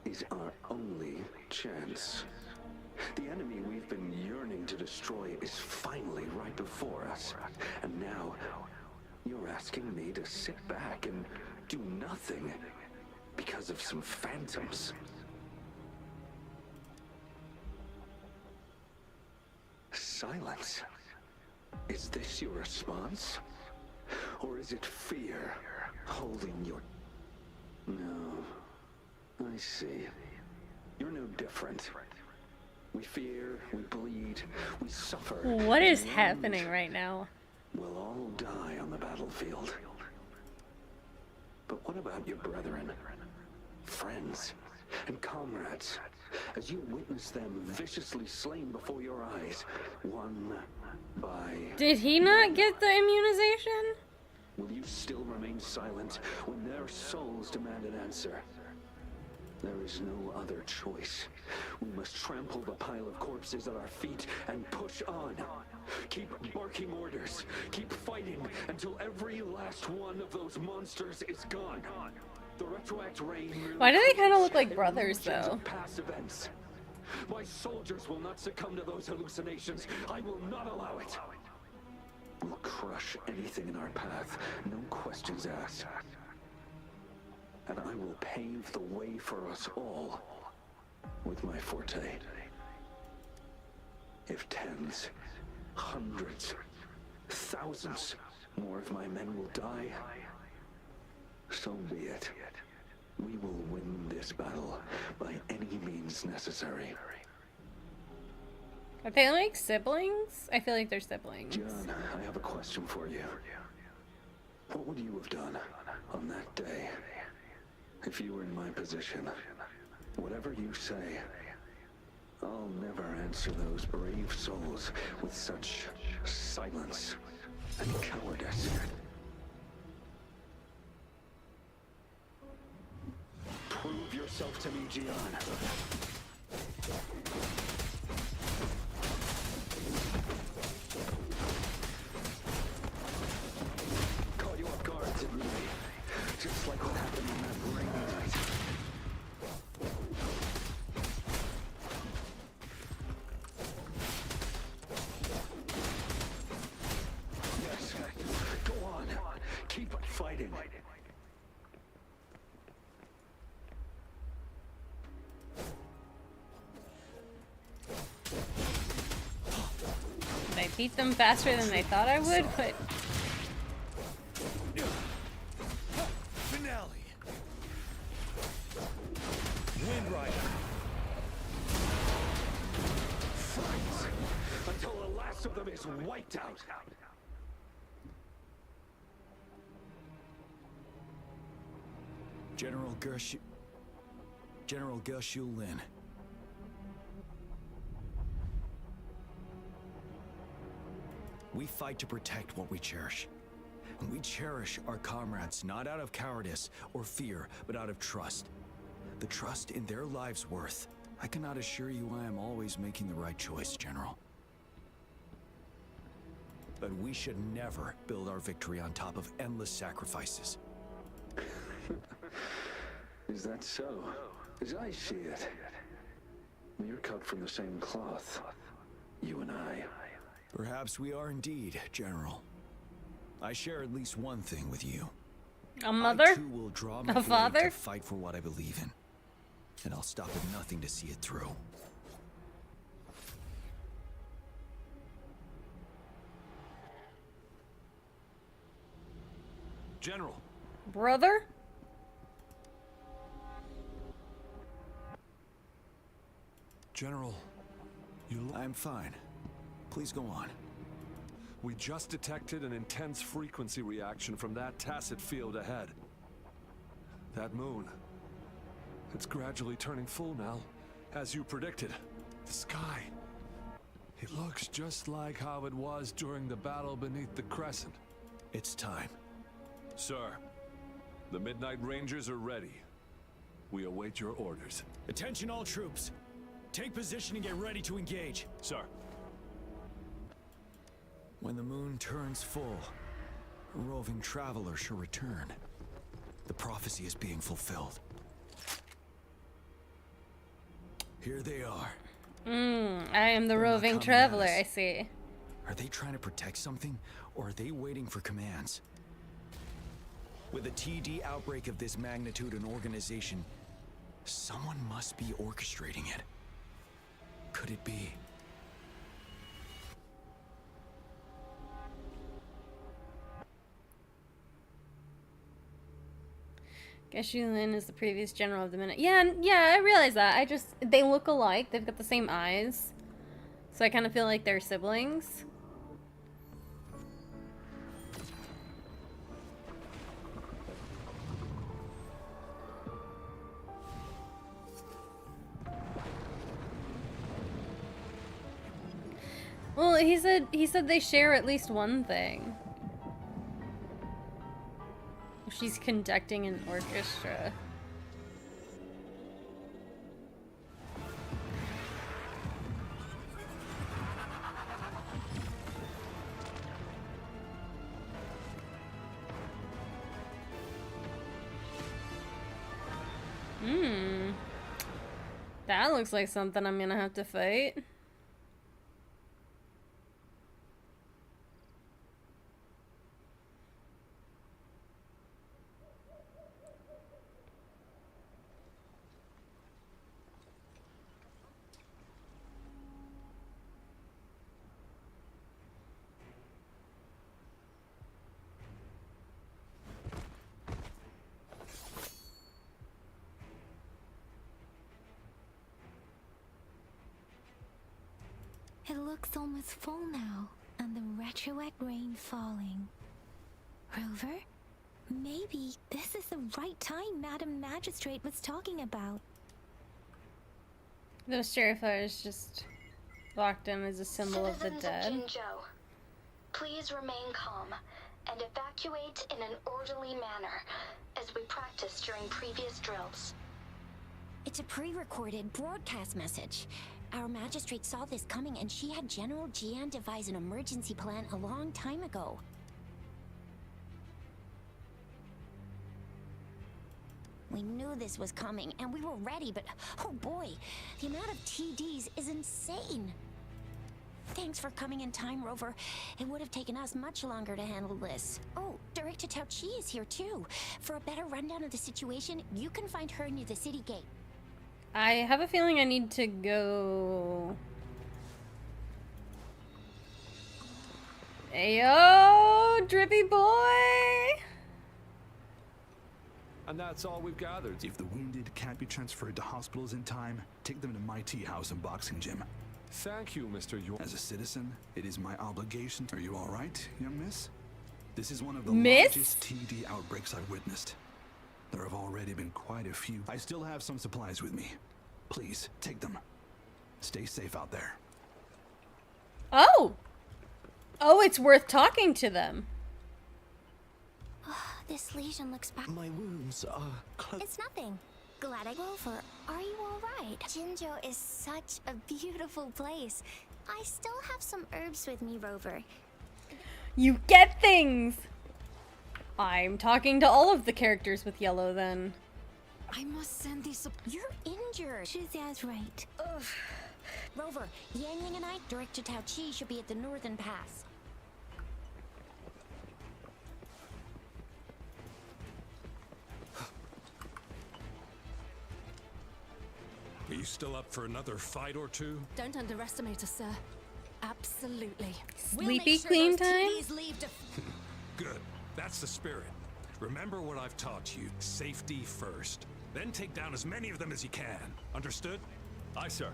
is our only chance. The enemy we've been yearning to destroy is finally right before us. And now, you're asking me to sit back and do nothing because of some phantoms. Silence. Is this your response? Or is it fear holding your... No. I see. You're no different. We fear, we bleed, we suffer. What is happening right now? We'll all die on the battlefield. But what about your brethren, friends, and comrades? As you witness them viciously slain before your eyes, one by... Did he not get the immunization? Will you still remain silent when their souls demand an answer? There is no other choice. We must trample the pile of corpses at our feet and push on. Keep barking orders. Keep fighting until every last one of those monsters is gone. The retroact rain... Why do they kind of look like brothers, though? Past events. My soldiers will not succumb to those hallucinations. I will not allow it. We'll crush anything in our path. No questions asked. And I will pave the way for us all with my forte. If tens, hundreds, thousands more of my men will die, so be it. We will win this battle by any means necessary. Are they like siblings? I feel like they're siblings. John, I have a question for you. What would you have done on that day if you were in my position? Whatever you say, I'll never answer those brave souls with such silence and cowardice. Prove yourself to me, Gian. Caught you off guard, didn't we? Just like what happened on that rainy night. Yes, go on. Keep fighting. I beat them faster than they thought I would, but... Rider. Fight until the last of them is wiped out. General Gershu Lin. We fight to protect what we cherish. And we cherish our comrades not out of cowardice or fear, but out of trust. The trust in their lives' worth. I cannot assure you I am always making the right choice, General. But we should never build our victory on top of endless sacrifices. Is that so? As I see it, you're cut from the same cloth. You and I. Perhaps we are indeed, General. I share at least one thing with you. A mother? I too will draw my A blade father? to fight for what I believe in. And I'll stop at nothing to see it through. General. Brother? General, I'm fine. Please go on. We just detected an intense frequency reaction from that tacit field ahead. That moon. It's gradually turning full now, as you predicted. The sky. It looks just like how it was during the battle beneath the crescent. It's time. Sir, the Midnight Rangers are ready. We await your orders. Attention all troops. Take position and get ready to engage. Sir. When the moon turns full, a roving traveler shall return. The prophecy is being fulfilled. Here they are. I am the They're not roving coming traveler, at us. I see. Are they trying to protect something, or are they waiting for commands? With a TD outbreak of this magnitude and organization, someone must be orchestrating it. Could it be? Geshu Lin is the previous general of the minute. Yeah, I realize that. They look alike. They've got the same eyes. So I kind of feel like they're siblings. Well, he said they share at least one thing. She's conducting an orchestra. That looks like something I'm gonna have to fight. It looks almost full now, and the retroact rain falling. Rover? Maybe this is the right time Madam Magistrate was talking about. Those terrifiers just locked in as a symbol of the Citizens dead. of Jinzhou, please remain calm and evacuate in an orderly manner, as we practiced during previous drills. It's a pre-recorded broadcast message. Our magistrate saw this coming and she had General Jian devise an emergency plan a long time ago. We knew this was coming and we were ready, but oh boy, the amount of TDs is insane. Thanks for coming in time, Rover. It would have taken us much longer to handle this. Oh, Director Tao Chi is here too. For a better rundown of the situation, you can find her near the city gate. I have a feeling I need to go. Ayo, Drippy boy! And that's all we've gathered. If the wounded can't be transferred to hospitals in time, take them to my tea house and boxing gym. Thank you, Mr. York. As a citizen, it is my obligation. Are you all right, young miss? This is one of the Miss? largest TD outbreaks I've witnessed. There have already been quite a few. I still have some supplies with me. Please, take them. Stay safe out there. Oh! Oh, it's worth talking to them. This lesion looks bad. My wounds are It's nothing. Glad I go over. Are you alright? Jinzhou is such a beautiful place. I still have some herbs with me, Rover. You get things! I'm talking to all of the characters with yellow then. I must send these. You're injured. Shuzia's right. Ugh. Rover, Yang Yang and I, Director Tao Chi, should be at the northern pass. Are you still up for another fight or two? Don't underestimate us, sir. Absolutely. Sleepy clean time? Good. That's the spirit. Remember what I've taught you. Safety first. Then take down as many of them as you can. Understood? Aye, sir.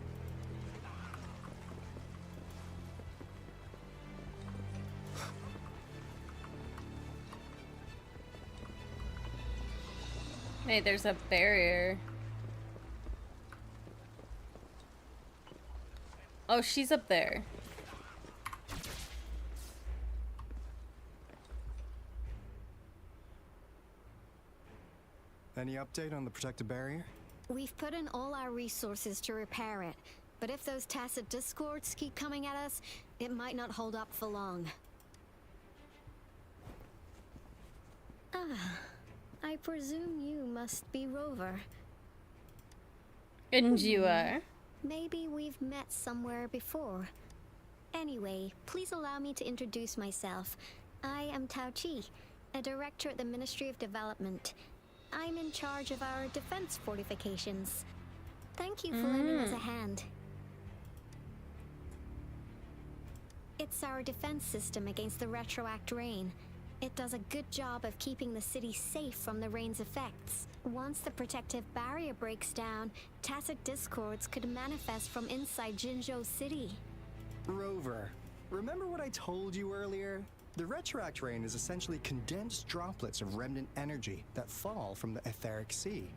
Hey, there's a barrier. Oh, she's up there. Any update on the protective barrier? We've put in all our resources to repair it, but if those tacit discords keep coming at us, it might not hold up for long. Ah, I presume you must be Rover. And you are? Maybe we've met somewhere before. Anyway, please allow me to introduce myself. I am Tao Chi, a director at the Ministry of Development. I'm in charge of our defense fortifications. Thank you for lending us a hand. It's our defense system against the retroact rain. It does a good job of keeping the city safe from the rain's effects. Once the protective barrier breaks down, tacit discords could manifest from inside Jinzhou City. Rover, remember what I told you earlier? The retroact rain is essentially condensed droplets of remnant energy that fall from the etheric sea.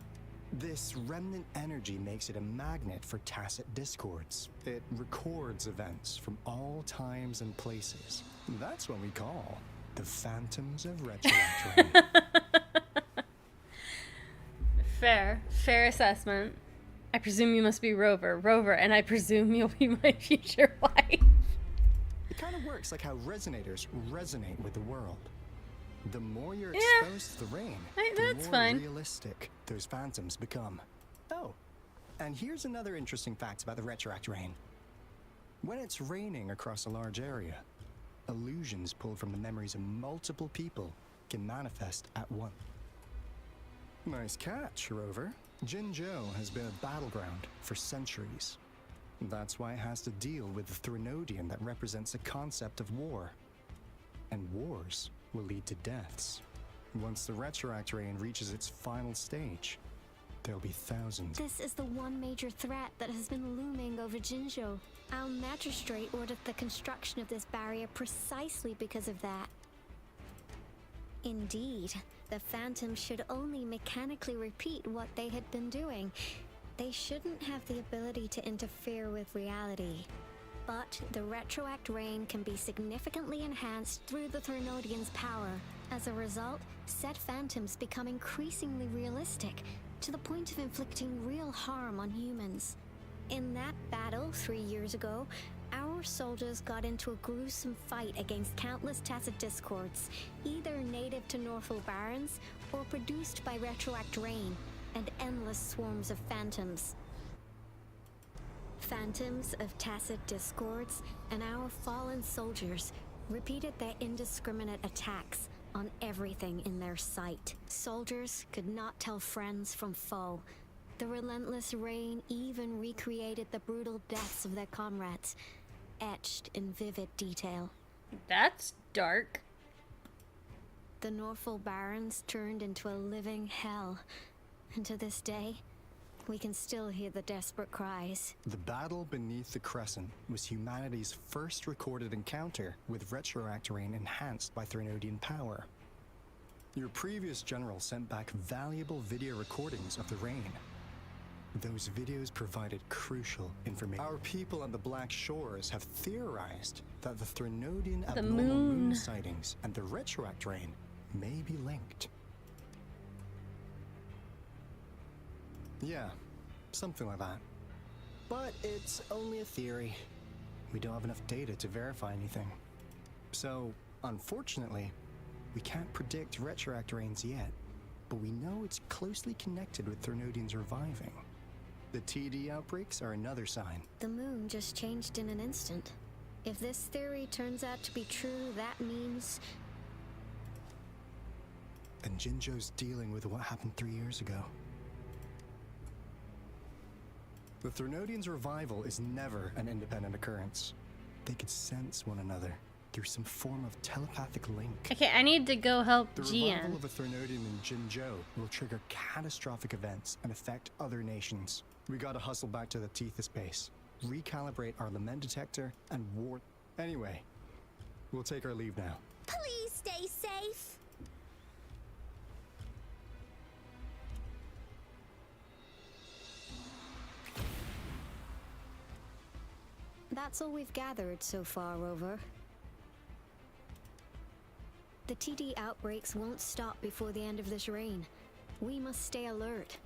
This remnant energy makes it a magnet for tacit discords. It records events from all times and places. That's what we call the phantoms of retroact rain. Fair assessment. I presume you must be Rover, and I presume you'll be my future wife. It kind of works like how resonators resonate with the world. The more you're exposed to the rain, the more realistic those phantoms become. Oh, and here's another interesting fact about the retroact rain. When it's raining across a large area, illusions pulled from the memories of multiple people can manifest at once. Nice catch, Rover. Jinzhou has been a battleground for centuries. That's why it has to deal with the Threnodian that represents a concept of war. And wars will lead to deaths. Once the retroact rain reaches its final stage, there'll be thousands. This is the one major threat that has been looming over Jinzhou. Our magistrate ordered the construction of this barrier precisely because of that. Indeed, the phantoms should only mechanically repeat what they had been doing. They shouldn't have the ability to interfere with reality. But the retroact rain can be significantly enhanced through the Threnodian's power. As a result, said phantoms become increasingly realistic, to the point of inflicting real harm on humans. In that battle 3 years ago, our soldiers got into a gruesome fight against countless tacit discords, either native to Northel Barrens or produced by retroact rain and endless swarms of phantoms. Phantoms of tacit discords and our fallen soldiers repeated their indiscriminate attacks on everything in their sight. Soldiers could not tell friends from foe. The relentless rain even recreated the brutal deaths of their comrades, etched in vivid detail. That's dark. the Norfolk Barrens turned into a living hell. And to this day, we can still hear the desperate cries. The battle beneath the Crescent was humanity's first recorded encounter with retroact rain enhanced by Threnodian power. Your previous general sent back valuable video recordings of the rain. Those videos provided crucial information. Our people on the Black Shores have theorized that the Threnodian abnormal moon sightings and the retroact rain may be linked. Yeah, something like that. But it's only a theory. We don't have enough data to verify anything. So, unfortunately, we can't predict retroact rains yet, but we know it's closely connected with Threnodians reviving. The TD outbreaks are another sign. The moon just changed in an instant. If this theory turns out to be true, that means... And Jinzhou's dealing with what happened 3 years ago. The Threnodians' revival is never an independent occurrence. They could sense one another through some form of telepathic link. Okay, I need to go help The Jian. revival of a Threnodian in Jinzhou will trigger catastrophic events and affect other nations. We gotta hustle back to the Tethys base, recalibrate our lament detector, and ward. Anyway, we'll take our leave now. Please stay safe. That's all we've gathered so far, Rover. The TD outbreaks won't stop before the end of this reign. We must stay alert.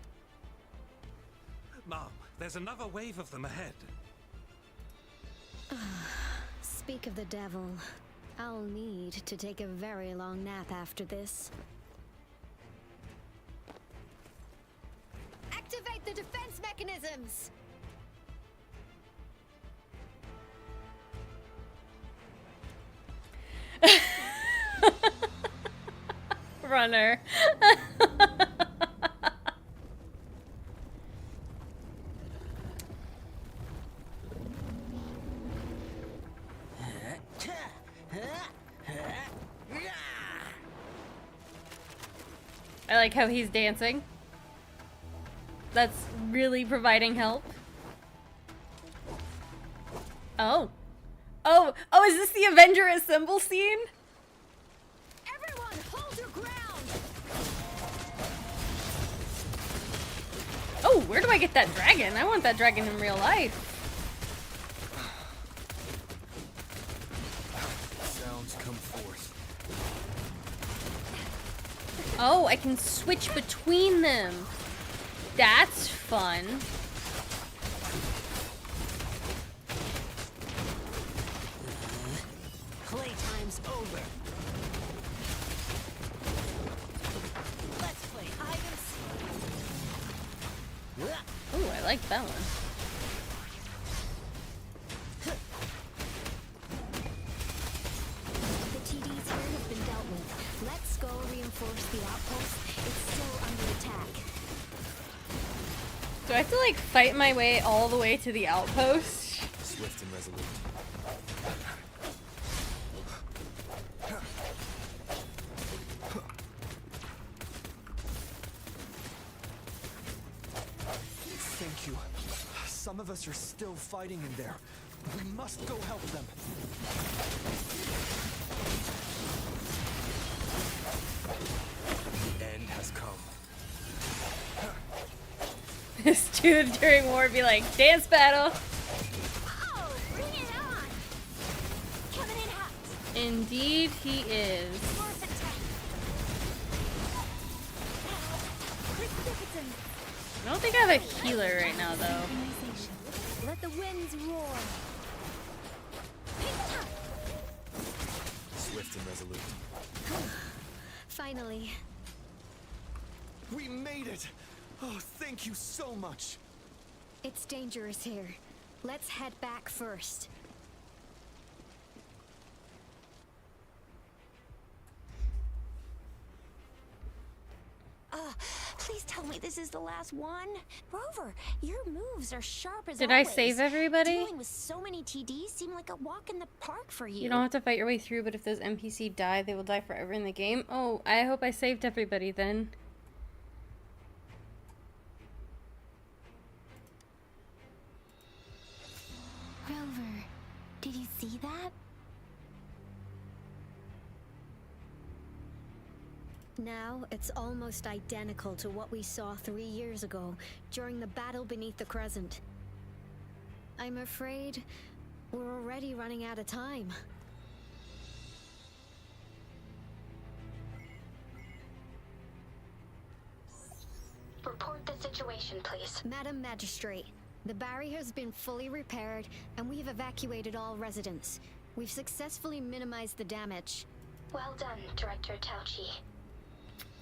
Mom, there's another wave of them ahead. Speak of the devil. I'll need to take a very long nap after this. Activate the defense mechanisms! Runner. I like how he's dancing. That's really providing help. Oh. Oh, is this the Avenger Assemble scene? Everyone, hold your ground! Oh, where do I get that dragon? I want that dragon in real life. Sounds come forth. Oh, I can switch between them. That's fun. Playtime's over. Let's play hide and seek. Ooh, I like that one. The TDs here have been dealt with. Let's go reinforce the outpost. It's still under attack. Do I have to like fight my way all the way to the outpost? Swift and resolute. Thank you. Some of us are still fighting in there. We must go help them. The end has come. This dude during war would be like, dance battle. Oh, bring it on! Coming in hot. Indeed he is. Force attack. Precipitant. I don't think I have a healer right now though. Let the winds roar. Swift and resolute. Finally. We made it! Oh, thank you so much! It's dangerous here. Let's head back first. Please tell tell me this is the last one. Rover, your moves are sharp as Did always. I save everybody? Dealing with so many TDs seemed like a walk in the park for you. You don't have to fight your way through, but if those NPC die, they will die forever in the game. Oh, I hope I saved everybody then. Rover, did you see that? Now, it's almost identical to what we saw 3 years ago, during the battle beneath the Crescent. I'm afraid we're already running out of time. Report the situation, please. Madam Magistrate, the barrier has been fully repaired, and we have evacuated all residents. We've successfully minimized the damage. Well done, Director Tauchi.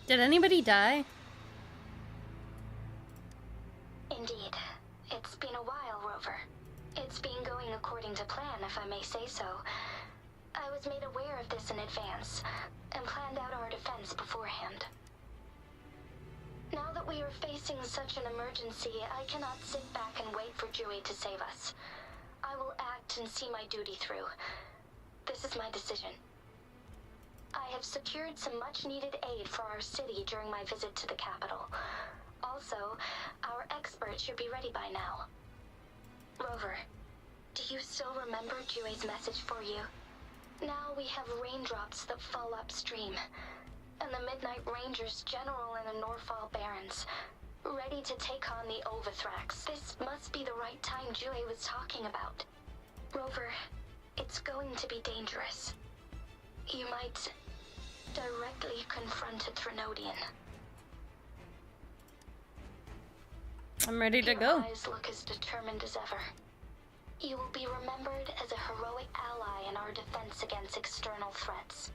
Did anybody die? Indeed. It's been a while, Rover. It's been going according to plan, if I may say so. I was made aware of this in advance, and planned out our defense beforehand. Now that we are facing such an emergency, I cannot sit back and wait for Jue to save us. I will act and see my duty through. This is my decision. I have secured some much-needed aid for our city during my visit to the capital. Also, our expert should be ready by now. Rover, do you still remember Jue's message for you? Now we have raindrops that fall upstream, and the Midnight Rangers General in the Norfall Barrens, ready to take on the Overthrax. This must be the right time Jue was talking about. Rover, it's going to be dangerous. You might directly confront a Trinodian. I'm ready to Your go. eyes look as determined as ever. You will be remembered as a heroic ally in our defense against external threats,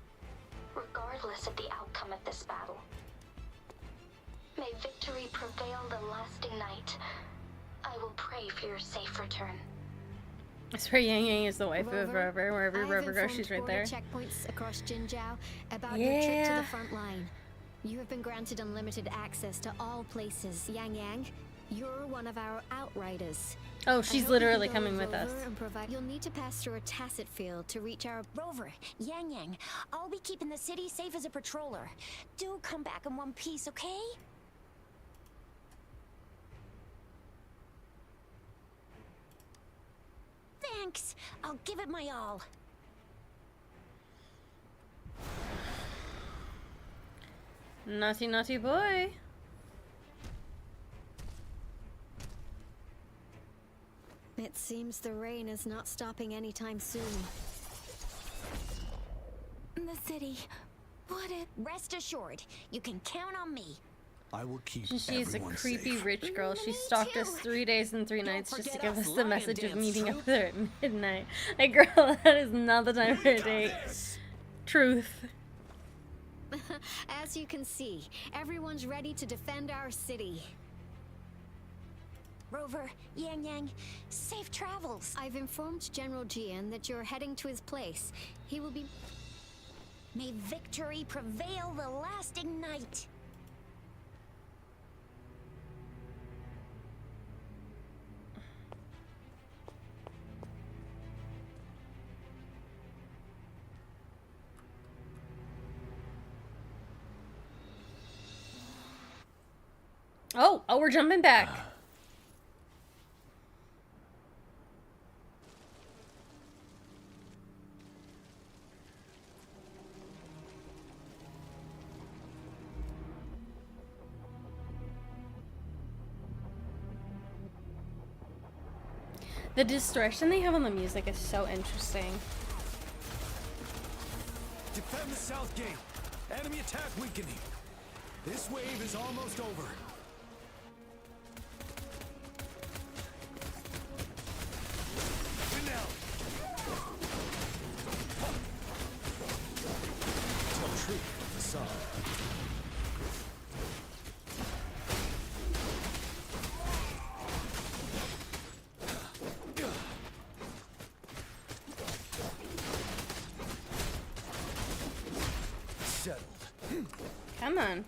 regardless of the outcome of this battle. May victory prevail the lasting night. I will pray for your safe return. I swear Yang Yang is the wife of Rover. Wherever Rover goes, she's right there. Checkpoints across Jinjiao about your trip to Yeah. the front line. You have been granted unlimited access to all places. Yang Yang, you're one of our outriders. Oh, I she's hope literally you can go coming with us. Rover and provide. You'll need to pass through a tacit field to reach our Rover, Yang Yang, I'll be keeping the city safe as a patroller. Do come back in one piece, okay? Thanks. I'll give it my all. Naughty, naughty boy. It seems the rain is not stopping anytime soon. The city. What it... Rest assured, you can count on me. I will keep She's a everyone creepy safe. rich girl. She stalked us 3 days and 3 nights just to give us the message of meeting up there at midnight. Like, girl, that is not the time for a date. Truth. As you can see, everyone's ready to defend our city. Rover, Yang Yang, safe travels. I've informed General Jian that you're heading to his place. He will be... May victory prevail the lasting night. Oh, we're jumping back. The distortion they have on the music is so interesting. Defend the south gate. Enemy attack weakening. This wave is almost over. Come on.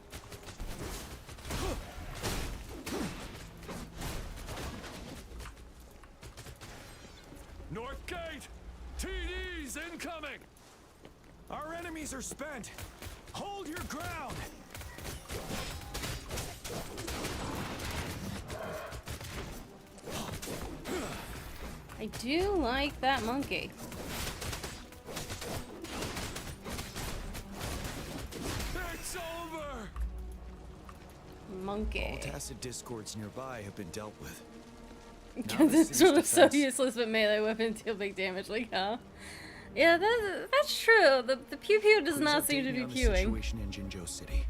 Gate! TDs incoming! Our enemies are spent. Hold your ground. I do like that monkey. It's over! Monkey. All tacit discords nearby have been dealt with. Because it's sort of so useless, but melee weapons deal big damage, like, huh? Yeah, that's true. The pew-pew does not seem to be pewing. Situation in Jinzhou City.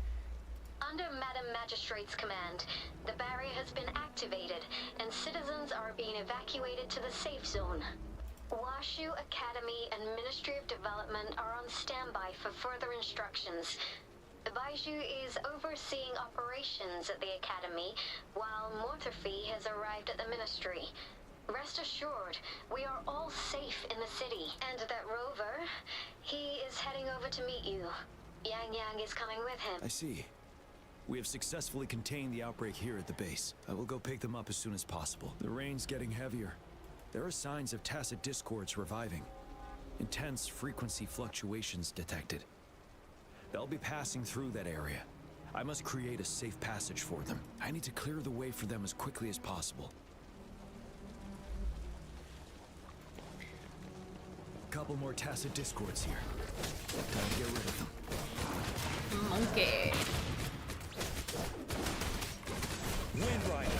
Under Madam Magistrate's command, the barrier has been activated, and citizens are being evacuated to the safe zone. Washu Academy and Ministry of Development are on standby for further instructions. Baiju is overseeing operations at the Academy, while Mortherfee has arrived at the Ministry. Rest assured, we are all safe in the city. And that rover, he is heading over to meet you. Yang Yang is coming with him. I see. We have successfully contained the outbreak here at the base. I will go pick them up as soon as possible. The rain's getting heavier. There are signs of tacit discords reviving. Intense frequency fluctuations detected. They'll be passing through that area. I must create a safe passage for them. I need to clear the way for them as quickly as possible. Couple more tacit discords here. Time to get rid of them. Monkey. Windrider.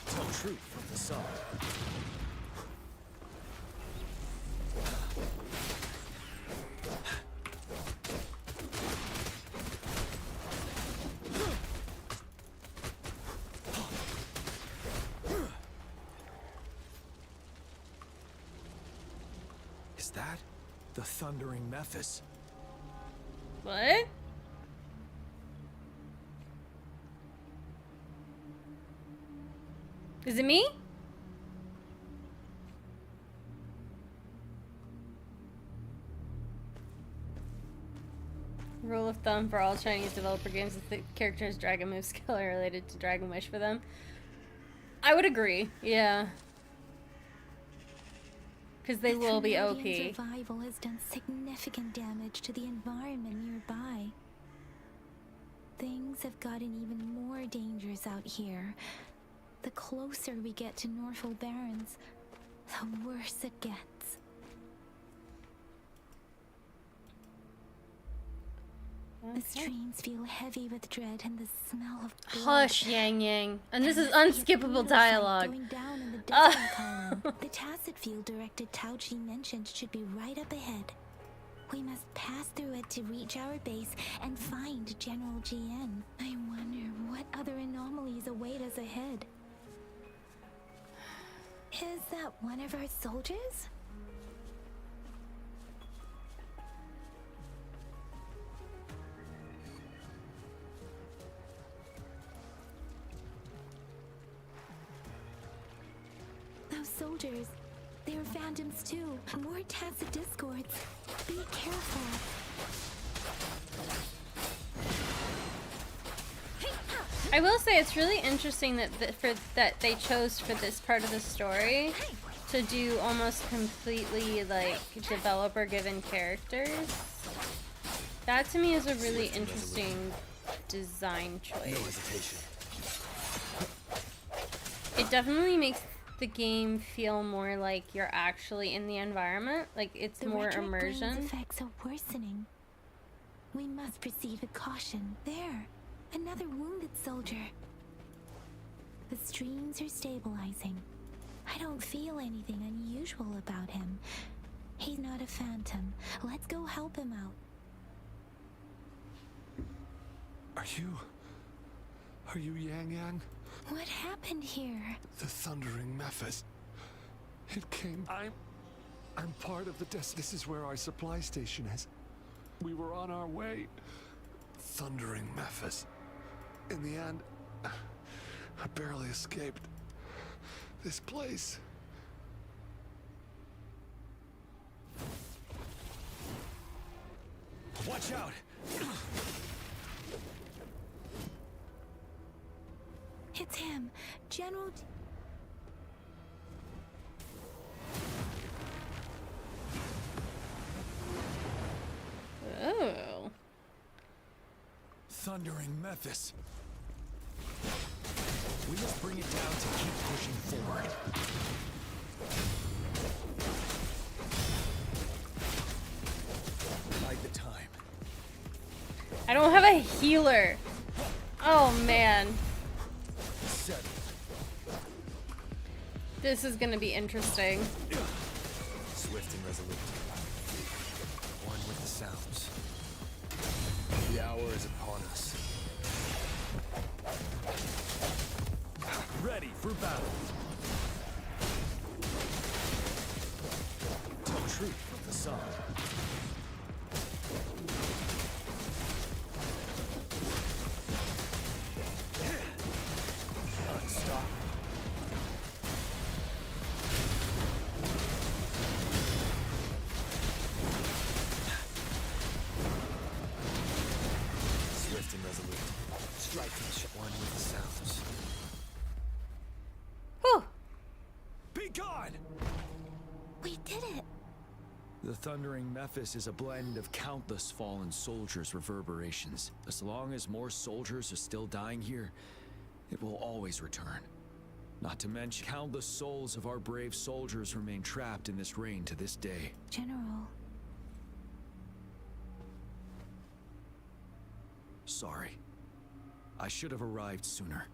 Tell truth from the sun. Is that the thundering Mephis? What? Is it me? Rule of thumb for all Chinese developer games is the character's dragon move skill are related to Dragon Wish for them. I would agree, yeah. Because they will be OP. Canadian's revival has done significant damage to the environment nearby. Things have gotten even more dangerous out here. The closer we get to Northville Barrens, the worse it gets. The streams feel heavy with dread and the smell of blood. Hush, Yang Yang. And this is unskippable dialogue. Going down in the desert column. The tacit field directed Tao Chi mentioned should be right up ahead. We must pass through it to reach our base and find General GN. I wonder what other anomalies await us ahead. Is that one of our soldiers? Those soldiers, they're phantoms too. More tacit discords. Be careful. I will say it's really interesting that that they chose for this part of the story to do almost completely like developer given characters. That to me is a really interesting design choice. No hesitation. It definitely makes the game feel more like you're actually in the environment, like it's more immersion. The effects are worsening. We must proceed with caution. There, another wounded soldier. The streams are stabilizing. I don't feel anything unusual about him. He's not a phantom. Let's go help him out. Are you Yang Yang? What happened here? The thundering Mephis. It came. I'm part of the This is where our supply station is. We were on our way. Thundering Mephis. In the end, I barely escaped this place. Watch out! It's him, General. Oh. Thundering Memphis. We must bring it down to keep pushing forward. Bide the time. I don't have a healer. Oh man. 7. This is gonna be interesting. Swift and resolute. One with the sounds. The hour is upon us. Ready for battle. Tell truth from the sun. Unstoppable. Swift and resolute. Strike one with the sounds. Whew. Be gone! We did it. The Thundering Memphis is a blend of countless fallen soldiers' reverberations. As long as more soldiers are still dying here, it will always return. Not to mention, countless souls of our brave soldiers remain trapped in this rain to this day. General. Sorry. I should have arrived sooner.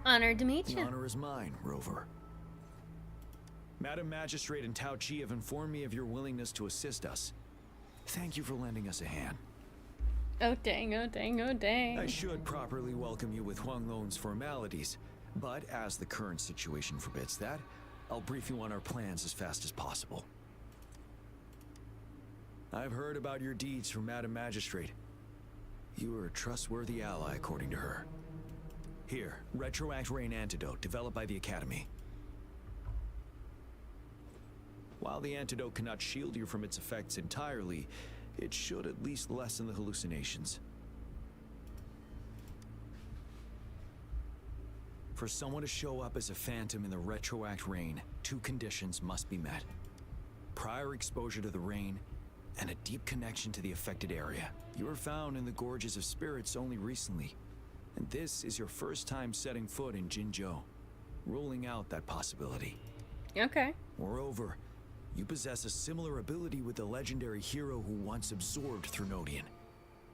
Honored to meet The you. honor is mine, Rover. Madam Magistrate and Tao Chi have informed me of your willingness to assist us. Thank you for lending us a hand. Oh dang, oh dang, oh dang. I should properly welcome you with Huang Lon's formalities, but as the current situation forbids that, I'll brief you on our plans as fast as possible. I've heard about your deeds from Madam Magistrate. You are a trustworthy ally, according to her. Here, Retroact Rain Antidote, developed by the Academy. While the antidote cannot shield you from its effects entirely, it should at least lessen the hallucinations. For someone to show up as a phantom in the Retroact Rain, 2 conditions must be met. Prior exposure to the rain, and a deep connection to the affected area. You were found in the Gorges of Spirits only recently, and this is your first time setting foot in Jinzhou, ruling out that possibility. Okay. Moreover, you possess a similar ability with the legendary hero who once absorbed Threnodian.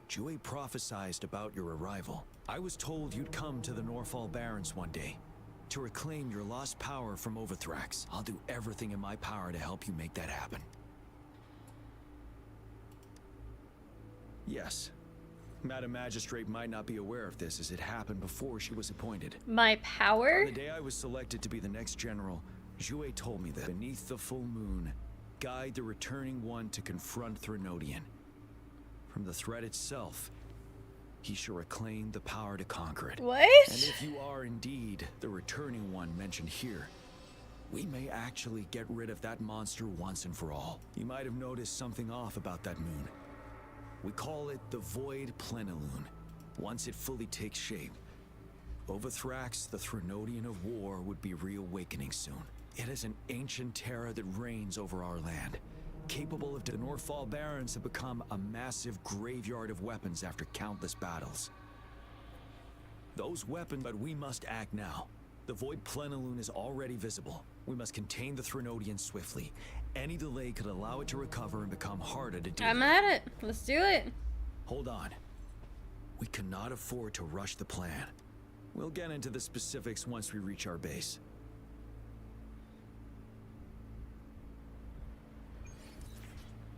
Jue prophesied about your arrival. I was told you'd come to the Norfall Barrens one day to reclaim your lost power from Overthrax. I'll do everything in my power to help you make that happen. Yes. Madam Magistrate might not be aware of this as it happened before she was appointed. My power? On the day I was selected to be the next general, Jue told me that beneath the full moon, guide the returning one to confront Threnodian. From the threat itself, he shall reclaim the power to conquer it. What? And if you are indeed the returning one mentioned here, we may actually get rid of that monster once and for all. You might have noticed something off about that moon. We call it the Void Plenilune. Once it fully takes shape, Overthrax, the Threnodian of War, would be reawakening soon. It is an ancient terror that reigns over our land, capable of... The Norfall Barrens have become a massive graveyard of weapons after countless battles. Those weapons, but we must act now. The Void Plenilune is already visible. We must contain the Threnodian swiftly. Any delay could allow it to recover and become harder to deal with. I'm at it. Let's do it. Hold on. We cannot afford to rush the plan. We'll get into the specifics once we reach our base.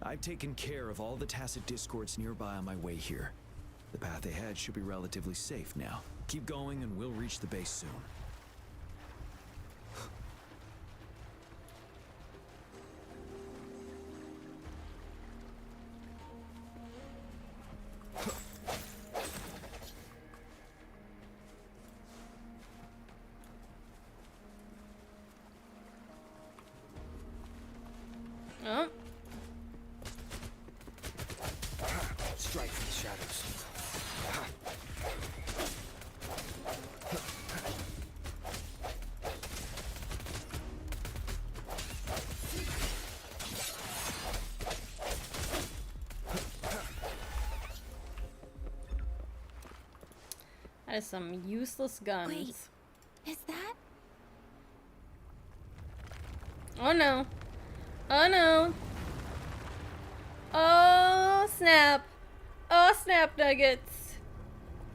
I've taken care of all the tacit discords nearby on my way here. The path ahead should be relatively safe now. Keep going and we'll reach the base soon. That is some useless guns. Wait, is that? Oh no. Oh no. Oh snap. Oh snap nuggets.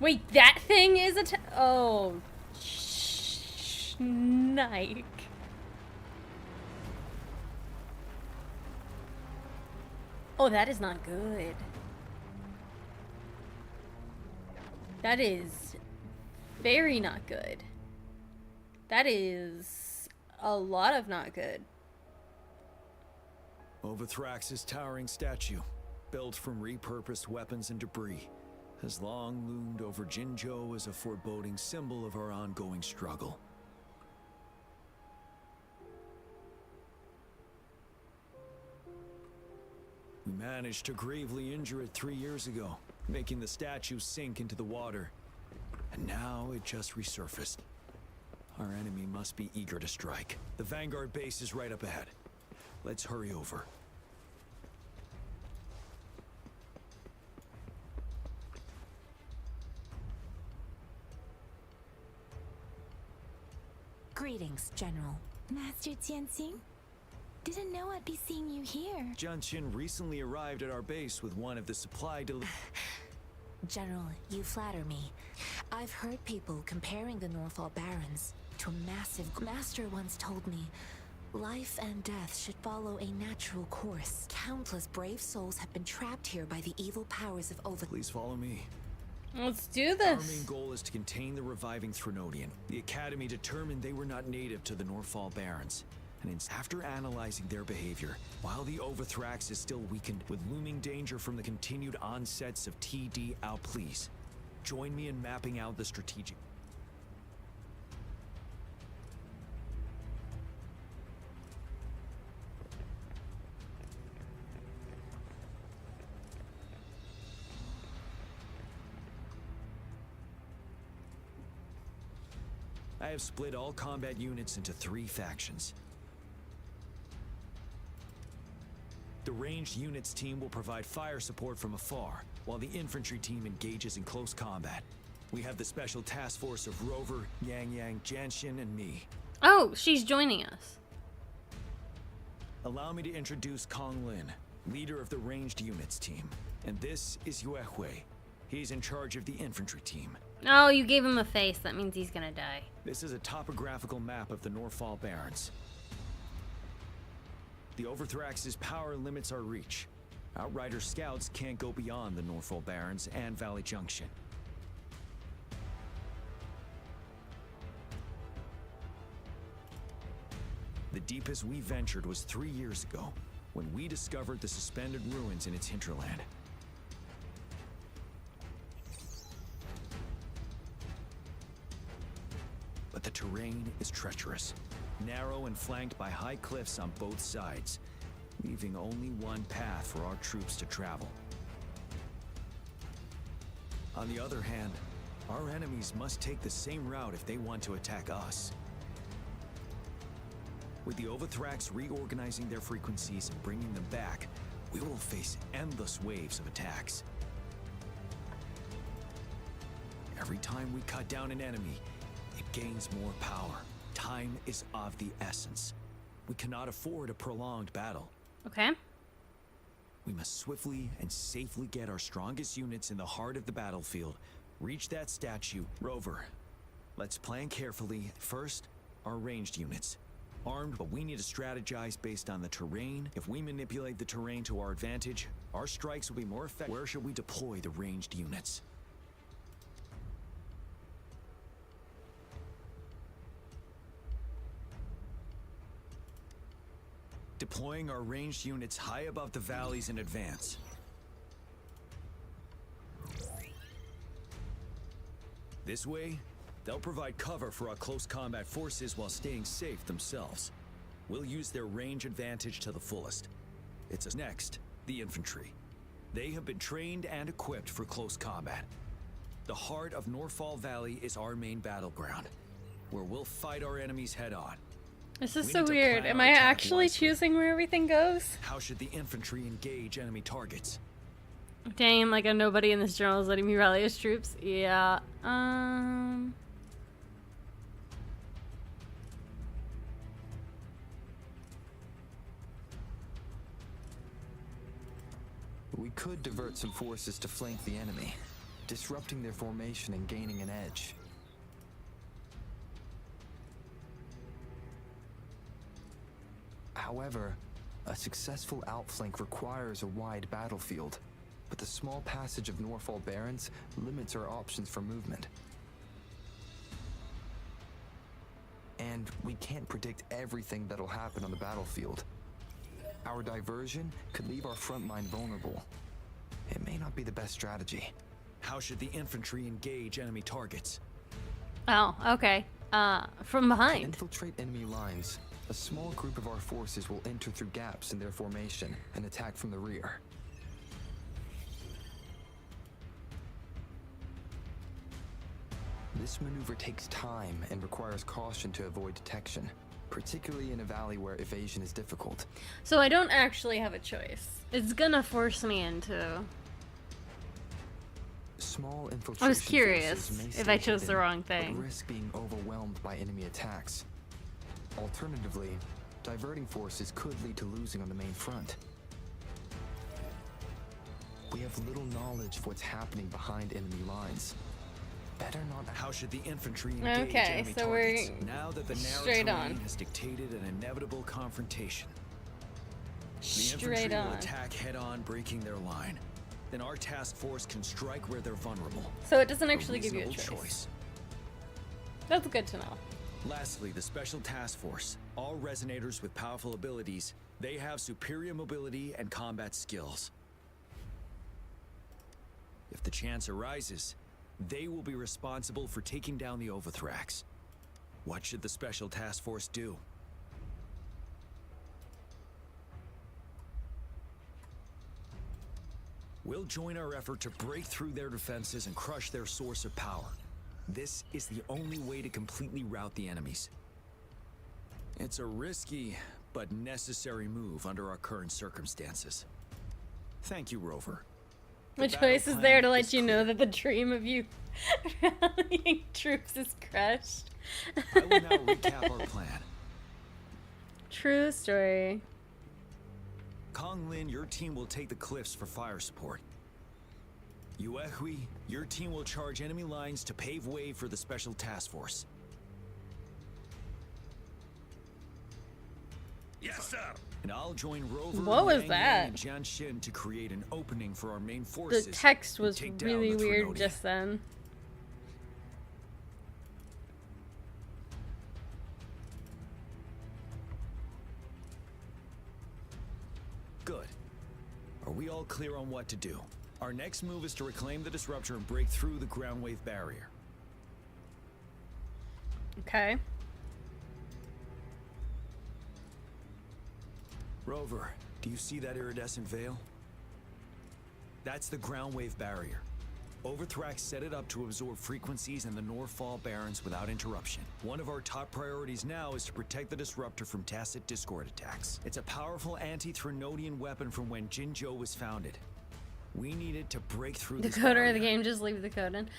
Wait, that thing is a oh. Snike. Oh, that is not good. That is very not good. That is a lot of not good. Overthrax's towering statue, built from repurposed weapons and debris, has long loomed over Jinzhou as a foreboding symbol of our ongoing struggle. We managed to gravely injure it 3 years ago, making the statue sink into the water. And now it just resurfaced. Our enemy must be eager to strike. The Vanguard base is right up ahead. Let's hurry over. Greetings, General. Master Jianxing? Didn't know I'd be seeing you here. Jianqin recently arrived at our base with one of the supply General, you flatter me. I've heard people comparing the Norfall Barrens to a massive... Master once told me, life and death should follow a natural course. Countless brave souls have been trapped here by the evil powers of over... Please follow me. Let's do this. Our main goal is to contain the reviving Threnodian. The Academy determined they were not native to the Norfall Barrens. And after analyzing their behavior, while the Overthrax is still weakened with looming danger from the continued onsets of TD Outplease, join me in mapping out the strategic... I have split all combat units into 3 factions. The ranged units team will provide fire support from afar, while the infantry team engages in close combat. We have the special task force of Rover, Yang Yang, Jianxin, and me. Oh, she's joining us. Allow me to introduce Kong Lin, leader of the ranged units team. And this is Yue Hui. He's in charge of the infantry team. Oh, you gave him a face. That means he's gonna die. This is a topographical map of the Norfall Barrens. The Overthrax's power limits our reach. Outrider scouts can't go beyond the Norfall Barrens and Valley Junction. The deepest we ventured was 3 years ago, when we discovered the suspended ruins in its hinterland. But the terrain is treacherous, narrow and flanked by high cliffs on both sides, leaving only one path for our troops to travel. On the other hand, our enemies must take the same route if they want to attack us. With the Overthrax reorganizing their frequencies and bringing them back, we will face endless waves of attacks. Every time we cut down an enemy, it gains more power. Time is of the essence. We cannot afford a prolonged battle. Okay. We must swiftly and safely get our strongest units in the heart of the battlefield. Reach that statue. Rover, let's plan carefully. First, our ranged units. Armed, but we need to strategize based on the terrain. If we manipulate the terrain to our advantage, our strikes will be more effective. Where should we deploy the ranged units? Deploying our ranged units high above the valleys in advance. This way, they'll provide cover for our close combat forces while staying safe themselves. We'll use their range advantage to the fullest. It's next, the infantry. They have been trained and equipped for close combat. The heart of Norfall Valley is our main battleground, where we'll fight our enemies head-on. This is so weird. Am I actually choosing where everything goes? How should the infantry engage enemy targets? Damn, like a nobody in this journal is letting me rally his troops. Yeah. We could divert some forces to flank the enemy, disrupting their formation and gaining an edge. However, a successful outflank requires a wide battlefield, but the small passage of Norfall Barrens limits our options for movement. And we can't predict everything that'll happen on the battlefield. Our diversion could leave our front line vulnerable. It may not be the best strategy. How should the infantry engage enemy targets? Oh, okay. From behind. To infiltrate enemy lines, a small group of our forces will enter through gaps in their formation and attack from the rear. This maneuver takes time and requires caution to avoid detection, particularly in a valley where evasion is difficult. So I don't actually have a choice. It's gonna force me into... Small infiltration I was curious forces may if stay I chose the hidden, wrong thing. but risk being overwhelmed by enemy attacks. Alternatively, diverting forces could lead to losing on the main front. We have little knowledge of what's happening behind enemy lines. Better not. How should the infantry engage Okay, enemy so targets? we're Now that the narrow straight terrain on. has dictated an inevitable confrontation. The Straight infantry will on. attack head-on, breaking their line. Then our task force can strike where they're vulnerable. So it doesn't actually give you a reasonable choice. That's good to know. Lastly, the Special Task Force. All resonators with powerful abilities, they have superior mobility and combat skills. If the chance arises, they will be responsible for taking down the Overthrax. What should the Special Task Force do? We'll join our effort to break through their defenses and crush their source of power. This is the only way to completely rout the enemies. It's a risky, but necessary move under our current circumstances. Thank you, Rover. My choice is there to let you know that the dream of you rallying troops is crushed. I will now recap our plan. True story. Kong Lin, your team will take the cliffs for fire support. Yuehui, your team will charge enemy lines to pave way for the Special Task Force. Yes, sir. And I'll join Rover, What was Yang that? Yang, and Jian Xin to create an opening for our main forces. The text and was take down really the weird Thrinodia. just then. Good. Are we all clear on what to do? Our next move is to reclaim the disruptor and break through the ground wave barrier. Okay. Rover, do you see that iridescent veil? That's the ground wave barrier. Overthrax set it up to absorb frequencies in the Norfall Barrens without interruption. One of our top priorities now is to protect the disruptor from tacit Discord attacks. It's a powerful anti-Thrinodian weapon from when Jinzhou was founded. We need it to break through The this coder barrier. of the game, just leave the code in.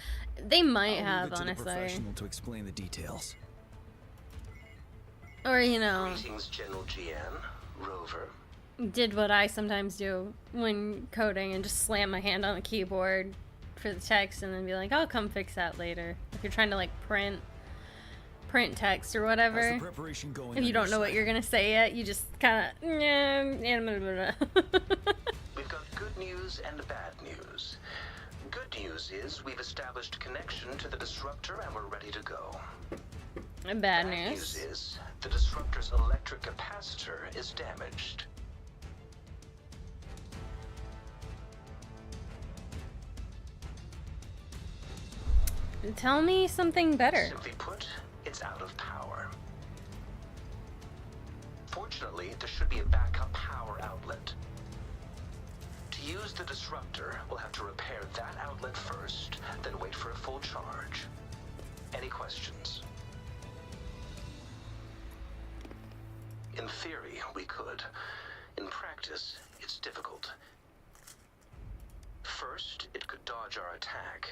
They might I'll have, leave it to the honestly. professional to explain the details. Or, you know, Greetings, General GM, Rover. did what I sometimes do when coding and just slam my hand on the keyboard for the text and then be like, I'll come fix that later. If you're trying to like print text or whatever. How's the preparation going If you on don't your know what side? you're gonna say yet, you just kind of. We've got good news and bad news. Good news is we've established connection to the disruptor and we're ready to go. Bad news news. is the disruptor's electric capacitor is damaged. Tell me something better. Simply put, it's out of power. Fortunately, there should be a backup power outlet. To use the disruptor, we'll have to repair that outlet first, then wait for a full charge. Any questions? In theory, we could. In practice, it's difficult. First, it could dodge our attack.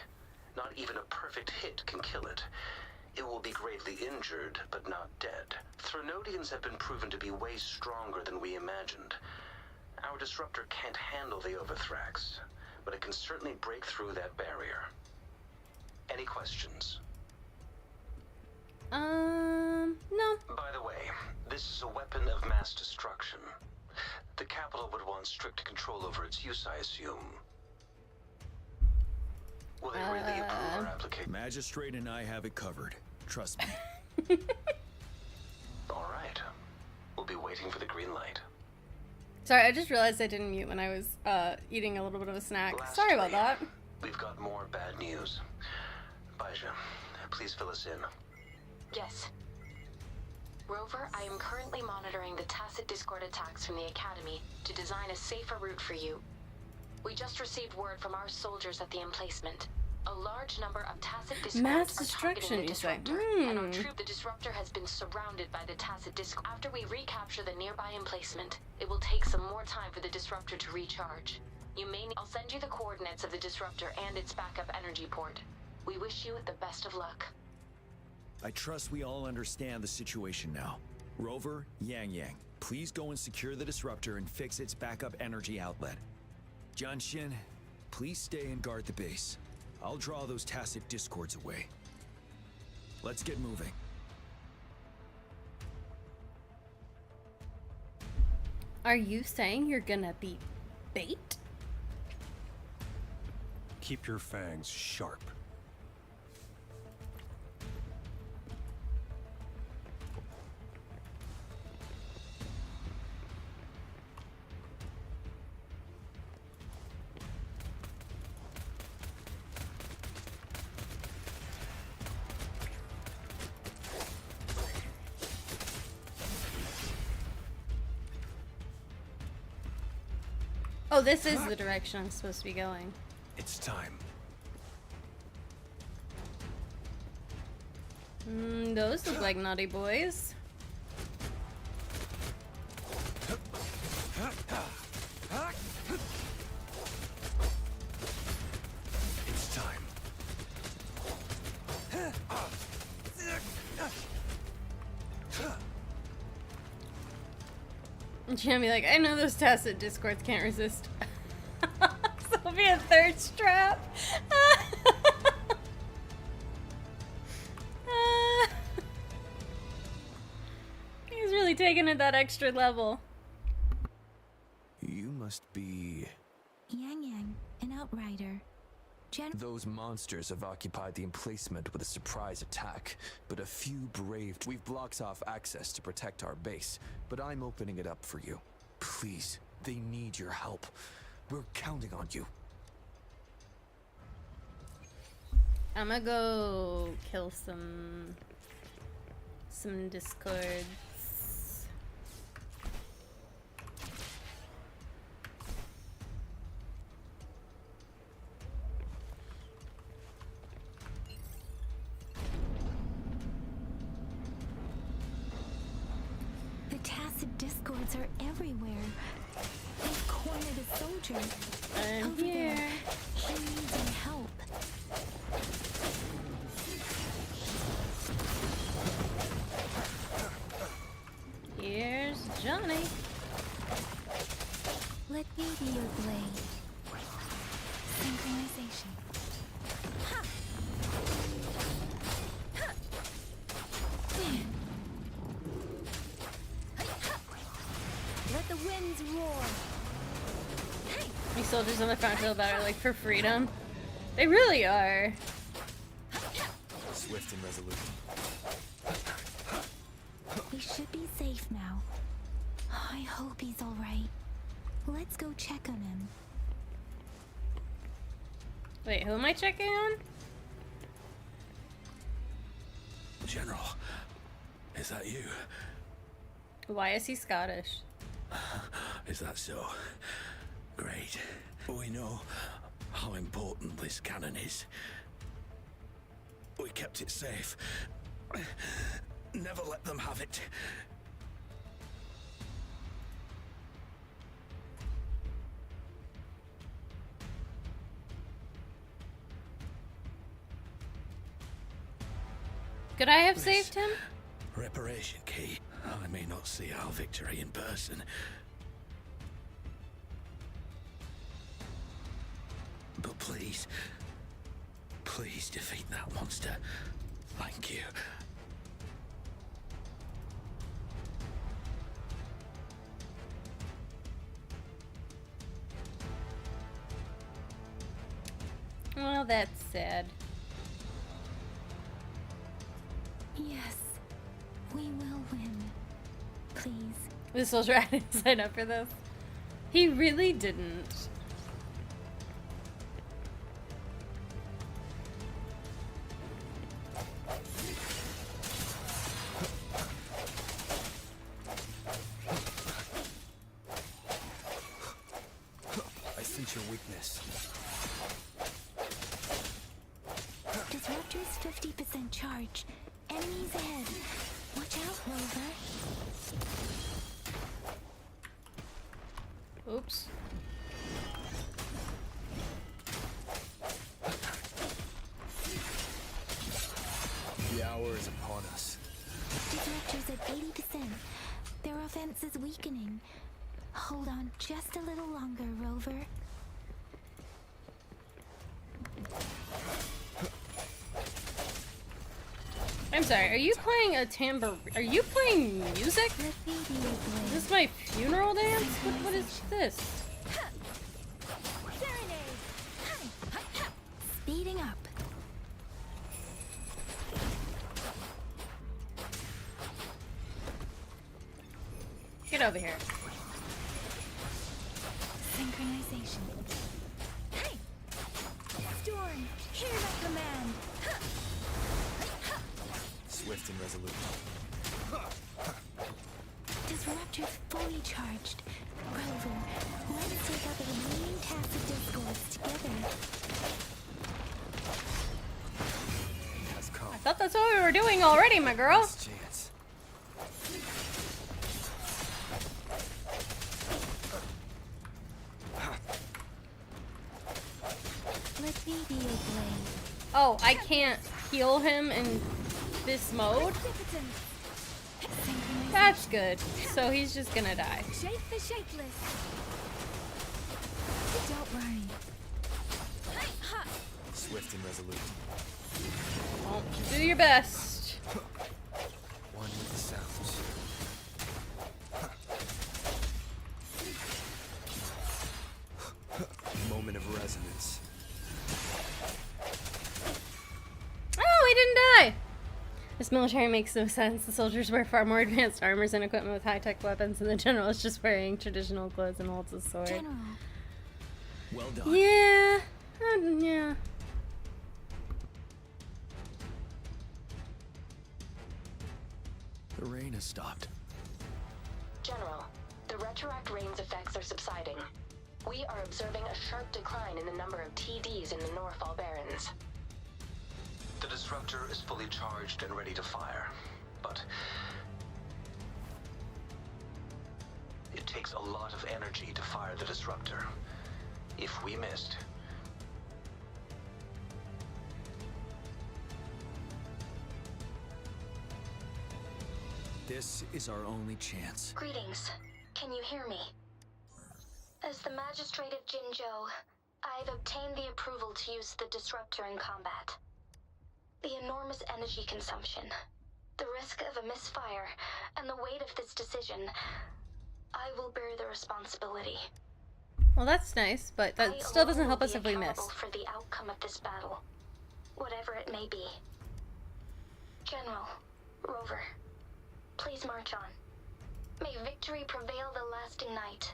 Not even a perfect hit can kill it. It will be gravely injured, but not dead. Threnodians have been proven to be way stronger than we imagined. Our disruptor can't handle the Overthrax, but it can certainly break through that barrier. Any questions? No. By the way, this is a weapon of mass destruction. The capital would want strict control over its use, I assume. Will they really approve our application? Magistrate and I have it covered. Trust me. All right. We'll be waiting for the green light. Sorry, I just realized I didn't mute when I was eating a little bit of a snack. Sorry about that. We've got more bad news. Baija, please fill us in. Yes. Rover, I am currently monitoring the tacit Discord attacks from the Academy to design a safer route for you. We just received word from our soldiers at the emplacement. A large number of tacit Discords are targeting the disruptor, and our troop, the disruptor, has been surrounded by the tacit Discord. After we recapture the nearby emplacement, it will take some more time for the disruptor to recharge. I'll send you the coordinates of the disruptor and its backup energy port. We wish you the best of luck. I trust we all understand the situation now. Rover, Yang, please go and secure the disruptor and fix its backup energy outlet. Jianxin, please stay and guard the base. I'll draw those tacit discords away. Let's get moving. Are you saying you're gonna be bait? Keep your fangs sharp. Oh, this is the direction I'm supposed to be going. It's time. Those look like naughty boys. It's time. And she'll be like, I know those tacit discords can't resist. So it'll be a third strap. He's really taking it that extra level. You must be... Yang, an outrider. Those monsters have occupied the emplacement with a surprise attack, but a few brave... We've blocked off access to protect our base, but I'm opening it up for you. Please, they need your help. We're counting on you. I'm gonna go kill some discords. The tacit discords are everywhere. They've cornered a soldier. I'm over here. there. He needs our help. Here's Johnny. Let me be your blade. Synchronization. Ha! Ha! Let the winds roar. These soldiers on the front feel better, like, for freedom. They really are. Swift and resolute. He should be safe now. I hope he's all right. Let's go check on him. Wait, who am I checking on? General, is that you? Why is he Scottish? Is that so? Great. We know how important this cannon is. We kept it safe. Never let them have it. Could I have This saved him? reparation key. I may not see our victory in person. But please, please defeat that monster. Thank you. Well, that's sad. Yes, we will win. Please. This soldier I didn't sign up for this. He really didn't. I sense your weakness. Disruptor's 50% charge. Enemies ahead. Watch out, Rover. Oops. The hour is upon us. Disruptor's at 80%. Their offense is weakening. Hold on just a little longer, Rover. I'm sorry, are you playing a tambourine? Are you playing music? Is this my funeral dance? What is this? Speeding up. Get over here. Synchronization. Hey! Storm, hear that command! Swift and resolute. Disruptor's fully charged. Rover, let's take out the remaining tacit discords together. Has come. I thought that's what we were doing already, my girl. Last chance. Let me be your blade. Oh, I can't heal him in this mode? That's good. So he's just gonna die. Shake the shapeless. Don't worry. Swift and resolute. Well, do your best. One with the sounds. Moment of resonance. Oh, he didn't die! This military makes no sense. The soldiers wear far more advanced armors and equipment with high-tech weapons, and the general is just wearing traditional clothes and holds a sword. General. Well done. Yeah. Yeah. The rain has stopped. General, the retroact rain's effects are subsiding. We are observing a sharp decline in the number of TDs in the Norfall Barrens. The disruptor is fully charged and ready to fire, but it takes a lot of energy to fire the disruptor. If we missed, This is our only chance. Greetings. Can you hear me? As the Magistrate of Jinzhou, I've obtained the approval to use the disruptor in combat. The enormous energy consumption, the risk of a misfire, and the weight of this decision, I will bear the responsibility. Well, that's nice, but that still doesn't help us if we miss. Accountable for the outcome of this battle, whatever it may be. General, Rover, please march on. May victory prevail the lasting night.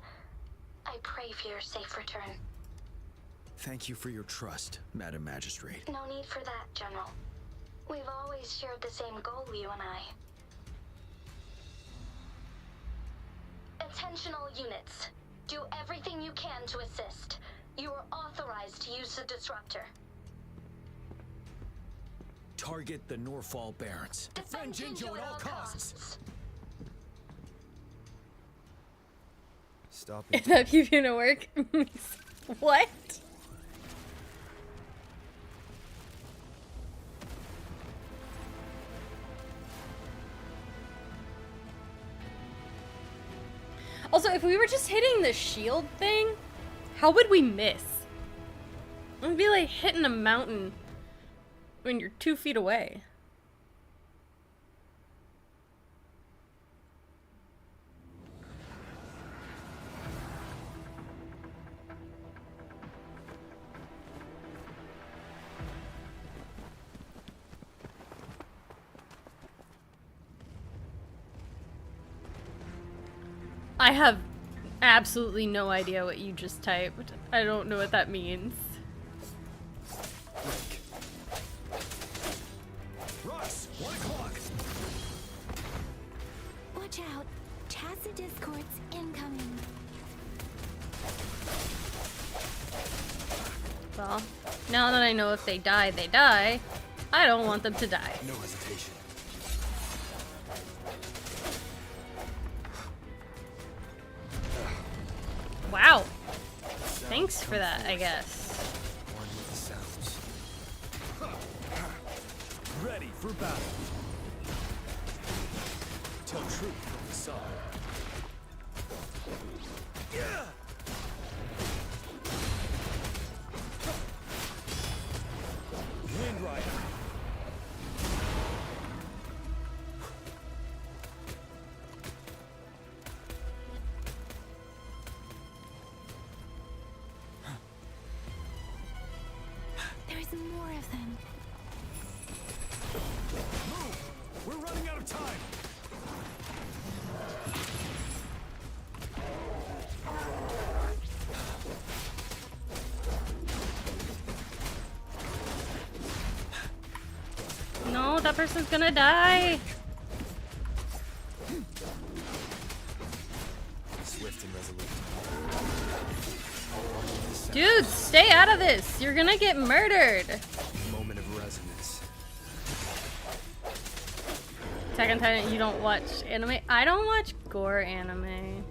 I pray for your safe return. Thank you for your trust, Madam Magistrate. No need for that, General. We've always shared the same goal, you and I. Attention all units. Do everything you can to assist. You are authorized to use the disruptor. Target the Norfall Barrens. Defend Jinzhou at all costs. Stop Is that you gonna work? What? Also, if we were just hitting the shield thing, how would we miss? It would be like hitting a mountain when you're 2 feet away. I have absolutely no idea what you just typed. I don't know what that means. Russ, 1 o'clock. Watch out. Tacit discords incoming. Well, now that I know if they die, they die, I don't want them to die. No hesitation. Wow. Thanks for that, I guess. One with the sounds. Ready for battle. Tell truth from the side. Yeah! Wind Rider. There's more of them. Move! We're running out of time. No, that person's gonna die. Swift and resolute. Dude, stay out of this. You're gonna get murdered. Moment of resonance. Attack on Titan, you don't watch anime? I don't watch gore anime.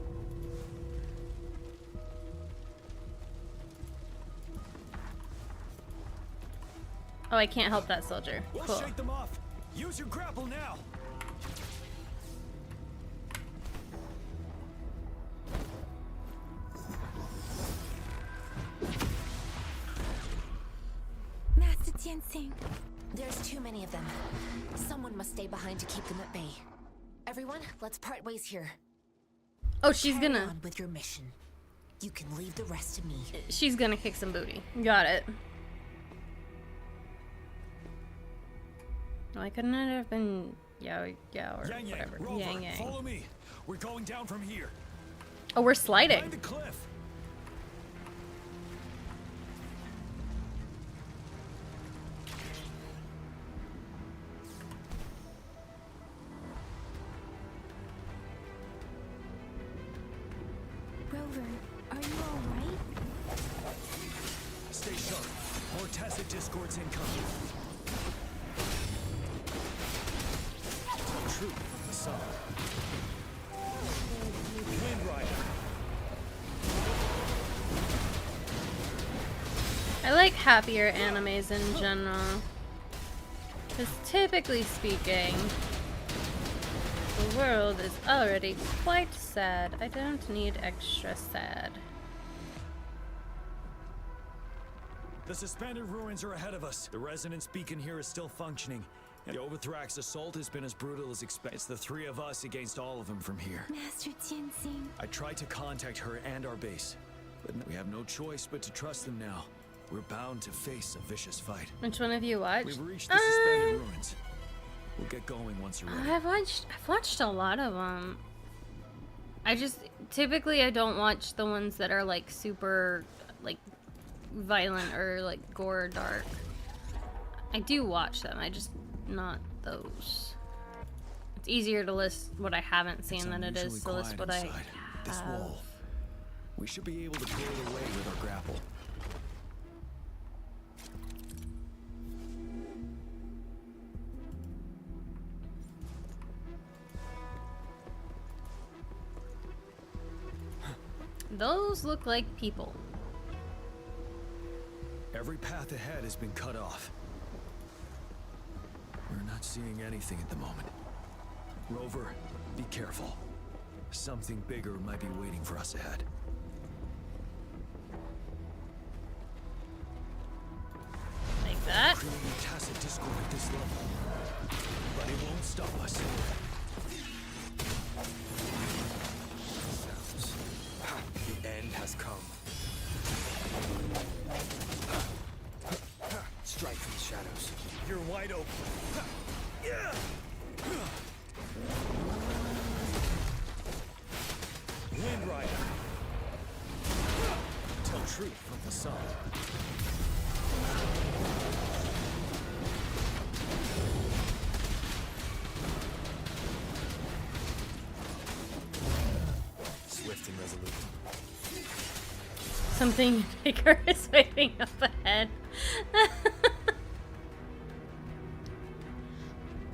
Oh, I can't help that soldier. We'll Cool. shake them off. Use your grapple now. Master Tianxing. There's too many of them. Someone must stay behind to keep them at bay. Everyone, let's part ways here. Oh, she's Carry gonna... on with your mission. You can leave the rest to me. She's gonna kick some booty. Got it. Why couldn't it have been Yao Yao or Yang Yang, whatever? Rover, Yang Yang. follow me. We're going down from here. Oh, we're sliding. Behind the cliff. Rover, are you alright? Stay sharp. More tacit discords incoming. Tell truth from the sun. Wind Rider. I like happier animes in general. Because typically speaking, the world is already quite sad. I don't need extra sad. The suspended ruins are ahead of us. The resonance beacon here is still functioning. And the Overthrax assault has been as brutal as expected. It's the 3 of us against all of them from here. Master Tianxing. I tried to contact her and our base, but we have no choice but to trust them now. We're bound to face a vicious fight. Which one have you watched? We've reached the suspended ruins. We'll get going once you're ready. I've watched a lot of them. I just typically I don't watch the ones that are like super like violent or like gore or dark. I do watch them. I just not those. It's easier to list what I haven't seen than it is to list what I have. This wall. We should be able to clear the way with our grapple. Those look like people. Every path ahead has been cut off. We're not seeing anything at the moment. Rover, be careful. Something bigger might be waiting for us ahead. Like that. Creating tacit discord at this level, but it won't stop us. Sounds. The end has come. Strike from the shadows. You're wide open. Yeah. Wind Rider. Tell truth from the sun. Swift and resolute. Something bigger is waiting up ahead.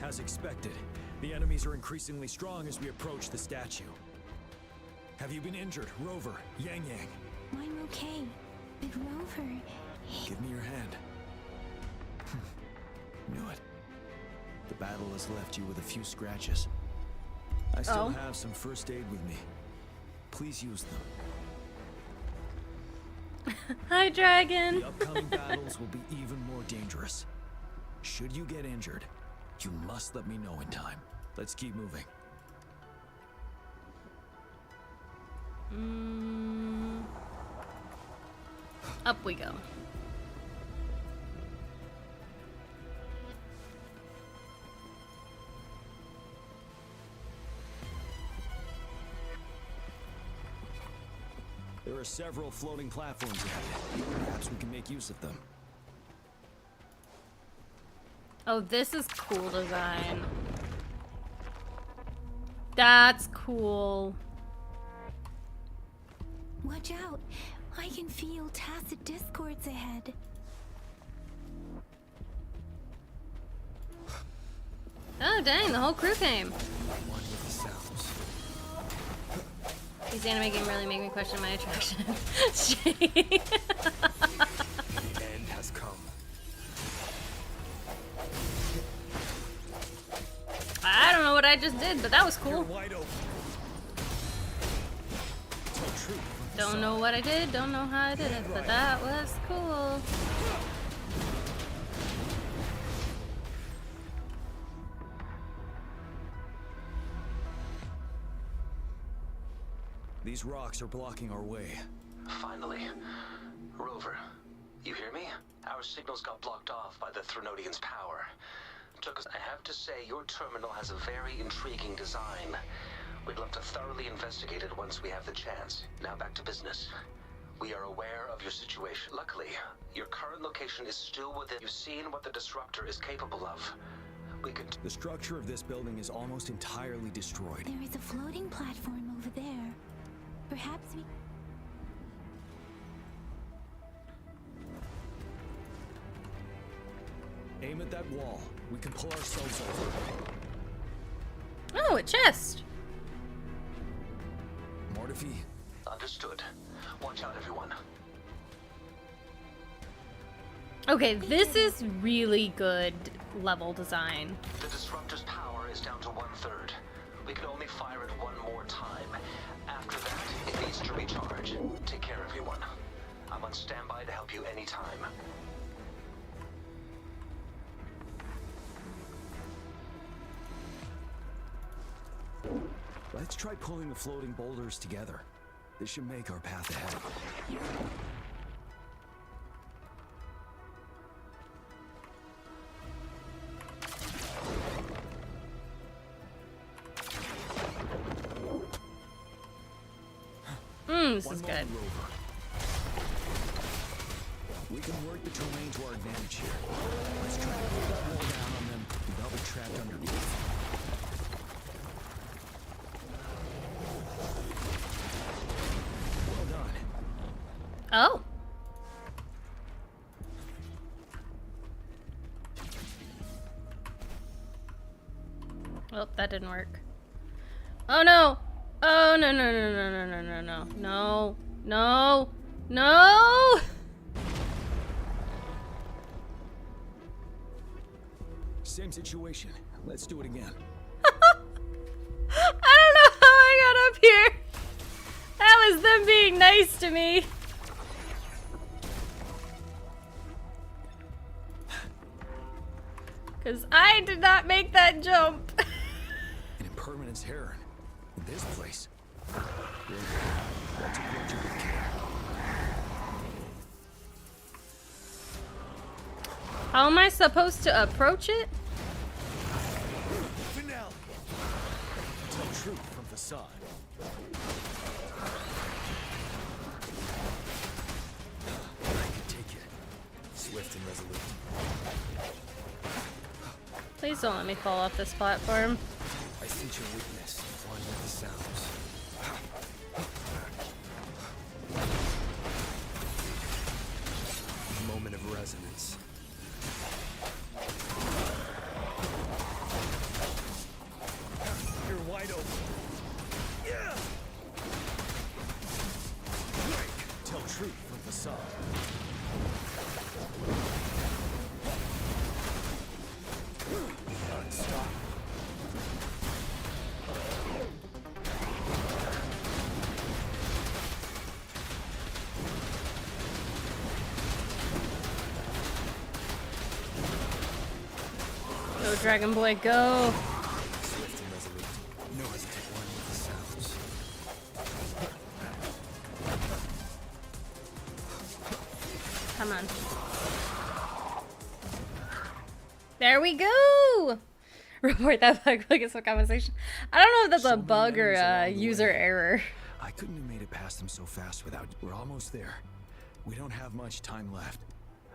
As expected, the enemies are increasingly strong as we approach the statue. Have you been injured, Rover, Yang Yang? I'm okay. But Rover... Give me your hand. Knew it. The battle has left you with a few scratches. I still have some first aid with me. Please use them. Hi, Dragon. The upcoming battles will be even more dangerous. Should you get injured, you must let me know in time. Let's keep moving. Up we go. There are several floating platforms ahead. Perhaps we can make use of them. Oh, this is cool design. That's cool. Watch out! I can feel tacit discords ahead. Oh, dang, the whole crew came. One with the sounds. These anime games really make me question my attraction. The end has come. I don't know what I just did, but that was cool. Don't know what I did, don't know how I did it, but that was cool. These rocks are blocking our way. Finally. Rover, you hear me? Our signals got blocked off by the Threnodian's power. Took us. I have to say, your terminal has a very intriguing design. We'd love to thoroughly investigate it once we have the chance. Now back to business. We are aware of your situation. Luckily, your current location is still within. You've seen what the disruptor is capable of. We can. The structure of this building is almost entirely destroyed. There is a floating platform over there. Perhaps we... Aim at that wall. We can pull ourselves over. Oh, a chest. Mortifi. Understood. Watch out, everyone. Okay, this is really good level design. The disruptor's power is down to 1/3. We can only fire it one more time. After that, it needs to recharge. Take care, everyone. I'm on standby to help you anytime. Let's try pulling the floating boulders together. This should make our path ahead. This is good. We can work the terrain to our advantage here. Let's try to pull that wall down on them without being trapped underneath. Well done. Oh. Oh, that didn't work. Oh no! Oh no no no no no no no no no no no! Same situation. Let's do it again. I don't know how I got up up here. That was them being nice to me. Because I did not make that jump. An impermanence heron. In this place. How am I supposed to approach it? Finale. Tell truth from facade. I can take it. Swift and resolute. Please don't let me fall off this platform. I sense your weakness, one with the sounds. Moment of resonance. You're wide open. Yeah. Break. Tell truth from facade. Stop. Go, Dragon Boy, go. Swift and resolute. No hesitate, one with the sounds. Come on. There we go! Report that bug. Look at some conversation. I don't know if that's a bug or a user error. I couldn't have made it past them so fast without. We're almost there. We don't have much time left.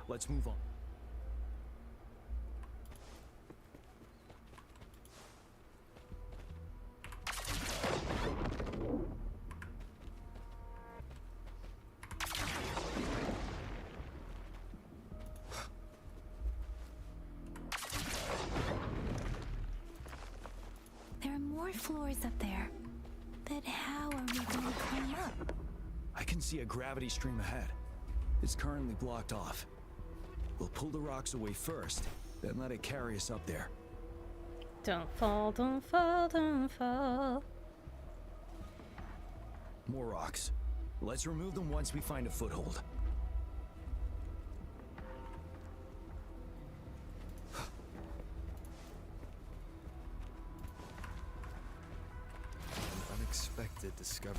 Let's move on. There are more floors up there. But how are we going to climb up? I can see a gravity stream ahead. It's currently blocked off. We'll pull the rocks away first, then let it carry us up there. Don't fall, don't fall, don't fall. More rocks. Let's remove them once we find a foothold. An unexpected discovery.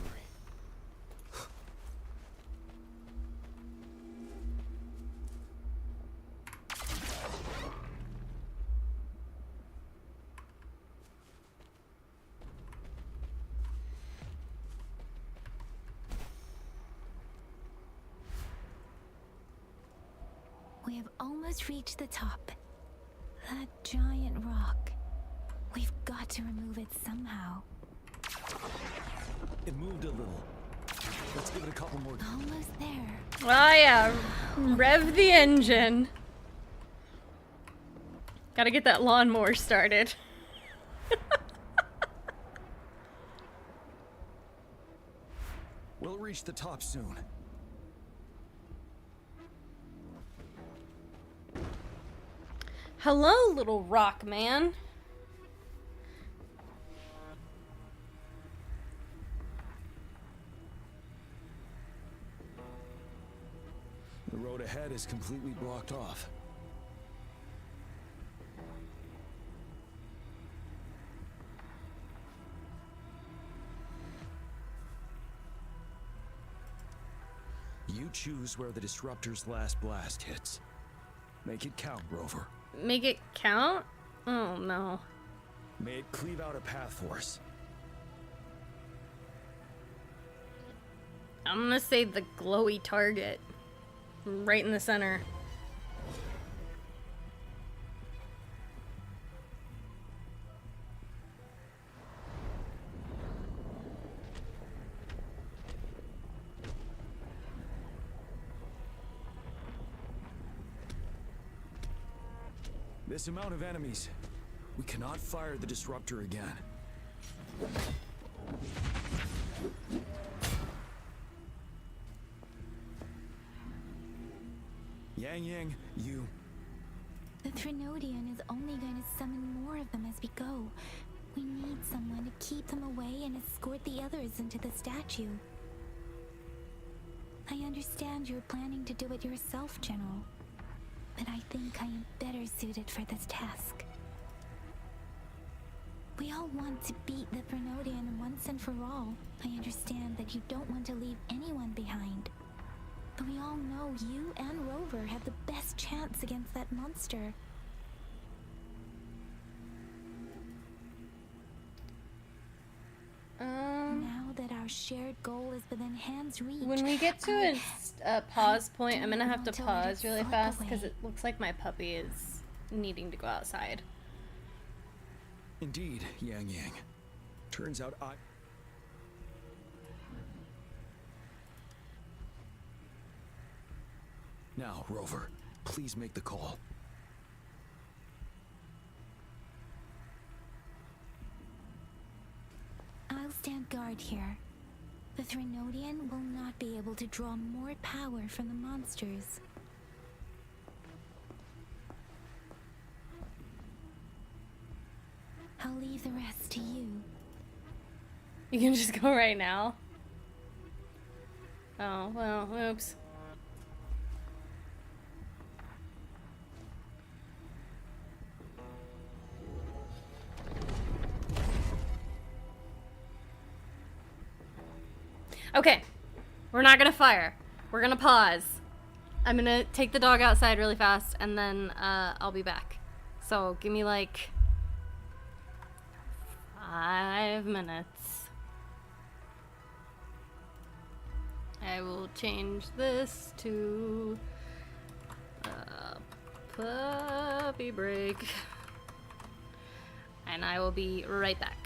We have almost reached the top. That giant rock. We've got to remove it somehow. It moved a little. Let's give it a couple more. Almost there. Oh yeah, rev the engine. Gotta get that lawnmower started. We'll reach the top soon. Hello, little rock man. The road ahead is completely blocked off. You choose where the disruptor's last blast hits. Make it count, Rover. Make it count? Oh no. May it cleave out a path for us. I'm gonna say the glowy target. Right in the center. This amount of enemies. We cannot fire the disruptor again. Yang, you... The Trinodian is only going to summon more of them as we go. We need someone to keep them away and escort the others into the statue. I understand you're planning to do it yourself, General, but I think I am better suited for this task. We all want to beat the Vernodian once and for all. I understand that you don't want to leave anyone behind. But we all know you and Rover have the best chance against that monster. Now that our shared goal is within hand's reach... When we get to a pause point, I'm gonna have to pause really fast because it looks like my puppy is needing to go outside. Indeed, Yang Yang. Turns out I... Now, Rover, please make the call. I'll stand guard here. The Threnodian will not be able to draw more power from the monsters. I'll leave the rest to you. You can just go right now. Oh, well, oops. Okay, we're not gonna fire. We're gonna pause. I'm gonna take the dog outside really fast, and then I'll be back. So give me like 5 minutes. I will change this to puppy break, and I will be right back.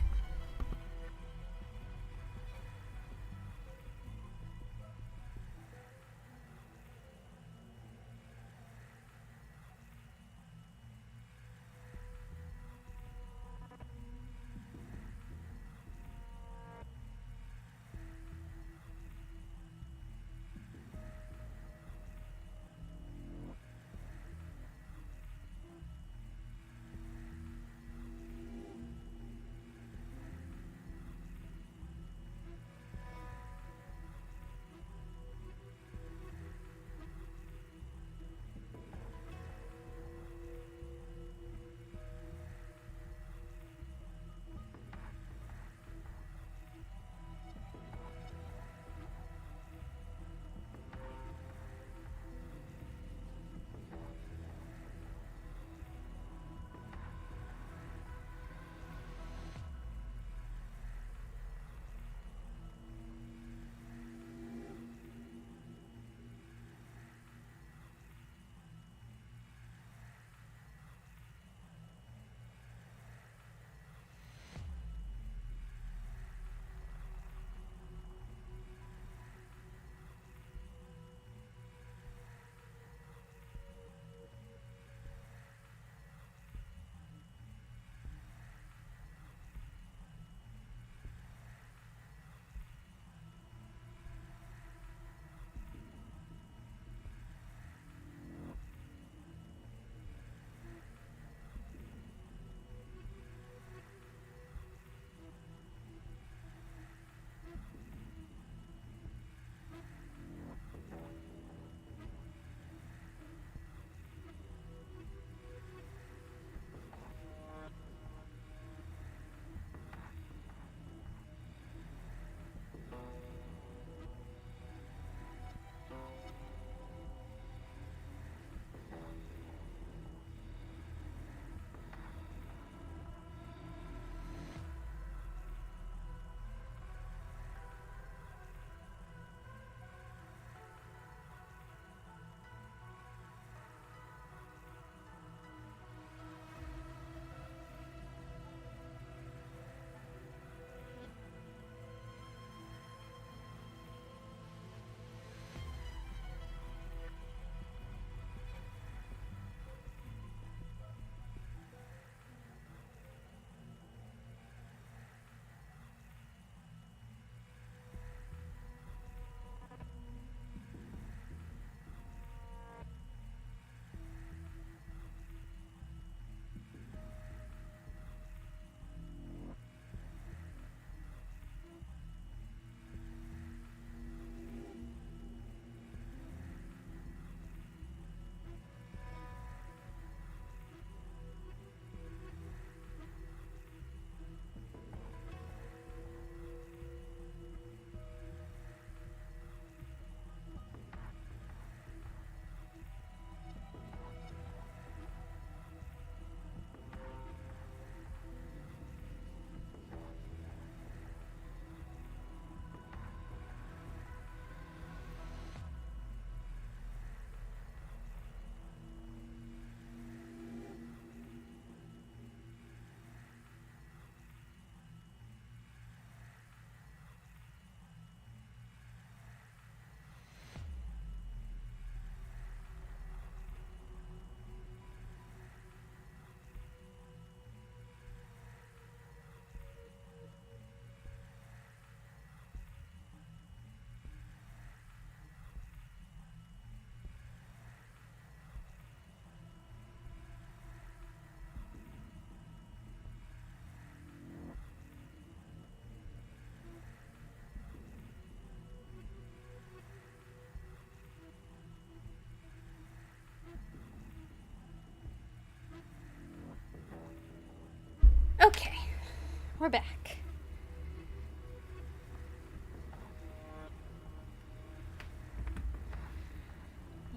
we're back.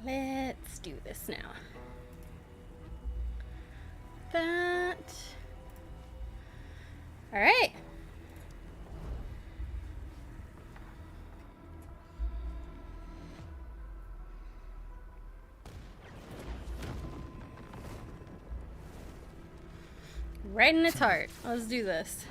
Let's do this now. That. All right. Right in its heart. Let's do this.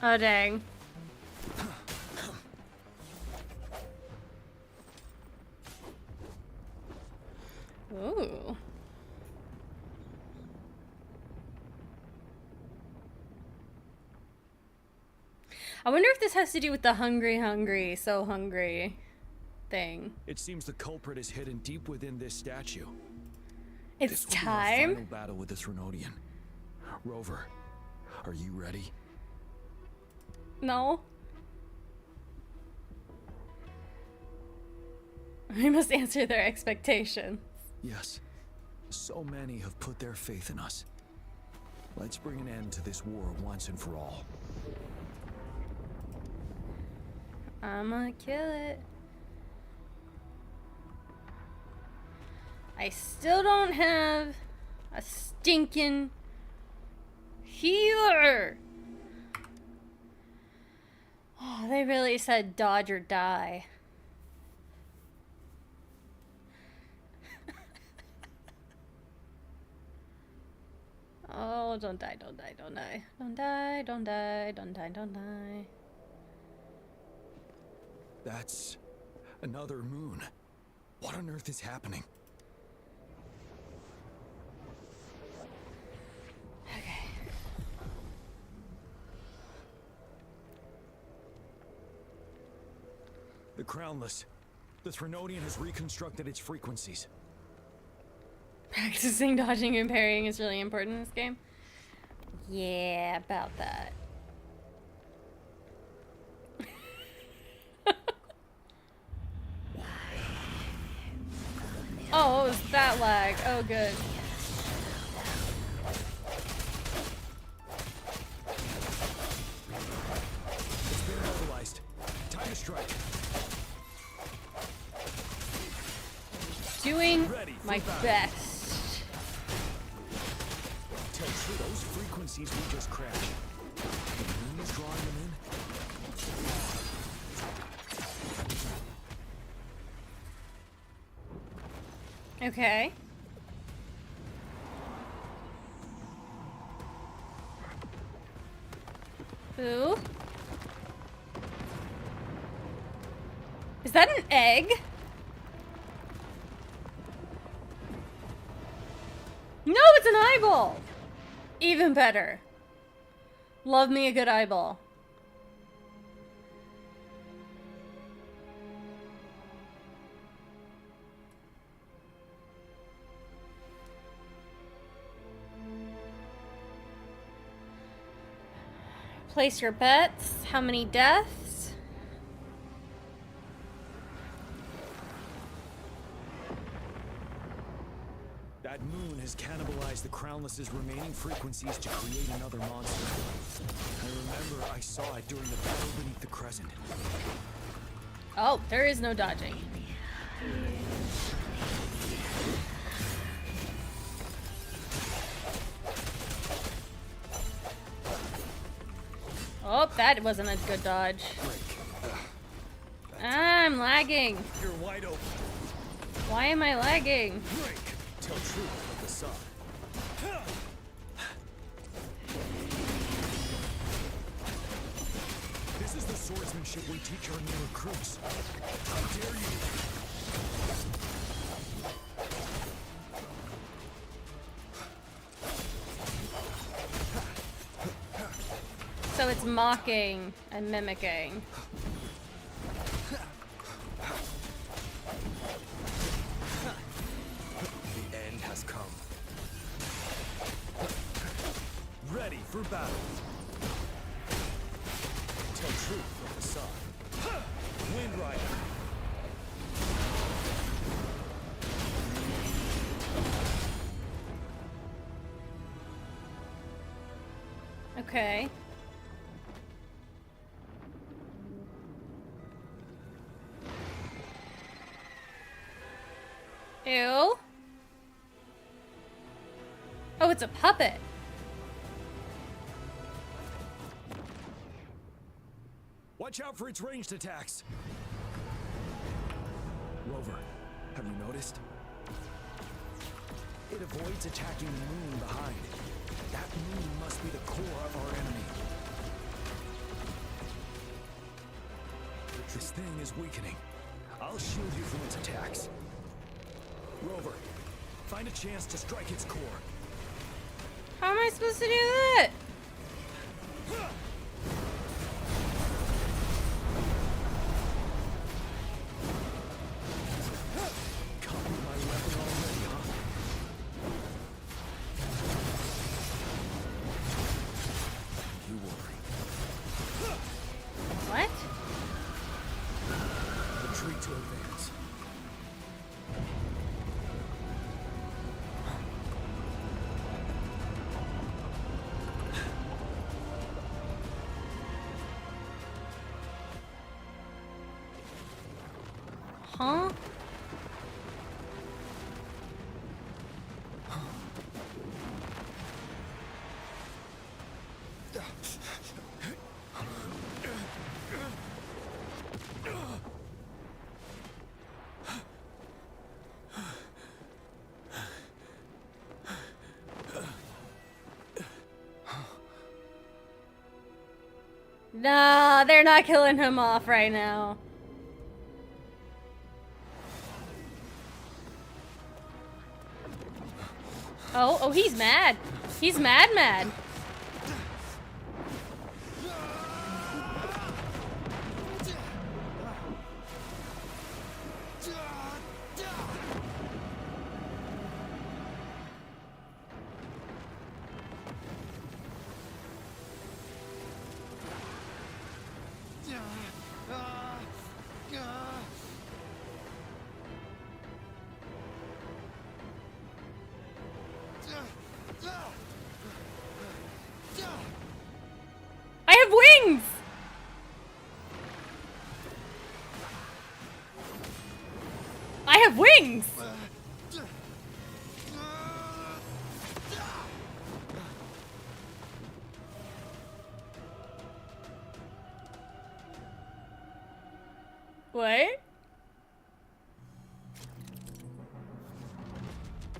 Oh, dang. Ooh. I wonder if this has to do with the hungry, so hungry thing. It seems the culprit is hidden deep within this statue. It's this will be our time. final battle with this Renodian. Rover, are you ready? No. We must answer their expectations. Yes. So many have put their faith in us. Let's bring an end to this war once and for all. I'ma kill it. I still don't have a stinking healer. Oh, they really said dodge or die. Oh, don't die, don't die, don't die. Don't die, don't die, don't die, don't die. That's another moon. What on earth is happening? Okay. The Crownless. The Threnodian has reconstructed its frequencies. Practicing dodging and parrying is really important in this game. Yeah, about that. Oh, it was that lag. Oh, good. It's been mobilized. Time to strike. Doing my best. Tell true, those frequencies we just crashed. The moon is drawing them in. Okay. Who? Is that an egg? No, it's an eyeball! Even better. Love me a good eyeball. Place your bets. How many deaths? That moon has cannibalized the Crownless's remaining frequencies to create another monster. I remember I saw it during the battle beneath the crescent. Oh, there is no dodging. Oh, that wasn't a good dodge. I'm lagging. You're wide open. Why am I lagging? Break. Tell truth of the sun. This is the swordsmanship we teach our new recruits. How dare you? So it's mocking and mimicking. The end has come. for battle. Tell truth from the side. Wind Rider. Okay. Ew. Oh, it's a puppet. Watch out for its ranged attacks. Rover, have you noticed? It avoids attacking the moon behind. That moon must be the core of our enemy. This thing is weakening. I'll shield you from its attacks. Rover, find a chance to strike its core. How am I supposed to do that? Copy my weapon already, huh? You worry. What? Retreat to advance. Huh? No, they're not killing him off right now. Oh, he's mad. He's mad. I have wings! I have wings! What?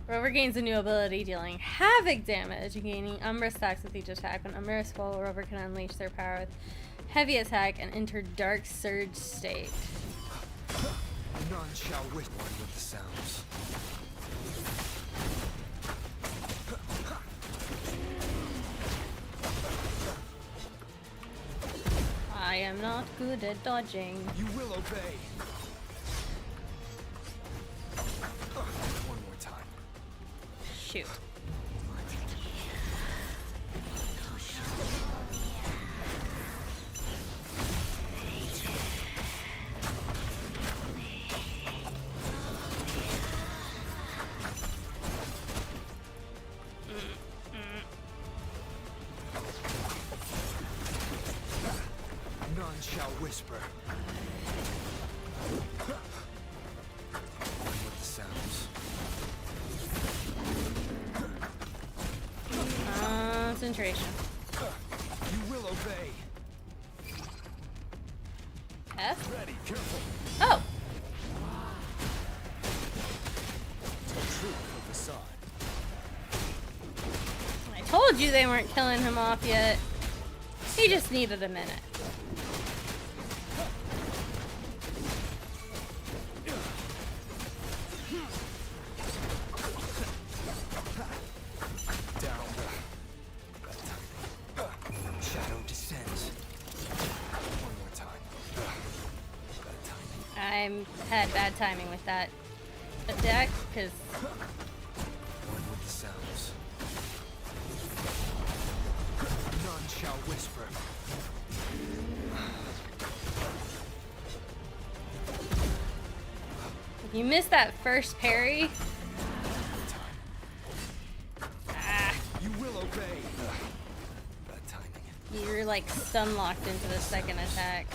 Rover gains a new ability dealing havoc damage, gaining Umbra stacks with each attack. When Umbra is full, Rover can unleash their power with heavy attack and enter dark surge state. None shall wit one with the sounds. I am not good at dodging. You will obey. One more time. Shoot. None shall whisper. One with the sounds. Concentration. You will obey. F? Ready, careful. Oh! Tell truth with the side. I told you they weren't killing him off yet. He just needed a minute. Shadow descends. One more time. I had bad timing with that attack, because... One with the sounds. whisper. You missed that first parry. You will obey. Bad timing. You're like stun locked into the second attack.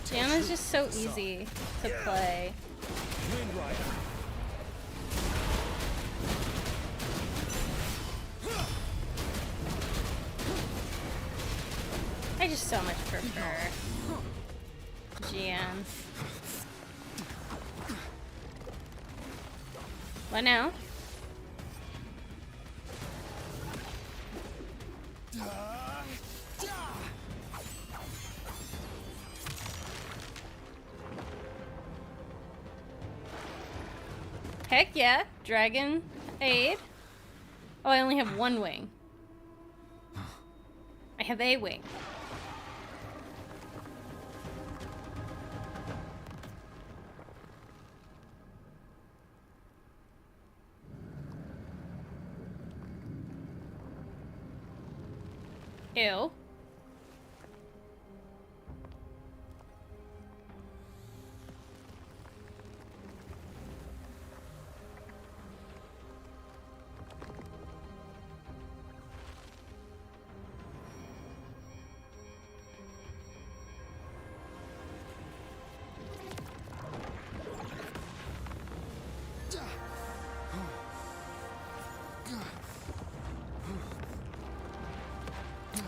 Gianna's just so easy to play. Wind Rider. I just so much prefer Gian. What now? Heck yeah, Dragon Aid. Oh, I only have one wing. I have a wing. Ew.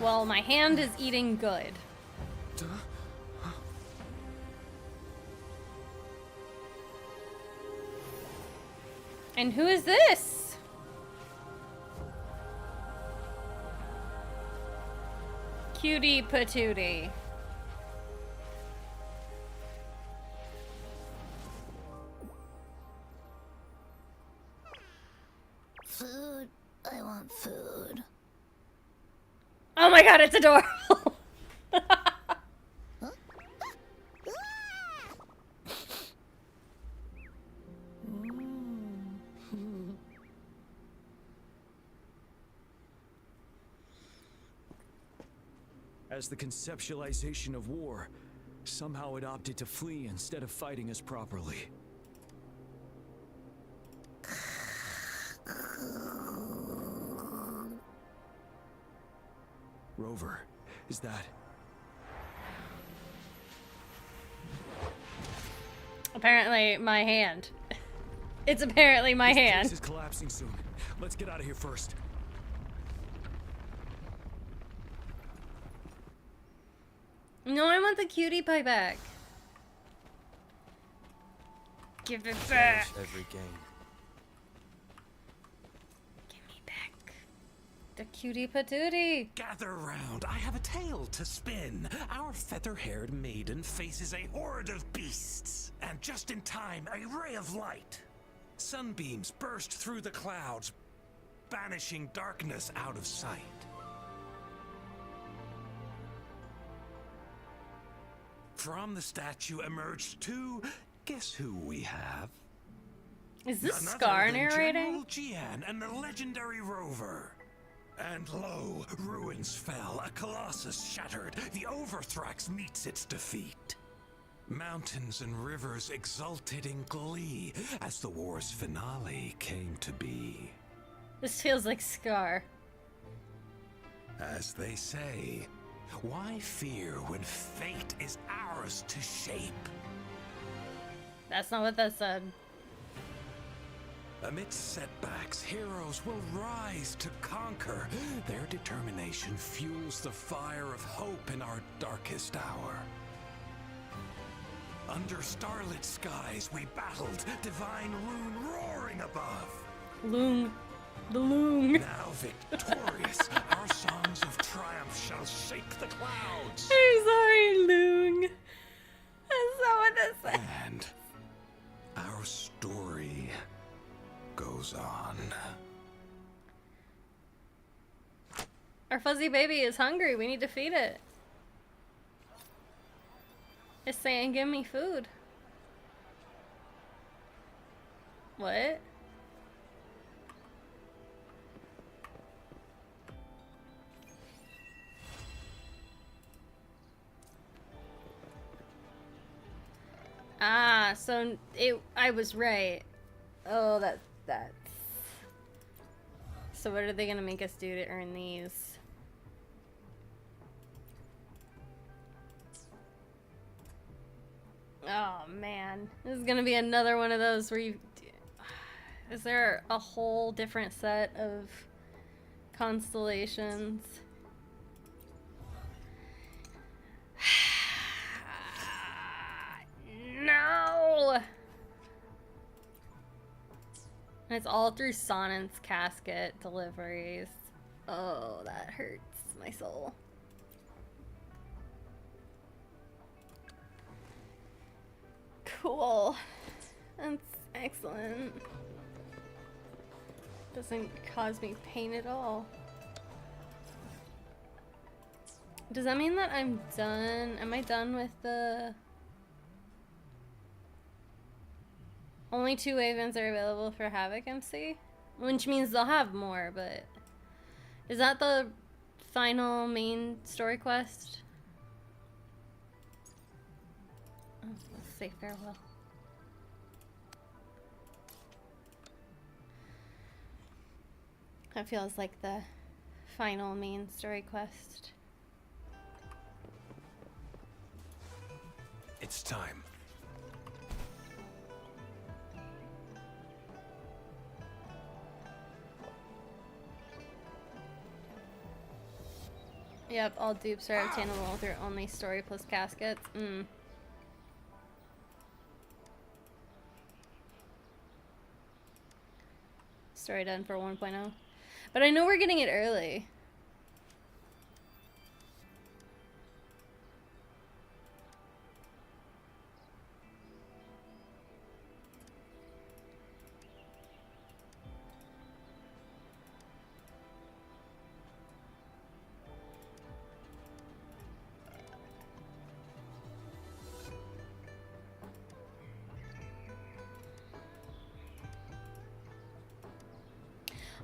Well, my hand is eating good. And who is this? Cutie patootie. Food. I want food. Oh my god, it's adorable. As the conceptualization of war, somehow it opted to flee instead of fighting us properly. Rover, is that... Apparently my hand. It's apparently my hand. This is collapsing soon. Let's get out of here first. No, I want the cutie pie back. Give it back. Cherish every game. Give me back the cutie patootie. Gather round, I have a tale to spin. Our feather-haired maiden faces a horde of beasts. And just in time, a ray of light. Sunbeams burst through the clouds, banishing darkness out of sight. From the statue emerged two. Guess who we have? Is this None Scar other than narrating? General Gian and the legendary Rover. And lo, ruins fell, a colossus shattered. The Overthrax meets its defeat. Mountains and rivers exulted in glee as the war's finale came to be. This feels like Scar. As they say, why fear when fate is ours to shape? That's not what that said. Amidst setbacks, heroes will rise to conquer. Their determination fuels the fire of hope in our darkest hour. Under starlit skies we battled, divine Loon roaring above. Loon. The Loon. Now victorious, our songs of triumph shall shake the clouds. I'm sorry, Loon. That's not what that said. And our story goes on. Our fuzzy baby is hungry. We need to feed it. It's saying, give me food. What? Ah, so I was right. Oh, that's... So what are they gonna make us do to earn these? Oh man, this is gonna be another one of those where you... Is there a whole different set of constellations? No! And it's all through Sonnen's casket deliveries. Oh, that hurts my soul. Cool. That's excellent. Doesn't cause me pain at all. Does that mean that I'm done? Am I done with the... Only 2 Wavens are available for Havoc MC? Which means they'll have more, but... Is that the final main story quest? Oh, let's say farewell. That feels like the final main story quest. It's time. Yep, all dupes are obtainable through only story plus caskets. Story done for 1.0. But I know we're getting it early.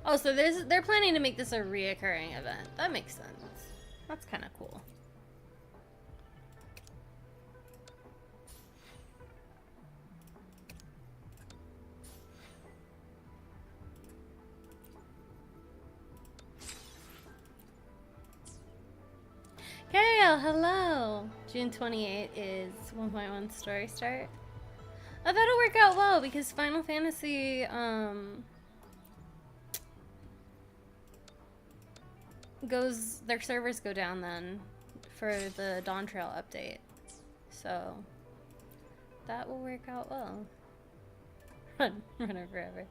Oh, so they're planning to make this a reoccurring event. That makes sense. That's kind of cool. Gail, hello! June 28 is 1.1 story start. Oh, that'll work out well because Final Fantasy, their servers go down then for the Dawn Trail update. So that will work out well. Run it forever.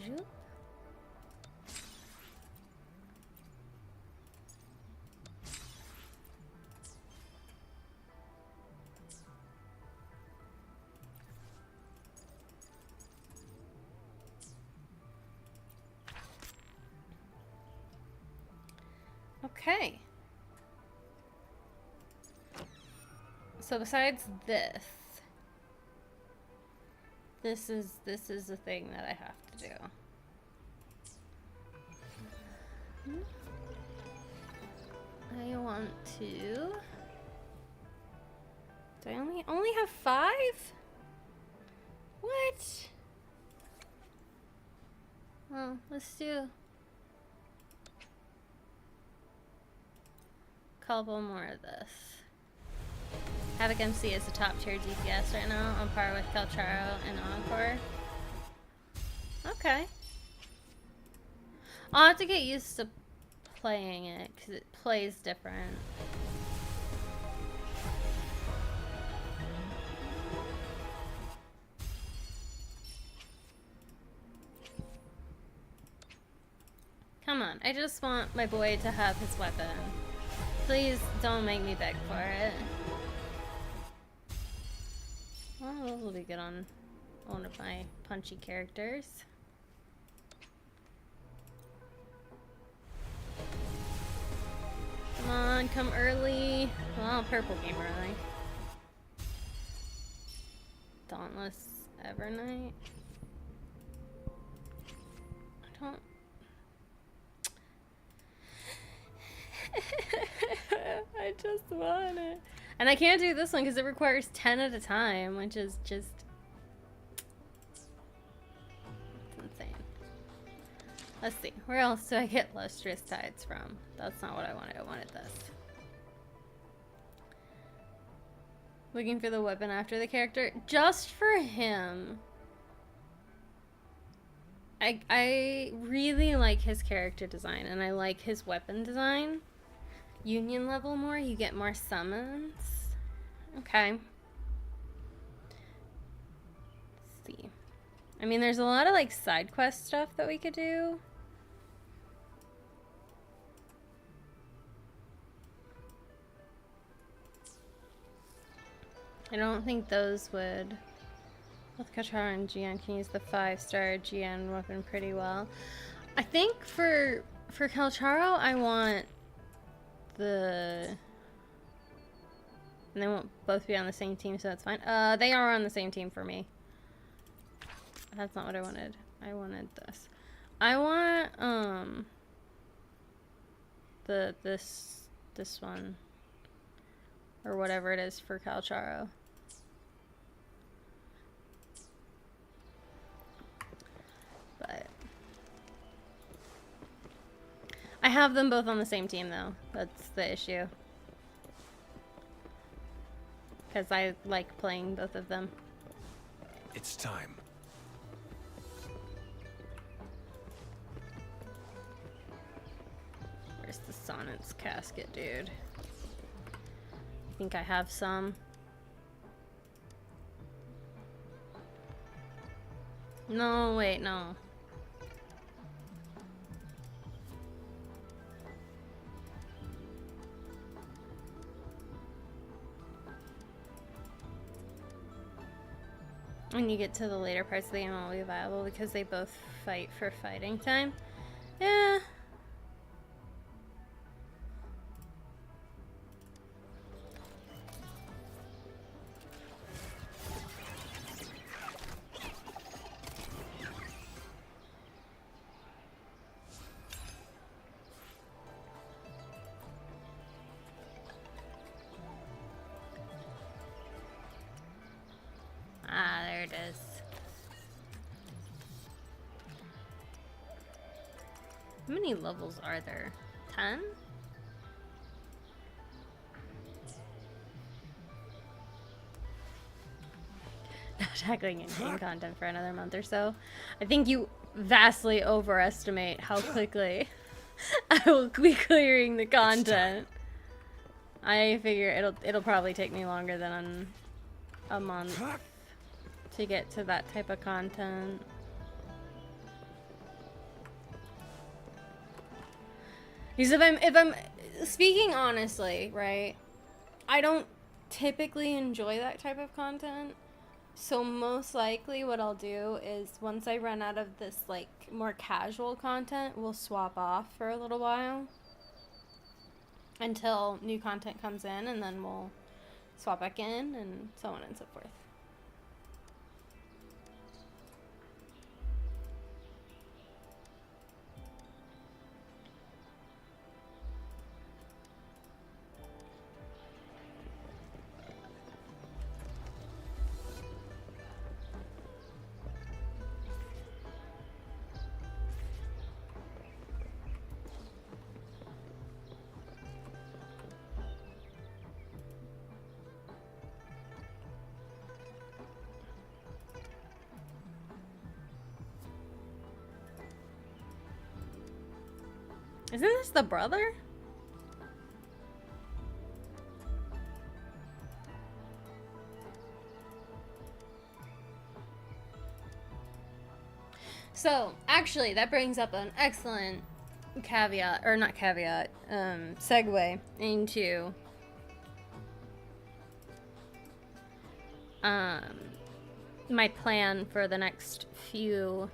Zoop. Okay. So besides this is the thing that I have to do. I want to... Do I only have 5? What? Well, let's do a couple more of this. Havoc MC is a top tier DPS right now, on par with Calcharo and Encore. Okay. I'll have to get used to playing it, because it plays different. Come on, I just want my boy to have his weapon. Please don't make me beg for it. Well, those will be good on one of my punchy characters. Come on, come early. Well, purple came early. Dauntless Evernight. I don't. I just want it. And I can't do this one because it requires 10 at a time, which is just insane. Let's see. Where else do I get Lustrous Tides from? That's not what I wanted. I wanted this. Looking for the weapon after the character. Just for him. I really like his character design, and I like his weapon design. Union level more, you get more summons. Okay. Let's see. I mean, there's a lot of like side quest stuff that we could do. I don't think those would. Both Katara and GN can use the 5-star GN weapon pretty well. I think for Kalcharo, I want the... And they won't both be on the same team, so that's fine. They are on the same team for me. That's not what I wanted. I wanted this. I want, this one. Or whatever it is for Kalcharo. But I have them both on the same team though. That's the issue. Because I like playing both of them. It's time. Where's the Sonnet's casket, dude? I think I have some. No, wait, no. When you get to the later parts of the game, it will be viable because they both fight for fighting time. Yeah. Ah, there it is. How many levels are there? 10? Not tackling in-game content for another month or so. I think you vastly overestimate how quickly I will be clearing the content. I figure it'll probably take me longer than a month to get to that type of content. Because if I'm speaking honestly, right, I don't typically enjoy that type of content. So most likely what I'll do is once I run out of this like more casual content, we'll swap off for a little while until new content comes in, and then we'll swap back in and so on and so forth. Isn't this the brother? So, actually, that brings up an excellent caveat, or not caveat, segue into my plan for the next few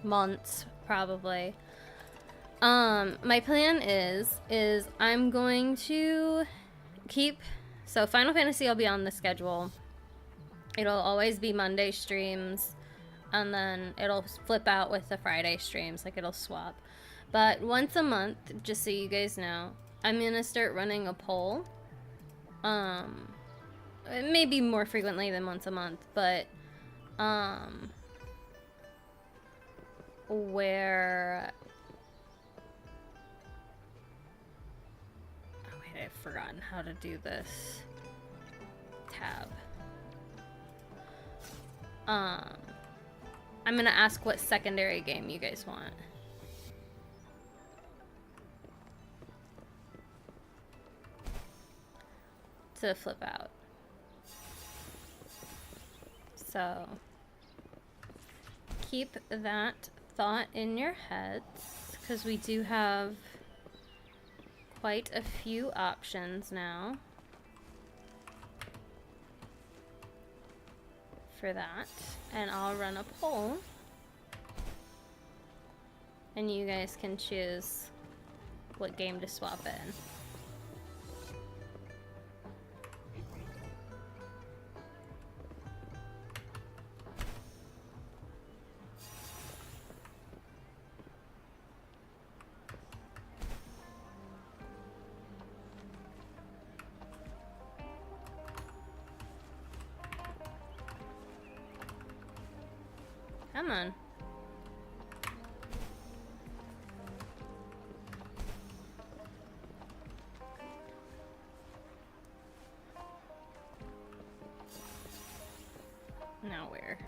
months, probably. My plan is I'm going to keep, so Final Fantasy will be on the schedule It'll always be Monday streams, and then it'll flip out with the Friday streams, like it'll swap. But once a month, just so you guys know, I'm gonna start running a poll. Maybe more frequently than once a month, but where, oh wait, I've forgotten how to do this tab. I'm gonna ask what secondary game you guys want. To flip out. So keep that thought in your heads, because we do have quite a few options now for that. And I'll run a poll, and you guys can choose what game to swap in. Come on. Now where?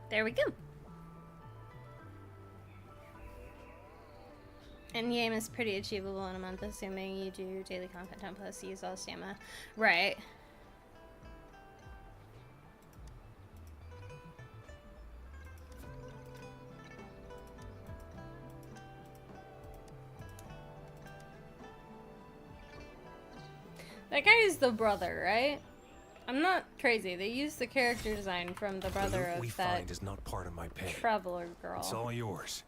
There we go. Endgame is pretty achievable in a month, assuming you do daily content plus use all stamina. Right. That guy is the brother, right? I'm not crazy. They used the character design from the brother The loot we of that find is not part of my pay. traveler girl. It's all yours.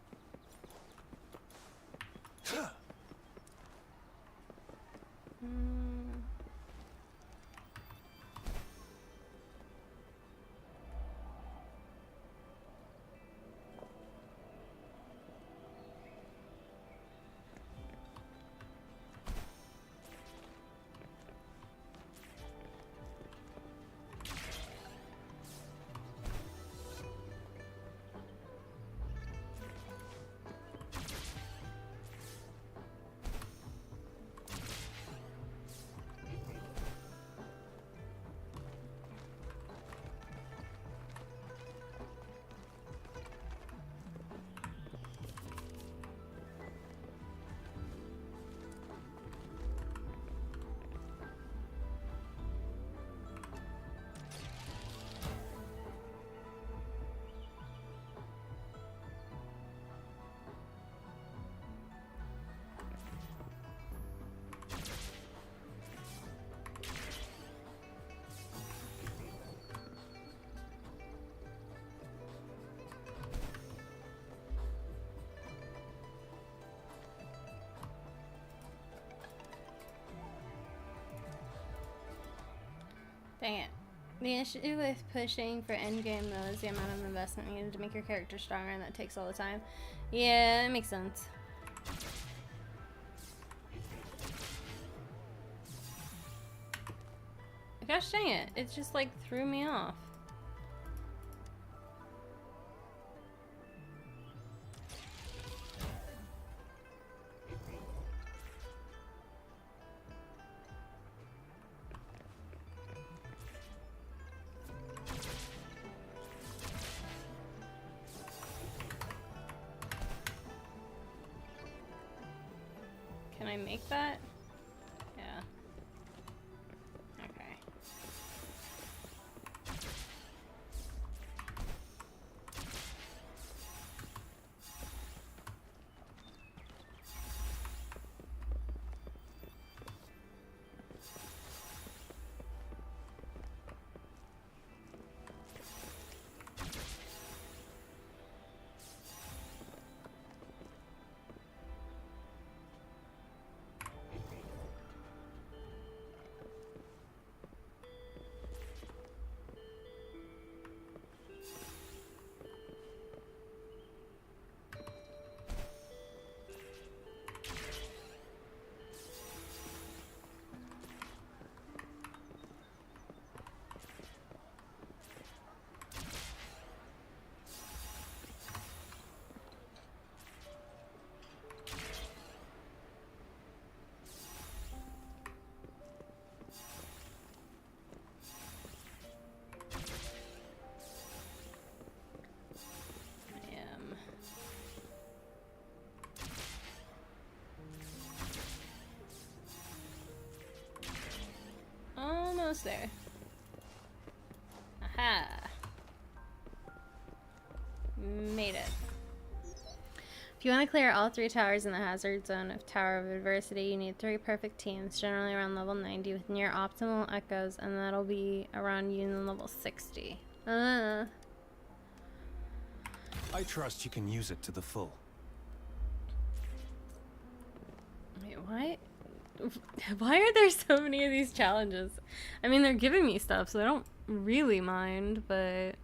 Dang it. The issue with pushing for endgame, though, is the amount of investment needed to make your character stronger, and that takes all the time. Yeah, it makes sense. Gosh dang it, it just like threw me off. Can I make that? almost there. Aha. Made it. If you want to clear all 3 towers in the hazard zone of Tower of Adversity, you need 3 perfect teams, generally around level 90 with near optimal echoes, and that'll be around Union level 60. I trust you can use it to the full. Wait, what? Why are there so many of these challenges? I mean, they're giving me stuff, so I don't really mind, but...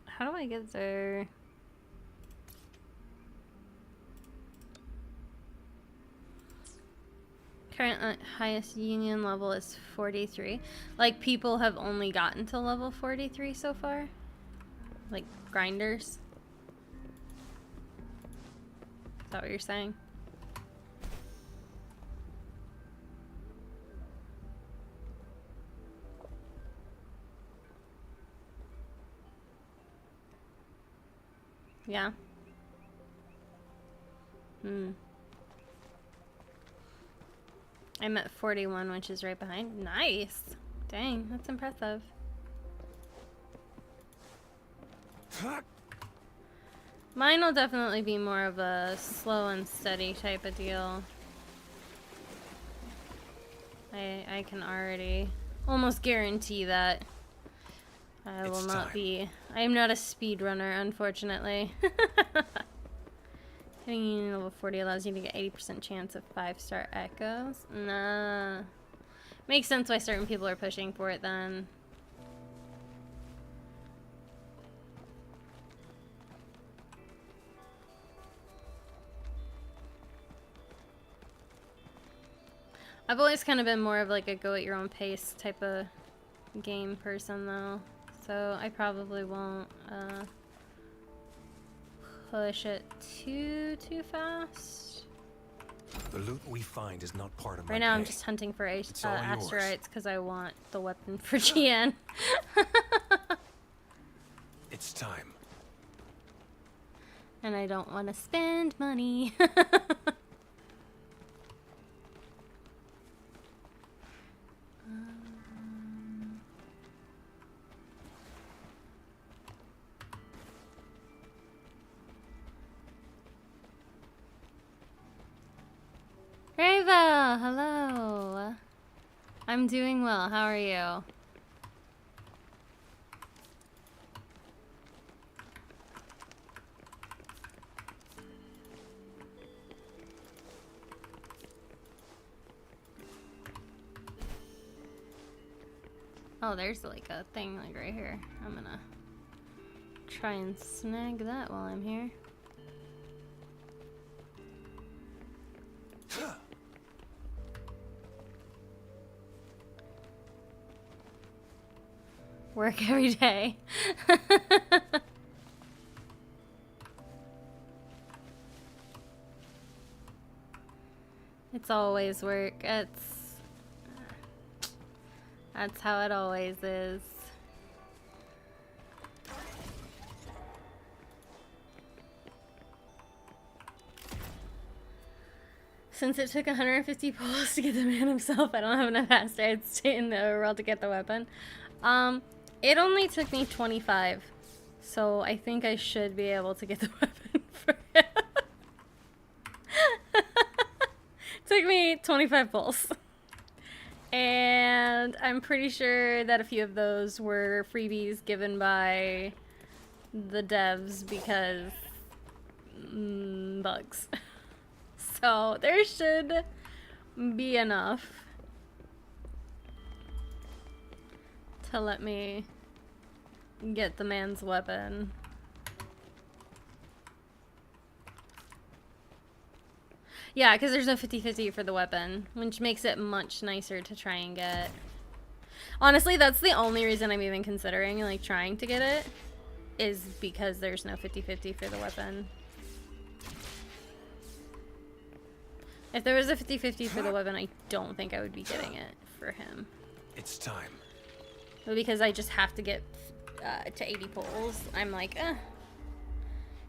How do I get there? Current highest union level is 43. Like, people have only gotten to level 43 so far? Like, grinders? Is that what you're saying? Yeah. I'm at 41, which is right behind. Nice. Dang, that's impressive. Mine will definitely be more of a slow and steady type of deal. I can already almost guarantee that I will not be. I am not a speedrunner, unfortunately. Hitting union level 40 allows you to get 80% chance of 5-star echoes. Nah. Makes sense why certain people are pushing for it then. I've always kind of been more of like a go at your own pace type of game person though. So I probably won't push it too fast. The loot we find is not part of my Right now pay. I'm just hunting for It's all yours. asteroids because I want the weapon for GN. It's time. And I don't want to spend money. Reva, hello. I'm doing well. How are you? Oh, there's like a thing like right here. I'm gonna try and snag that while I'm here. Work every day. It's always work. That's how it always is. Since it took 150 pulls to get the man himself, I don't have enough asteroids in the overworld to get the weapon. It only took me 25, so I think I should be able to get the weapon for him. Took me 25 pulls. And I'm pretty sure that a few of those were freebies given by the devs because bugs. So there should be enough to let me get the man's weapon. Yeah, because there's no 50-50 for the weapon, which makes it much nicer to try and get. Honestly, that's the only reason I'm even considering, like, trying to get it, is because there's no 50-50 for the weapon. If there was a 50-50 for the weapon, I don't think I would be getting it for him. It's time. But because I just have to get to 80 pulls, I'm like,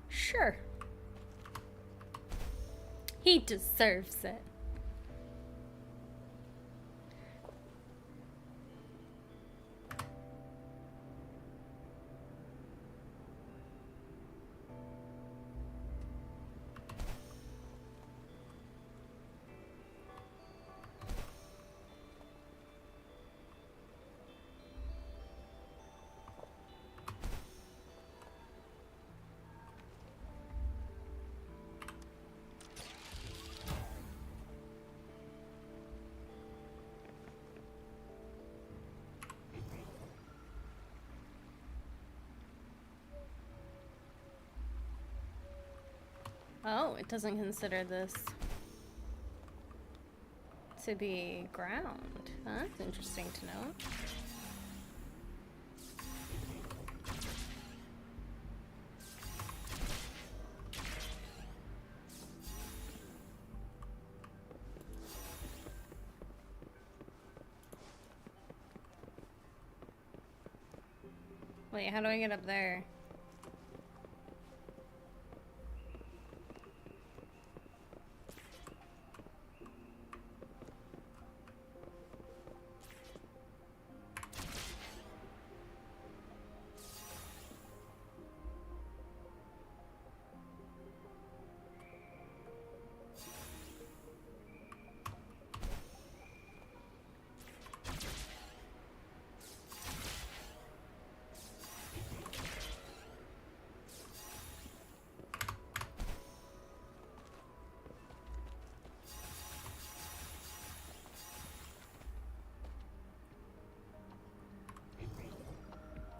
sure. He deserves it. Oh, it doesn't consider this to be ground. That's interesting to know. Wait, how do I get up there?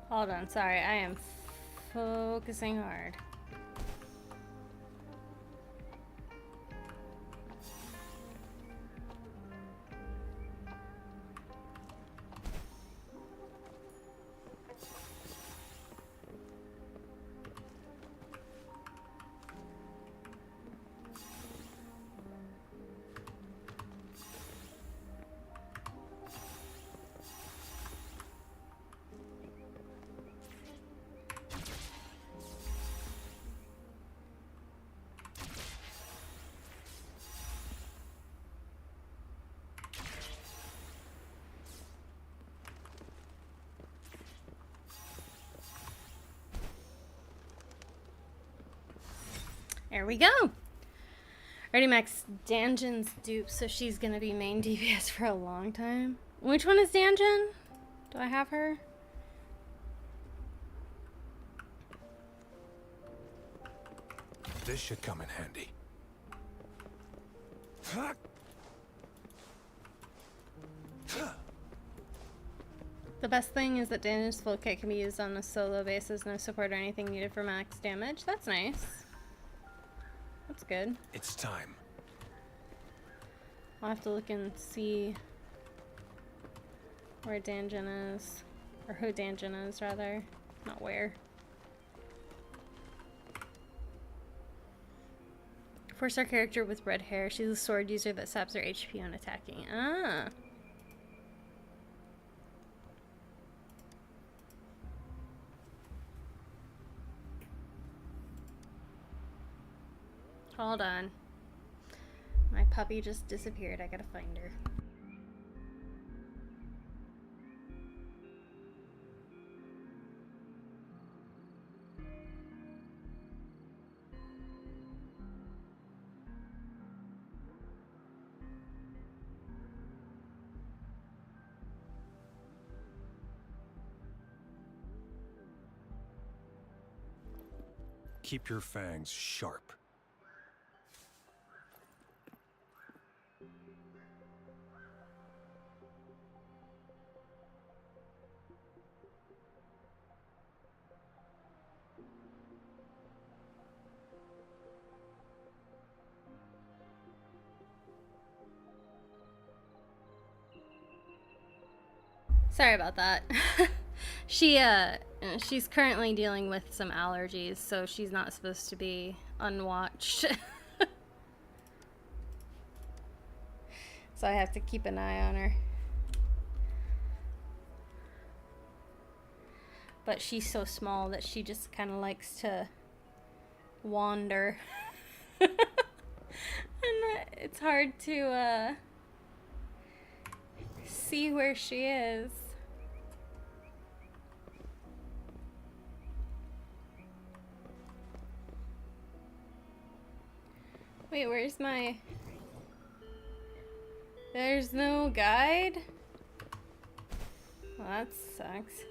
Hold on, sorry, I am focusing hard. There we go. Already max Danjan's dupe, so she's gonna be main DPS for a long time. Which one is Danjan? Do I have her? This should come in handy. The best thing is that Danjan's full kit can be used on a solo basis, no support or anything needed for max damage. That's nice. That's good. It's time. I'll have to look and see where Danjan is. Or who Danjan is, rather. Not where. Four-star character with red hair. She's a sword user that saps her HP on attacking. Ah. Hold on. My puppy just disappeared. I gotta find her. Keep your fangs sharp. Sorry about that. She's currently dealing with some allergies, so she's not supposed to be unwatched. So I have to keep an eye on her. But she's so small that she just kind of likes to wander. And it's hard to see where she is. Wait, where's my... There's no guide? Well, that sucks.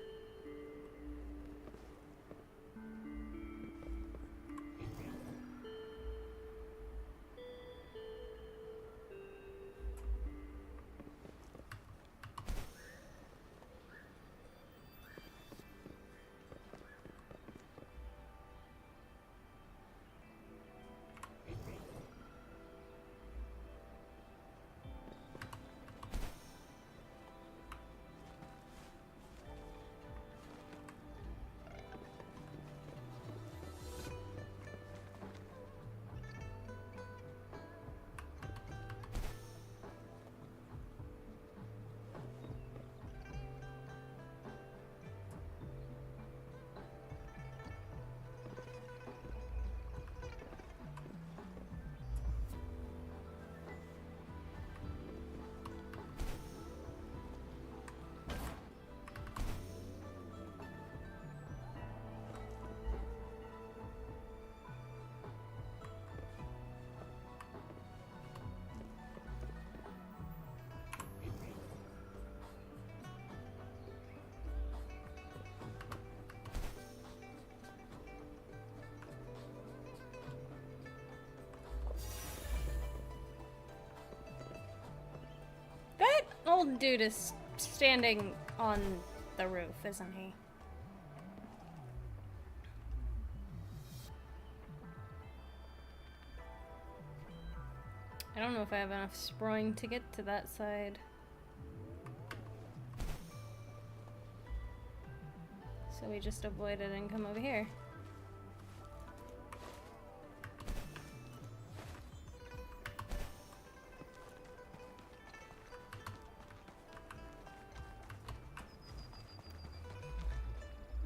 old dude is standing on the roof, isn't he? I don't know if I have enough sproing to get to that side. So we just avoid it and come over here.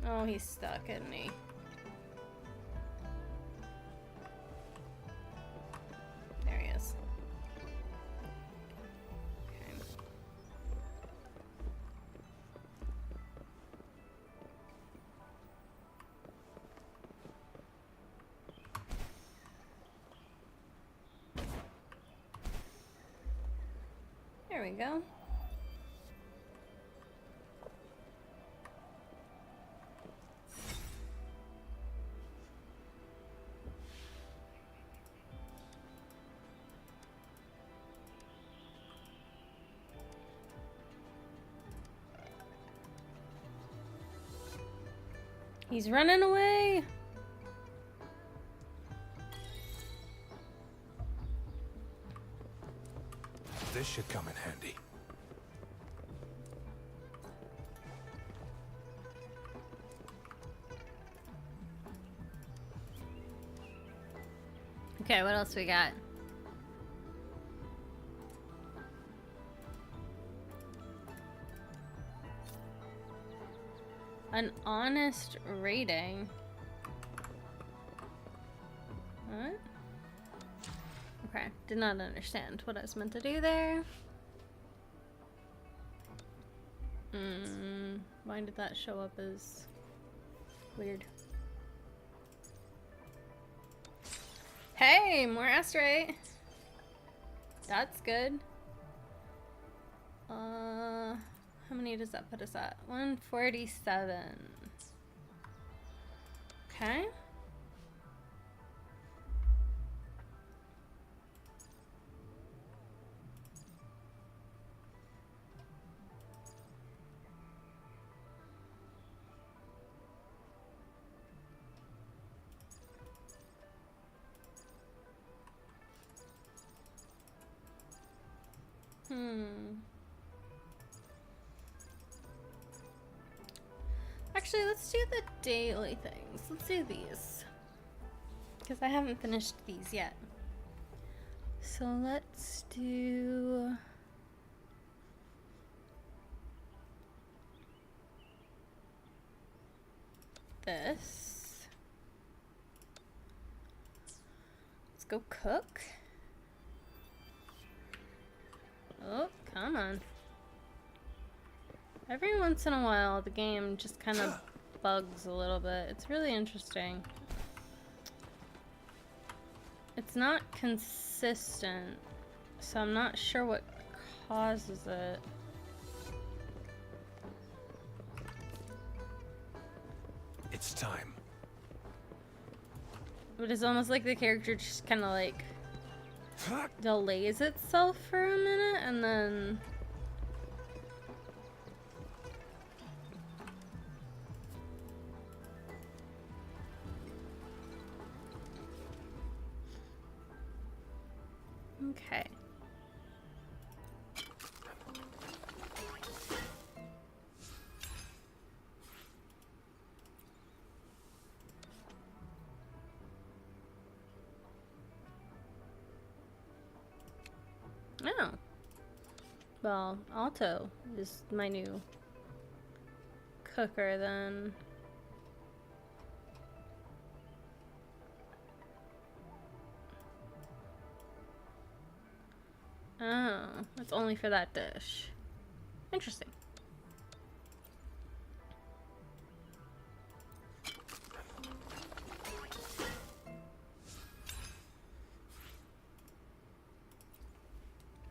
Oh, he's stuck, isn't he? There he is. Okay. There we go. He's running away. This should come in handy. Okay, what else we got? An honest rating. What? Okay, did not understand what I was meant to do there. Why did that show up as weird? Hey, more asteroid. That's good. How many does that put us at? 147. Okay. Actually, let's do the daily things. Let's do these. Because I haven't finished these yet. So let's do... this. Let's go cook. Oh, come on. Every once in a while, the game just kind of bugs a little bit. It's really interesting. It's not consistent, so I'm not sure what causes it. It's time. But it's almost like the character just kind of like delays itself for a minute and then... Okay. Oh. Well, Alto is my new cooker then. Oh, it's only for that dish. Interesting.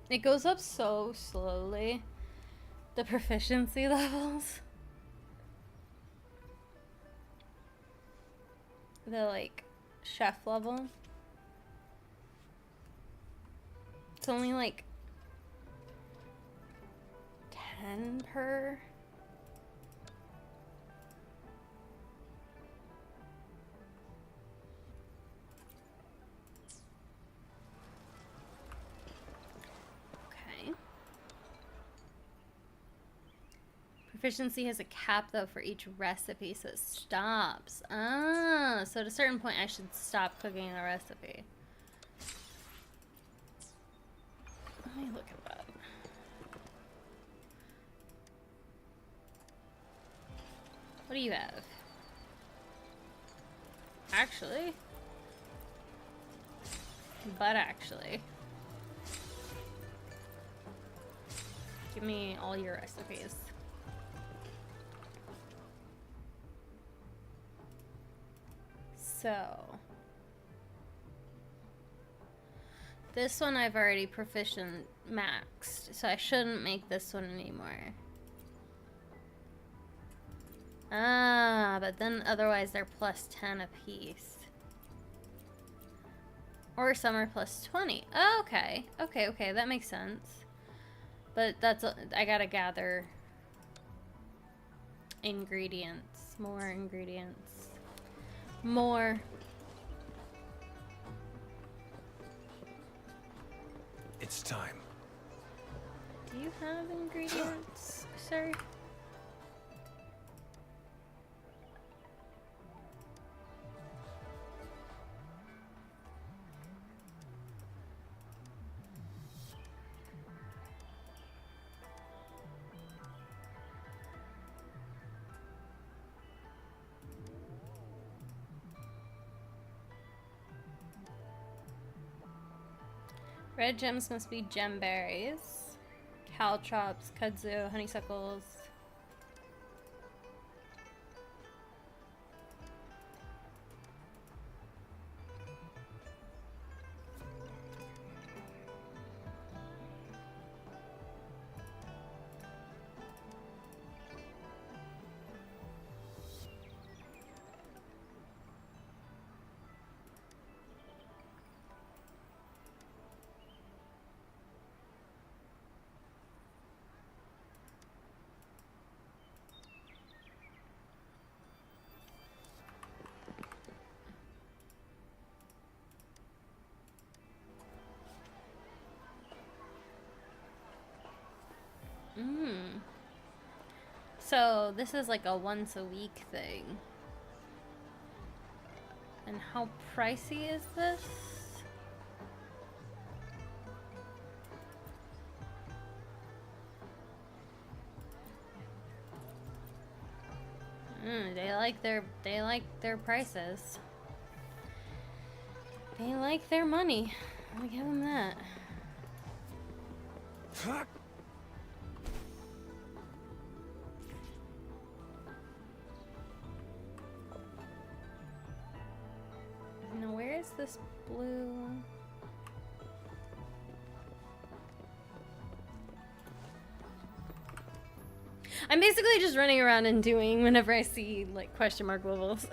It goes up so slowly. The proficiency levels. The like chef level. It's only like 10 per. Okay. Proficiency has a cap though for each recipe, so it stops. Ah, so at a certain point I should stop cooking a recipe. Let me look at that. What do you have? Actually. But actually. Give me all your recipes. So. This one I've already proficient maxed, so I shouldn't make this one anymore. Ah, but then otherwise they're plus 10 apiece. Or some are plus 20. Oh, okay. Okay, that makes sense. But that's, I gotta gather ingredients. More ingredients. More. It's time. Do you have ingredients, sir? Red gems must be gemberries, caltrops, kudzu, honeysuckles. So this is like a once a week thing. And how pricey is this? They like their prices. They like their money. I'll give them that. Now where is this blue? I'm basically just running around and doing whenever I see like question mark wibbles.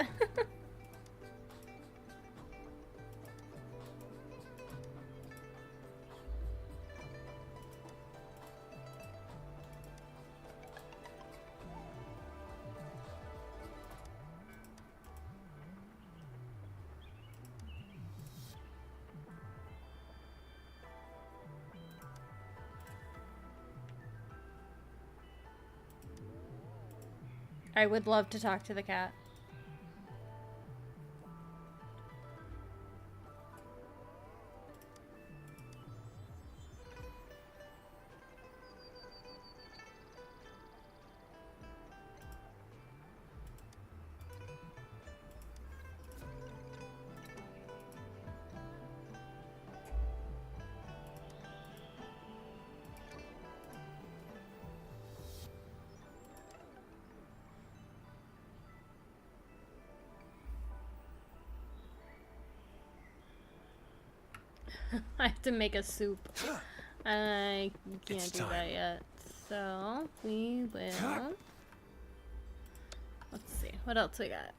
I would love to talk to the cat. I have to make a soup. I can't do that yet. So we will. Let's see. What else we got?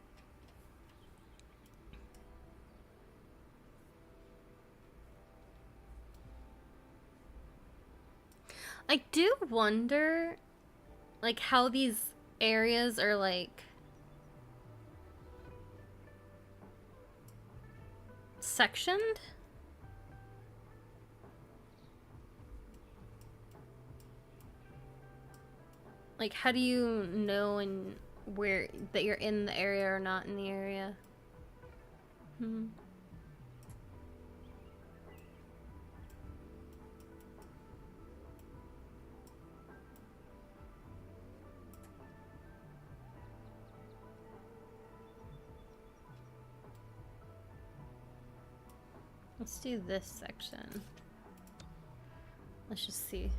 I do wonder like how these areas are like sectioned. Like, how do you know and where that you're in the area or not in the area? Let's do this section. Let's just see.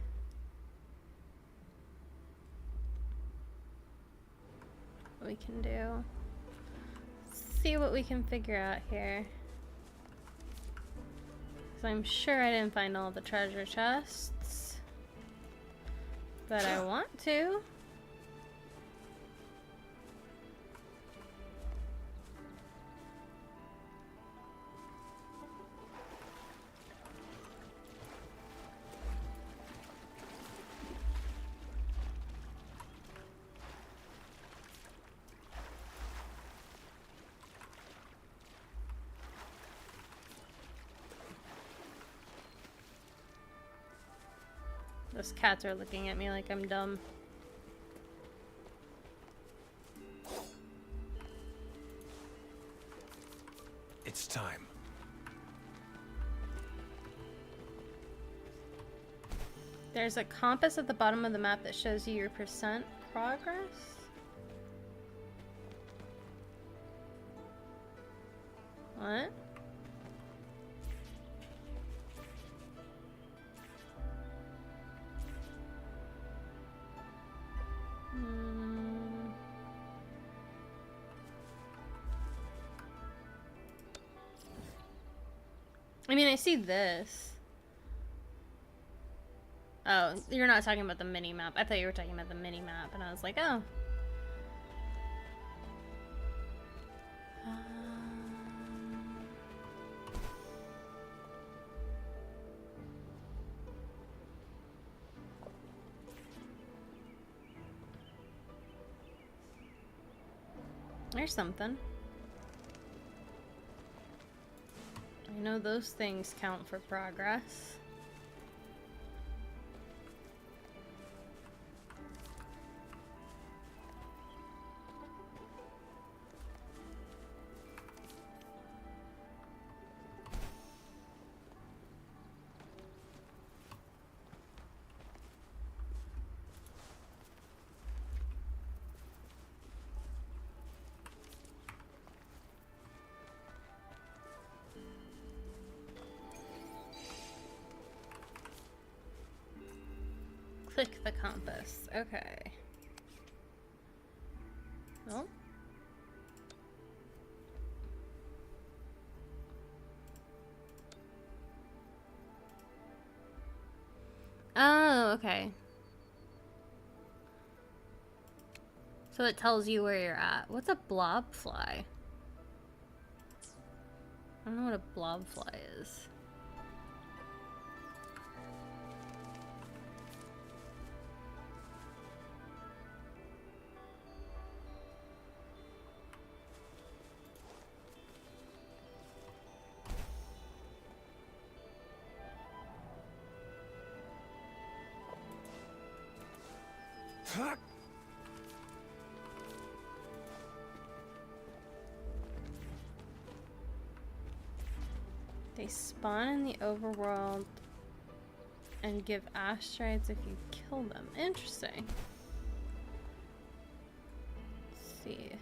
What we can do. See what we can figure out here. So I'm sure I didn't find all the treasure chests that I want to. Those cats are looking at me like I'm dumb. It's time. There's a compass at the bottom of the map that shows you your percent progress. What? I mean, I see this. Oh, you're not talking about the mini map. I thought you were talking about the mini map, and I was like, oh. There's something. I know those things count for progress. Click the compass. Okay. Oh. Oh, okay. So it tells you where you're at. What's a blob fly? I don't know what a blob fly is. They spawn in the overworld and give asteroids if you kill them. Interesting. Let's see.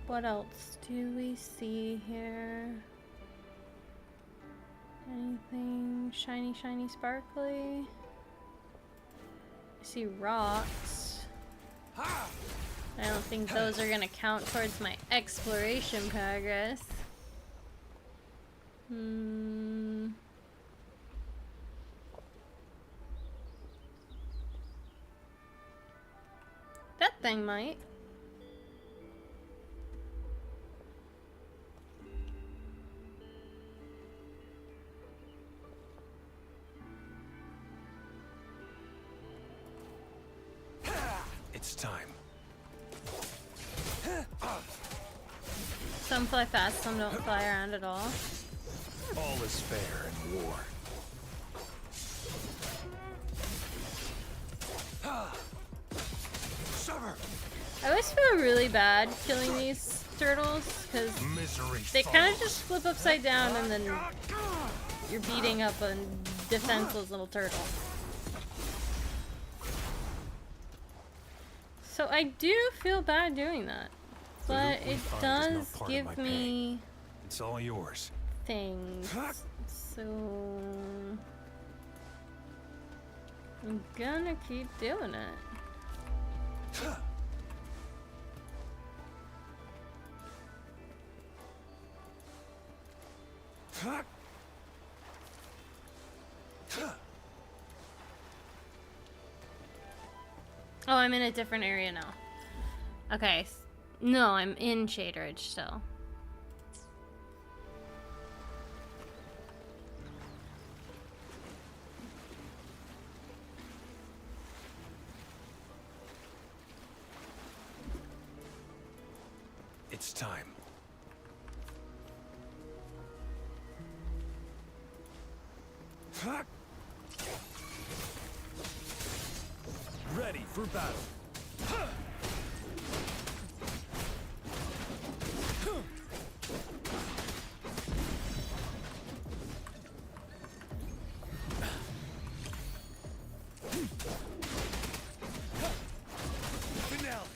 What else do we see here? Anything shiny, shiny, sparkly? I see rocks. I don't think those are gonna count towards my exploration progress. That thing might. It's time. Some fly fast, some don't fly around at all. All is fair in war. Sever! I always feel really bad killing these turtles because they kind of just flip upside down and then you're beating up a defenseless little turtle. So I do feel bad doing that, but it does give me It's all yours. things. So I'm gonna keep doing it. Oh, I'm in a different area now. Okay. No, I'm in Shade Ridge still. It's time. Ready for battle. Finale.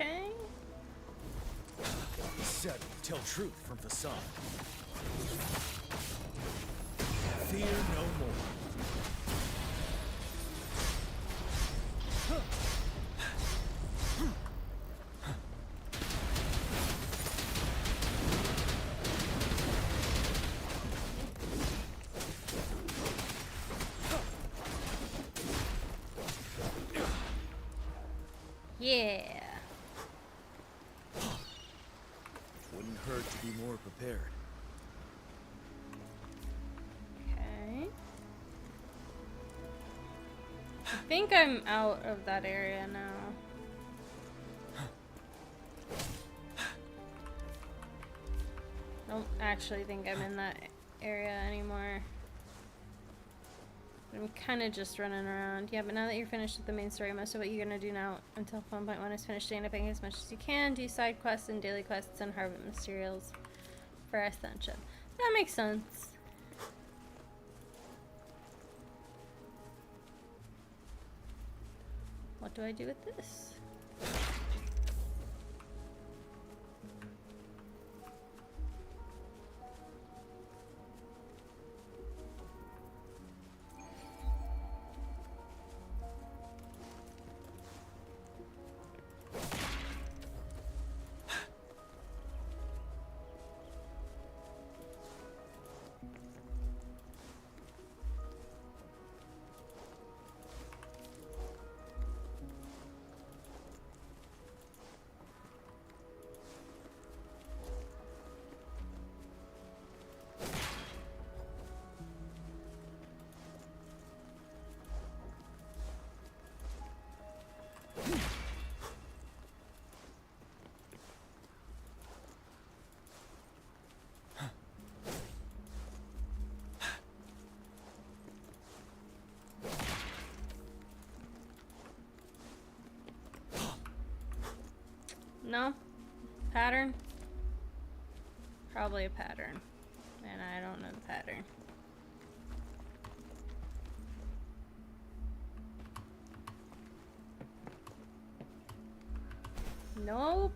Okay. Said tell truth from facade. Fear no more. Yeah. Wouldn't hurt to be more prepared. Okay. I think I'm out of that area now. Don't actually think I'm in that area anymore. I'm kind of just running around. Yeah, but now that you're finished with the main story, most of what you're going to do now until 1.1 is finished stand-upping as much as you can, do side quests and daily quests, and harvest materials for Ascension. That makes sense. What do I do with this? No? Pattern? Probably a pattern. And I don't know the pattern. Nope.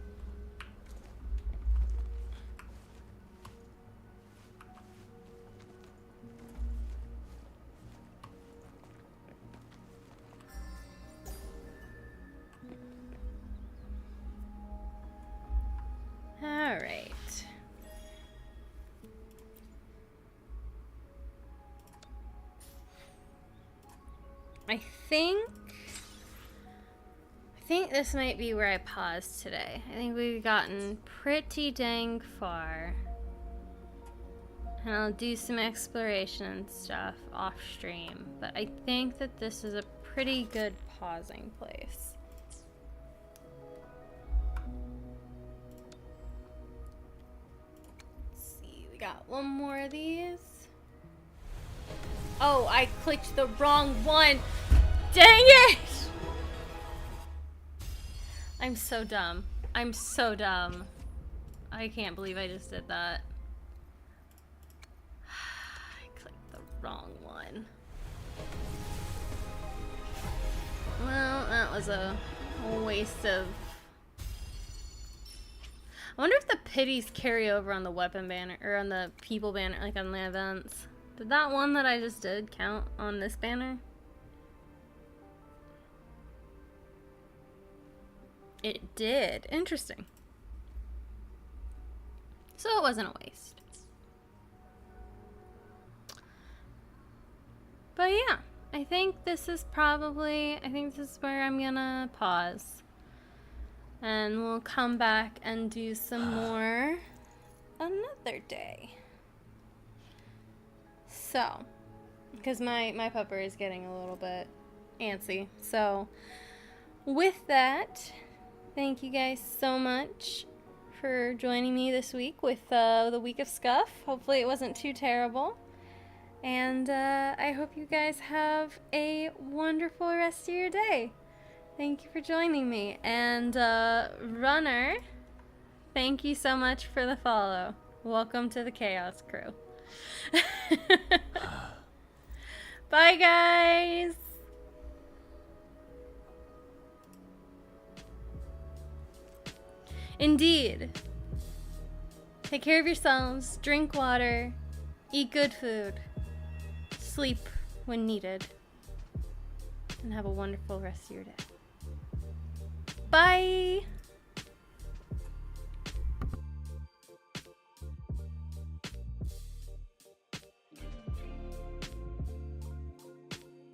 All right. think this might be where I pause today. I think we've gotten pretty dang far. And I'll do some exploration and stuff off stream, but I think that this is a pretty good pausing place. Let's see, we got one more of these. Oh, I clicked the wrong one. Dang it! I'm so dumb. I'm so dumb. I can't believe I just did that. I clicked the wrong one. Well, that was a waste of... I wonder if the pities carry over on the weapon banner, or on the people banner, like on the events. Did that one that I just did count on this banner? It did. Interesting. So it wasn't a waste. But yeah, I think this is where I'm gonna pause. And we'll come back and do some more another day. So, because my pupper is getting a little bit antsy. So, with that, thank you guys so much for joining me this week with the Week of Scuff. Hopefully it wasn't too terrible. And I hope you guys have a wonderful rest of your day. Thank you for joining me. And Runner, thank you so much for the follow. Welcome to the Chaos Crew. Bye, guys. Indeed. Take care of yourselves, drink water, eat good food, sleep when needed, and have a wonderful rest of your day. Bye!